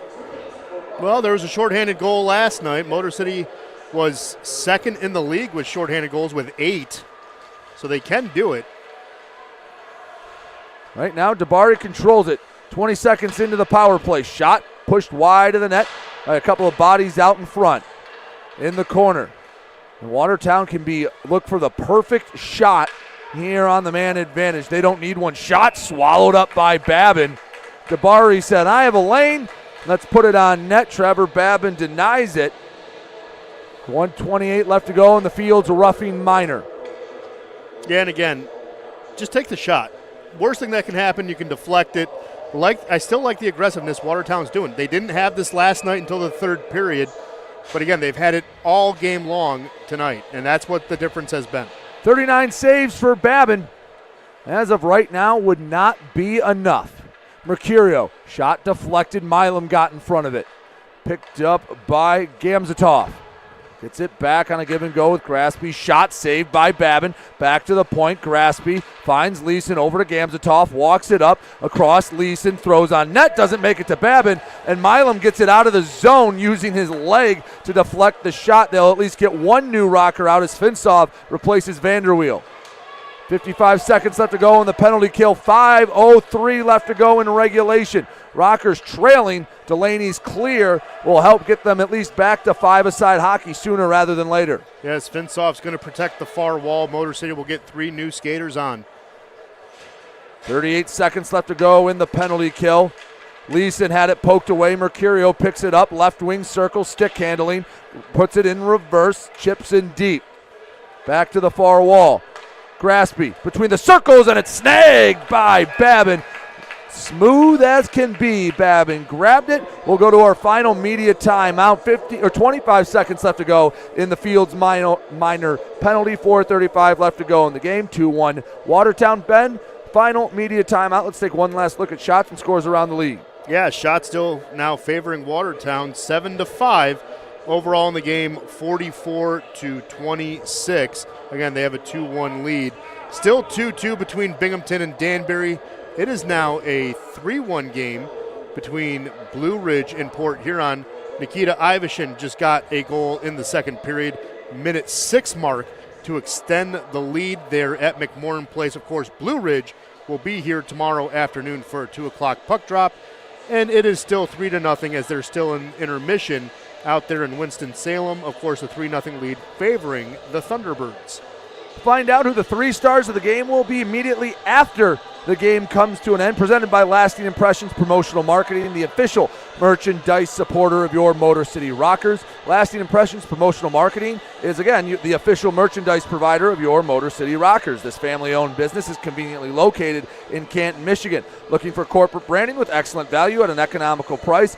Well, there was a shorthanded goal last night. Motor City was second in the league with shorthanded goals with 8, so they can do it. Right now, Dabari controls it. 20 seconds into the power play. Shot pushed wide of the net. A couple of bodies out in front. In the corner. And Watertown can look for the perfect shot here on the man advantage. They don't need one. Shot swallowed up by Babin. Dabari said, I have a lane. Let's put it on net. Trevor Babin denies it. 1:28 left to go in the Fields roughing minor. Yeah, and again, just take the shot. Worst thing that can happen, you can deflect it. I still like the aggressiveness Watertown's doing. They didn't have this last night until the third period, but again, they've had it all game long tonight, and that's what the difference has been. 39 saves for Babin. As of right now, would not be enough. Mercurio, shot deflected. Milam got in front of it. Picked up by Gamzatov. Gets it back on a give and go with Graspy. Shot saved by Babin. Back to the point. Graspy finds Leeson over to Gamzatov. Walks it up across Leeson. Throws on net. Doesn't make it to Babin. And Milam gets it out of the zone using his leg to deflect the shot. They'll at least get one new rocker out as Finsov replaces Vanderweel. 55 seconds left to go in the penalty kill. 5:03 left to go in regulation. Rockers trailing. Delaney's clear will help get them at least back to five-a-side hockey sooner rather than later. Yes, Finsov's going to protect the far wall. Motor City will get 3 new skaters on. 38 seconds left to go in the penalty kill. Leeson had it poked away. Mercurio picks it up. Left wing circle, stick handling. Puts it in reverse. Chips in deep. Back to the far wall. Graspy between the circles, and it's snagged by Babin. Smooth as can be. Babin grabbed it. We'll go to our final media timeout. 25 seconds left to go in the Fields minor penalty. 4:35 left to go in the game. 2-1 Watertown. Ben, final media timeout. Let's take one last look at shots and scores around the league. Yeah, shots still now favoring Watertown 7-5. Overall in the game, 44-26. Again, they have a 2-1 lead. Still 2-2 between Binghamton and Danbury. It is now a 3-1 game between Blue Ridge and Port Huron. Nikita Ivashin just got a goal in the second period, minute 6 mark, to extend the lead there at McMorran Place. Of course, Blue Ridge will be here tomorrow afternoon for a 2 o'clock puck drop. And it is still 3-0 as they're still in intermission out there in Winston-Salem. Of course, a 3-0 lead favoring the Thunderbirds. Find out who the 3 stars of the game will be immediately after the game comes to an end. Presented by Lasting Impressions Promotional Marketing, the official merchandise supporter of your Motor City Rockers. Lasting Impressions Promotional Marketing is, again, the official merchandise provider of your Motor City Rockers. This family-owned business is conveniently located in Canton, Michigan. Looking for corporate branding with excellent value at an economical price?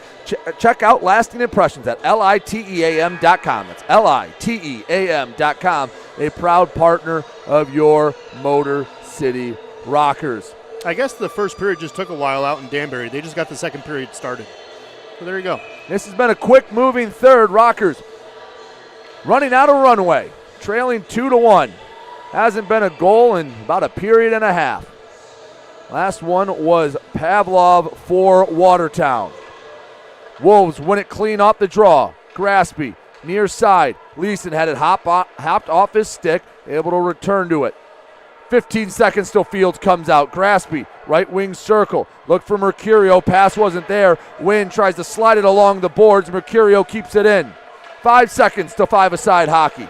Check out Lasting Impressions at liteam.com. That's liteam.com, a proud partner of your Motor City Rockers. I guess the first period just took a while out in Danbury. They just got the second period started. So there you go. This has been a quick-moving third. Rockers running out of runway, trailing 2-1. Hasn't been a goal in about a period and a half. Last one was Pavlov for Watertown. Wolves win it clean off the draw. Graspy, near side. Leeson had it hopped off his stick, able to return to it. 15 seconds till Fields comes out. Graspy, right wing circle. Look for Mercurio. Pass wasn't there. Wynn tries to slide it along the boards. Mercurio keeps it in. 5 seconds till five-a-side hockey.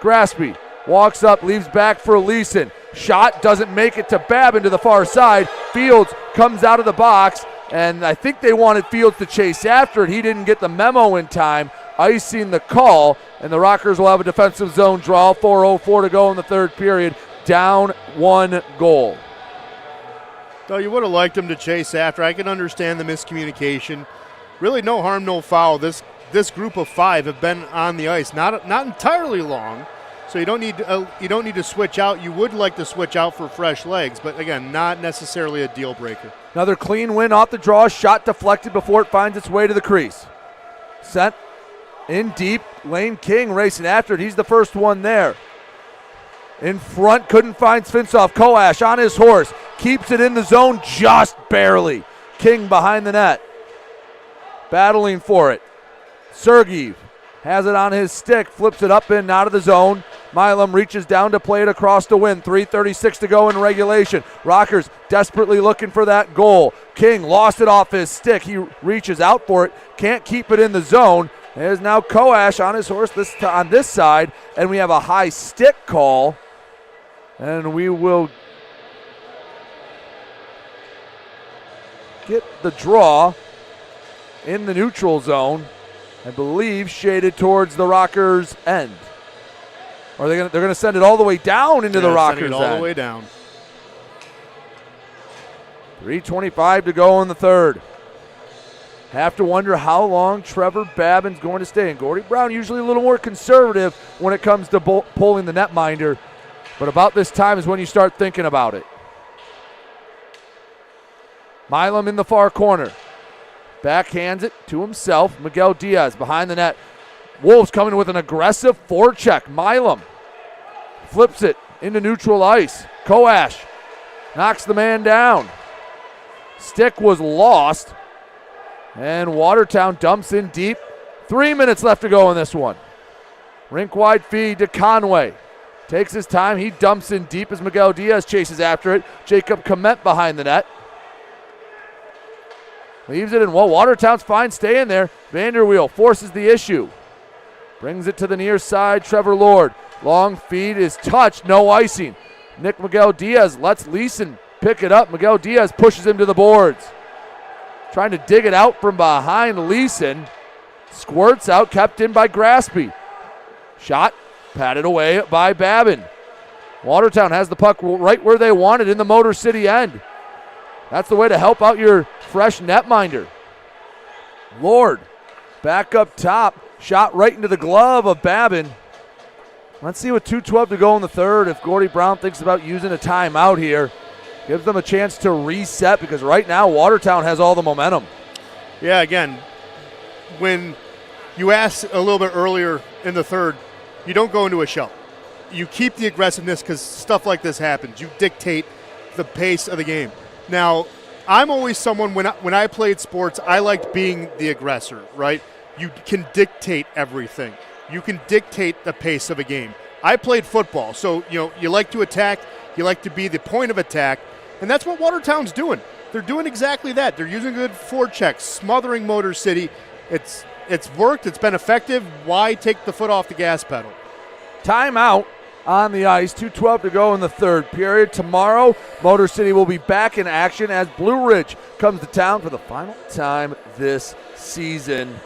Graspy walks up, leaves back for Leeson. Shot doesn't make it to Babin to the far side. Fields comes out of the box, and I think they wanted Fields to chase after it. He didn't get the memo in time, icing the call, and the Rockers will have a defensive zone draw. 4:04 to go in the third period. Down 1 goal. So you would have liked him to chase after. I can understand the miscommunication. Really, no harm, no foul. This group of 5 have been on the ice, not entirely long. So you don't need to switch out. You would like to switch out for fresh legs, but again, not necessarily a deal breaker. Another clean win off the draw. Shot deflected before it finds its way to the crease. Sent in deep. Lane King racing after it. He's the first one there. In front, couldn't find Finsov. Koash on his horse. Keeps it in the zone just barely. King behind the net. Battling for it. Sergeev has it on his stick. Flips it up and out of the zone. Milam reaches down to play it across to win. 3:36 to go in regulation. Rockers desperately looking for that goal. King lost it off his stick. He reaches out for it. Can't keep it in the zone. There's now Koash on his horse on this side. And we have a high stick call. And we will get the draw in the neutral zone, I believe, shaded towards the Rockers' end. Or they're going to send it all the way down into the Rockers' end. All the way down. 3:25 to go in the third. Have to wonder how long Trevor Babin's going to stay. And Gordy Brown usually a little more conservative when it comes to pulling the netminder. But about this time is when you start thinking about it. Milam in the far corner. Backhands it to himself. Miguel Diaz behind the net. Wolves coming with an aggressive forecheck. Milam flips it into neutral ice. Koash knocks the man down. Stick was lost. And Watertown dumps in deep. 3 minutes left to go in this one. Rink wide feed to Conway. Takes his time. He dumps in deep as Miguel Diaz chases after it. Jacob Komet behind the net. Leaves it in. Well, Watertown's fine staying there. Vanderweel forces the issue. Brings it to the near side. Trevor Lord. Long feed is touched. No icing. Nick Miguel Diaz lets Leeson pick it up. Miguel Diaz pushes him to the boards. Trying to dig it out from behind Leeson. Squirts out, kept in by Graspy. Shot patted away by Babin. Watertown has the puck right where they want it in the Motor City end. That's the way to help out your fresh netminder. Lord back up top. Shot right into the glove of Babin. Let's see with 2:12 to go in the third if Gordy Brown thinks about using a timeout here. Gives them a chance to reset because right now Watertown has all the momentum. Yeah, again, when you asked a little bit earlier in the third, you don't go into a shell. You keep the aggressiveness because stuff like this happens. You dictate the pace of the game. Now, I'm always someone, when I played sports, I liked being the aggressor, right? You can dictate everything. You can dictate the pace of a game. I played football, so you like to attack, you like to be the point of attack, and that's what Watertown's doing. They're doing exactly that. They're using good forechecks, smothering Motor City. It's worked. It's been effective. Why take the foot off the gas pedal? Timeout on the ice. 2:12 to go in the third period. Tomorrow, Motor City will be back in action as Blue Ridge comes to town for the final time this season.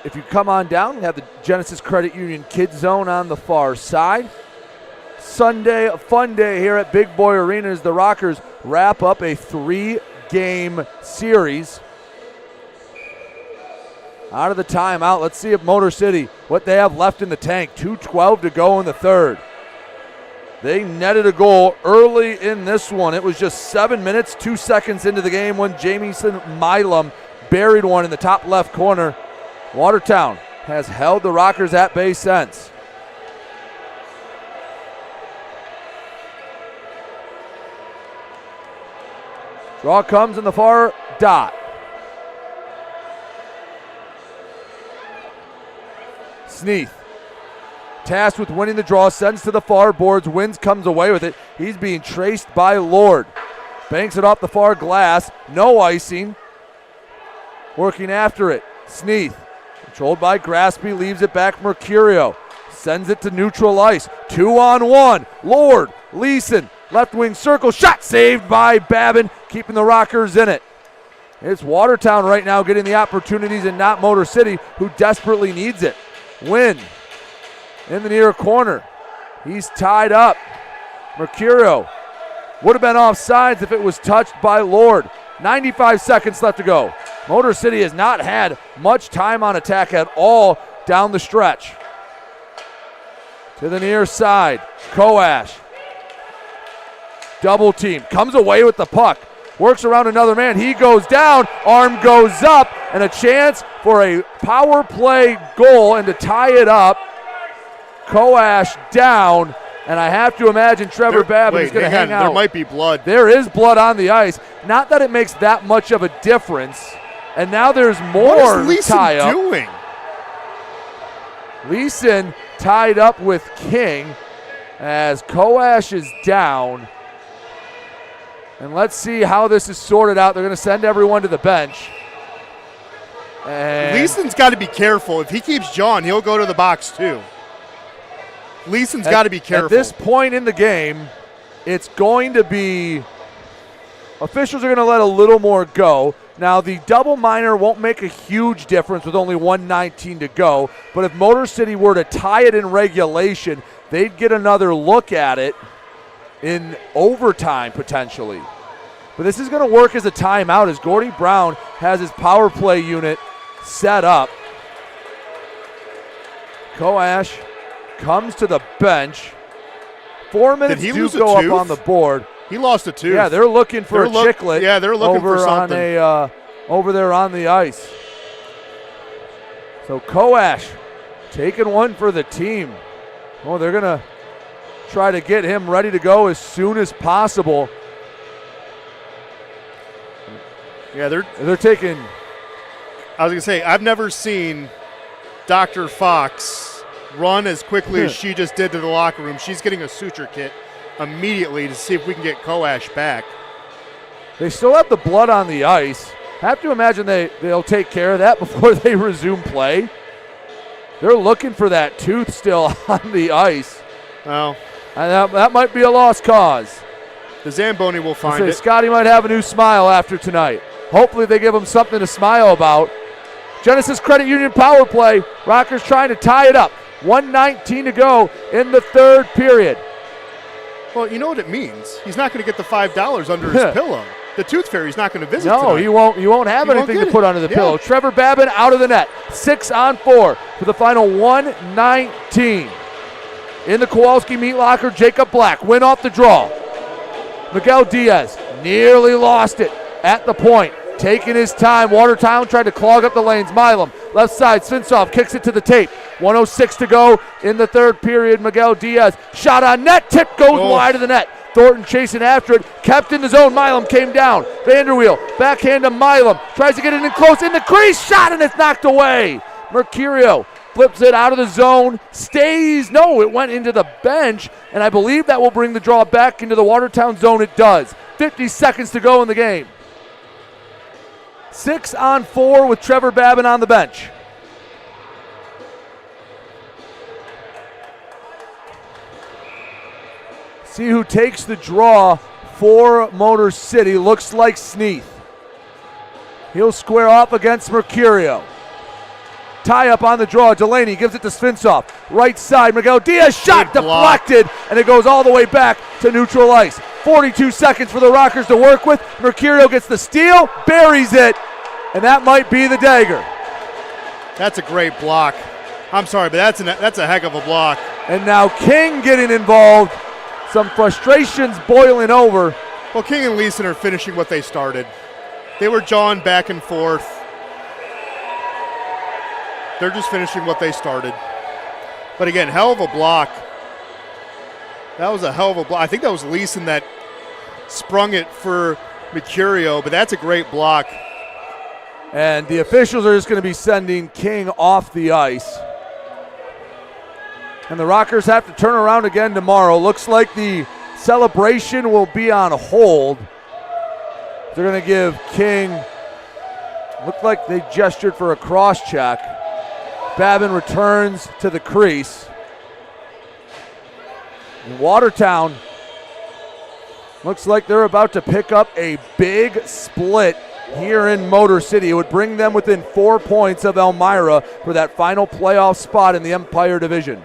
If you come on down, we have the Genesis Credit Union Kids Zone on the far side. Sunday, a fun day here at Big Boy Arena as the Rockers wrap up a 3-game series. Out of the timeout, let's see if Motor City, what they have left in the tank. 2:12 to go in the third. They netted a goal early in this one. It was just 7 minutes, 2 seconds into the game when Jamieson Milam buried one in the top left corner. Watertown has held the Rockers at bay since. Draw comes in the far dot. Sneath, tasked with winning the draw, sends to the far boards, wins, comes away with it. He's being traced by Lord. Banks it off the far glass, no icing. Working after it, Sneath, controlled by Graspy, leaves it back Mercurio. Sends it to neutral ice, 2-on-1. Lord, Leeson, left wing circle, shot saved by Babin, keeping the Rockers in it. It's Watertown right now getting the opportunities and not Motor City, who desperately needs it. Win in the near corner. He's tied up. Mercurio would have been offsides if it was touched by Lord. 95 seconds left to go. Motor City has not had much time on attack at all down the stretch. To the near side, Koash. Double team, comes away with the puck. Works around another man, he goes down, arm goes up, and a chance for a power play goal and to tie it up. Koash down, and I have to imagine Trevor Babin is going to hang out. There might be blood. There is blood on the ice. Not that it makes that much of a difference. And now there's more tie-up. What is Leeson doing? Leeson tied up with King as Koash is down. And let's see how this is sorted out. They're going to send everyone to the bench. And Leeson's got to be careful. If he keeps John, he'll go to the box too. Leeson's got to be careful. At this point in the game, it's going to be, officials are going to let a little more go. Now, the double minor won't make a huge difference with only 1:19 to go, but if Motor City were to tie it in regulation, they'd get another look at it in overtime potentially. But this is going to work as a timeout as Gordy Brown has his power play unit set up. Koash comes to the bench. 4 minutes do go up on the board. He lost a tooth. Yeah, they're looking for a chiclet. Yeah, they're looking for something. Over there on the ice. So Koash taking one for the team. Oh, they're going to try to get him ready to go as soon as possible. Yeah, they're taking. I was going to say, I've never seen Dr. Fox run as quickly as she just did to the locker room. She's getting a suture kit immediately to see if we can get Koash back. They still have the blood on the ice. Have to imagine they'll take care of that before they resume play. They're looking for that tooth still on the ice. Well, and that might be a lost cause. The Zamboni will find it. Scotty might have a new smile after tonight. Hopefully they give him something to smile about. Genesis Credit Union power play. Rockers trying to tie it up. 1:19 to go in the third period. Well, you know what it means. He's not going to get the $5 under his pillow. The Tooth Fairy's not going to visit tonight. He won't have anything to put under the pillow. Trevor Babin out of the net. 6-on-4 for the final 1:19. In the Kowalski meat locker, Jacob Black went off the draw. Miguel Diaz nearly lost it at the point. Taking his time. Watertown tried to clog up the lanes. Milam, left side. Svintsov kicks it to the tape. 1:06 to go in the third period. Miguel Diaz shot on net. Tip goes wide of the net. Thornton chasing after it. Kept in the zone. Milam came down. Vanderweel. Backhand to Milam. Tries to get it in close. In the crease. Shot and it's knocked away. Mercurio flips it out of the zone. Stays. No, it went into the bench. And I believe that will bring the draw back into the Watertown zone. It does. 50 seconds to go in the game. 6-on-4 with Trevor Babin on the bench. See who takes the draw for Motor City. Looks like Sneath. He'll square off against Mercurio. Tie up on the draw. Delaney gives it to Svintsov. Right side, Miguel Diaz shot deflected, and it goes all the way back to neutral ice. 42 seconds for the Rockers to work with. Mercurio gets the steal, buries it, and that might be the dagger. That's a great block. I'm sorry, but that's a heck of a block. And now King getting involved. Some frustrations boiling over. Well, King and Leeson are finishing what they started. They were jawing back and forth. They're just finishing what they started. But again, hell of a block. That was a hell of a block. I think that was Leeson that sprung it for Mercurio, but that's a great block. And the officials are just going to be sending King off the ice. And the Rockers have to turn around again tomorrow. Looks like the celebration will be on hold. They're going to give King, looked like they gestured for a cross check. Babin returns to the crease. And Watertown looks like they're about to pick up a big split here in Motor City. It would bring them within 4 points of Elmira for that final playoff spot in the Empire Division.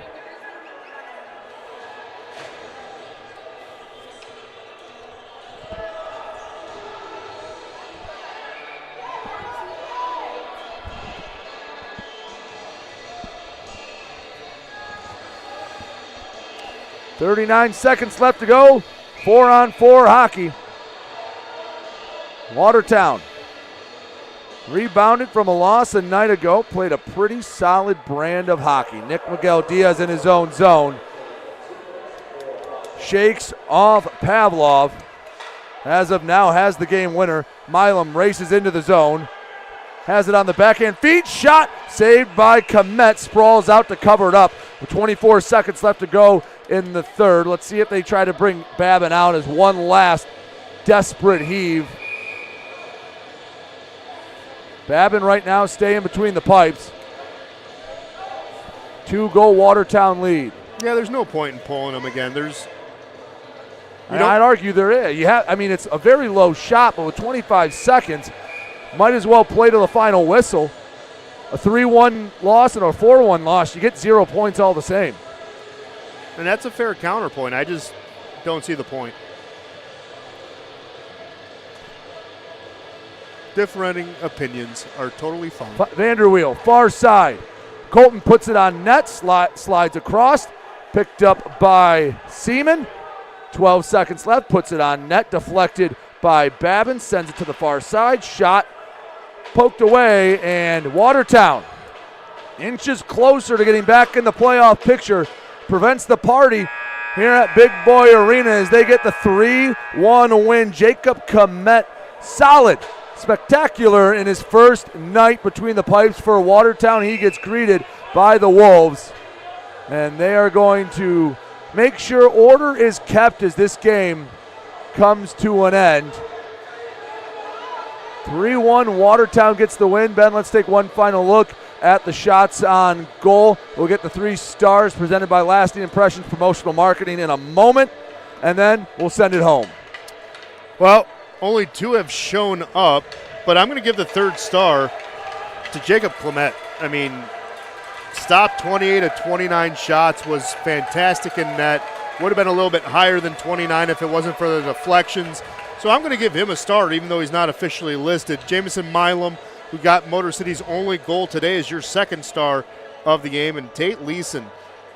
.39 seconds left to go. 4-on-4 hockey. Watertown rebounded from a loss a night ago. Played a pretty solid brand of hockey. Nick Miguel Diaz in his own zone. Shakes off Pavlov. As of now has the game winner. Milam races into the zone. Has it on the backhand feet. Shot saved by Komet. Sprawls out to cover it up. With 24 seconds left to go in the third. Let's see if they try to bring Babin out as one last desperate heave. Babin right now staying between the pipes. 2-goal Watertown lead. Yeah, there's no point in pulling him again. I'd argue there is. It's a very low shot, but with 25 seconds, might as well play to the final whistle. A 3-1 loss and a 4-1 loss, you get 0 points all the same. And that's a fair counterpoint. I just don't see the point. Differing opinions are totally fine. Vanderweel, far side. Colton puts it on net, slides across. Picked up by Seaman. 12 seconds left, puts it on net, deflected by Babin, sends it to the far side, shot poked away, and Watertown inches closer to getting back in the playoff picture, prevents the party here at Big Boy Arena as they get the 3-1 win. Jacob Komet, solid, spectacular in his first night between the pipes for Watertown. He gets greeted by the Wolves, and they are going to make sure order is kept as this game comes to an end. 3-1, Watertown gets the win. Ben, let's take one final look at the shots on goal. We'll get the 3 stars presented by Lasting Impressions Promotional Marketing in a moment, and then we'll send it home. Well, only 2 have shown up, but I'm going to give the 3rd star to Jacob Clement. I mean, stopped 28 of 29 shots, was fantastic in net. Would have been a little bit higher than 29 if it wasn't for the deflections. So I'm going to give him a star, even though he's not officially listed. Jamison Milam, who got Motor City's only goal today, is your 2nd star of the game. And Tate Leeson,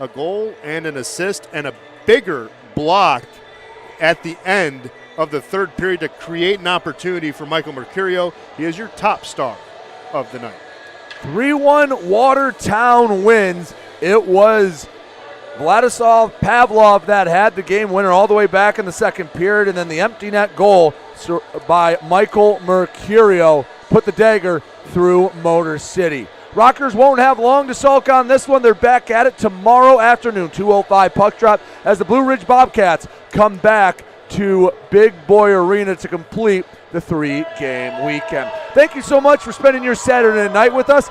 a goal and an assist and a bigger block at the end of the 3rd period to create an opportunity for Michael Mercurio. He is your top star of the night. 3-1 Watertown wins. It was Vladislav Pavlov that had the game winner all the way back in the 2nd period, and then the empty net goal by Michael Mercurio put the dagger through Motor City. Rockers won't have long to sulk on this one. They're back at it tomorrow afternoon, 2:05 puck drop, as the Blue Ridge Bobcats come back to Big Boy Arena to complete the 3-game weekend. Thank you so much for spending your Saturday night with us.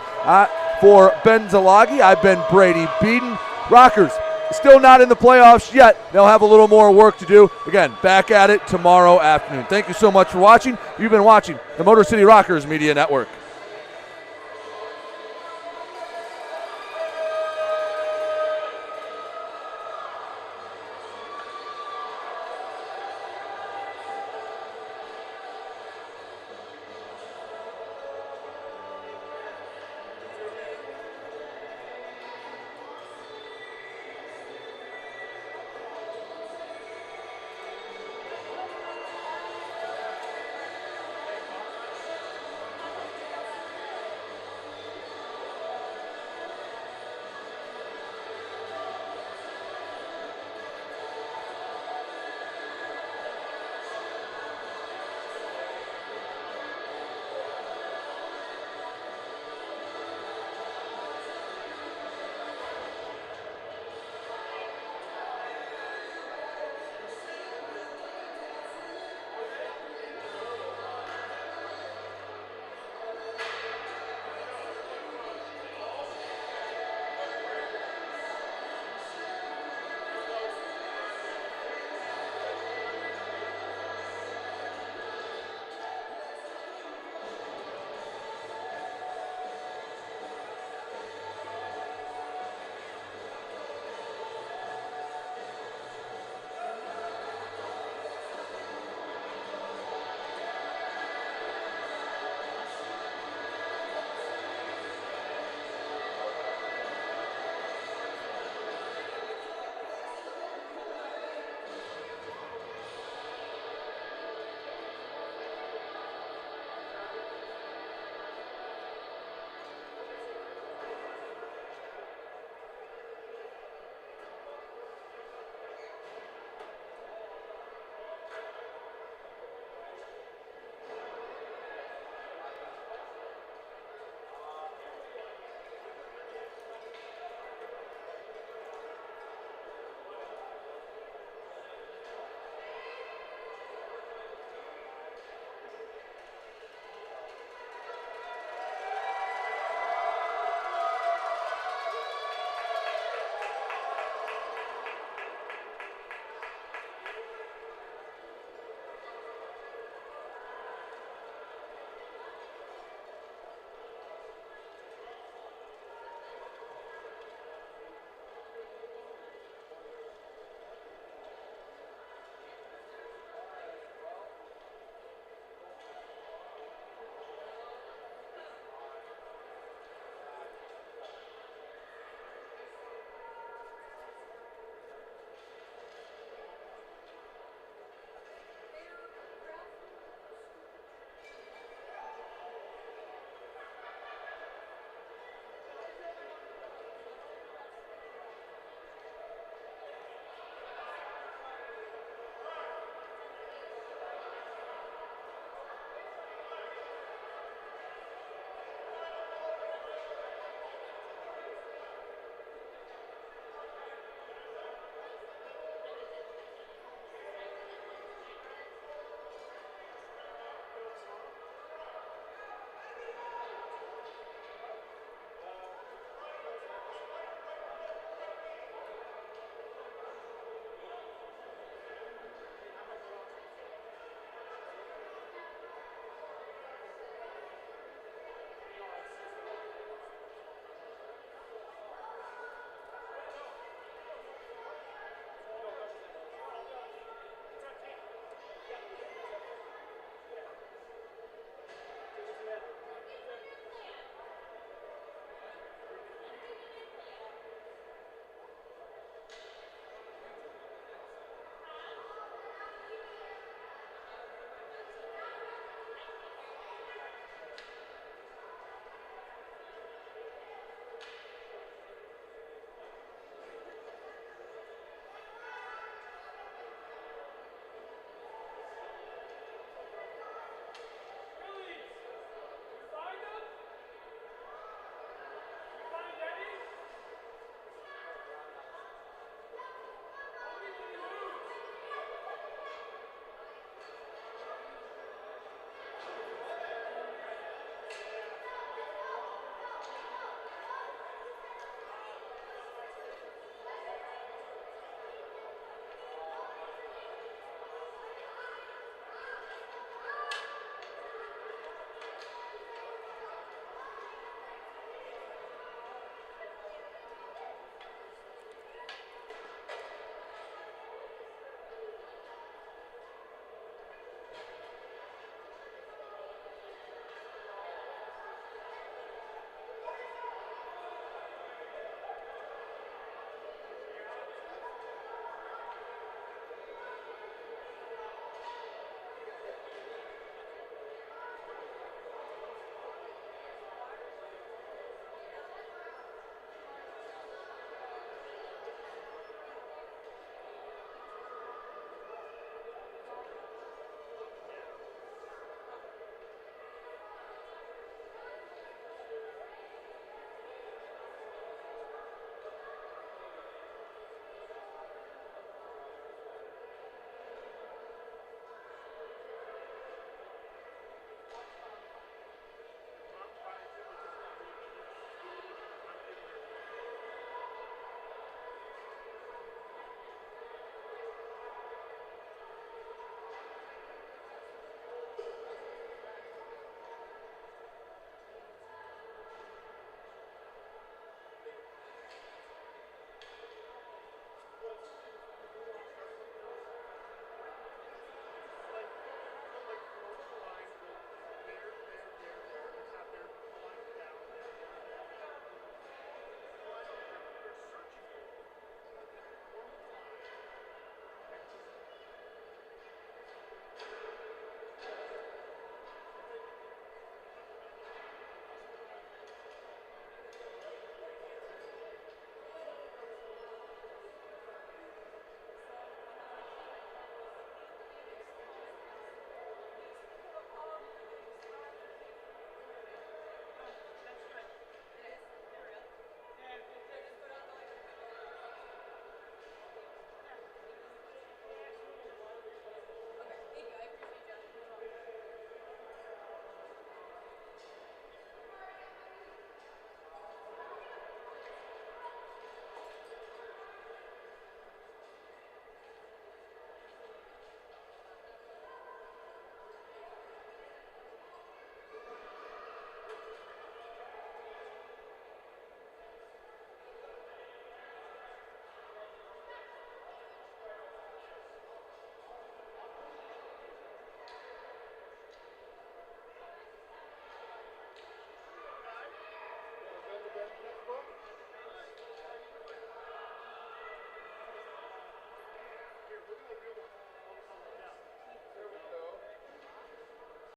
For Ben Zalagi, I've been Brady Beaton. Rockers, still not in the playoffs yet. They'll have a little more work to do. Again, back at it tomorrow afternoon. Thank you so much for watching. You've been watching the Motor City Rockers Media Network.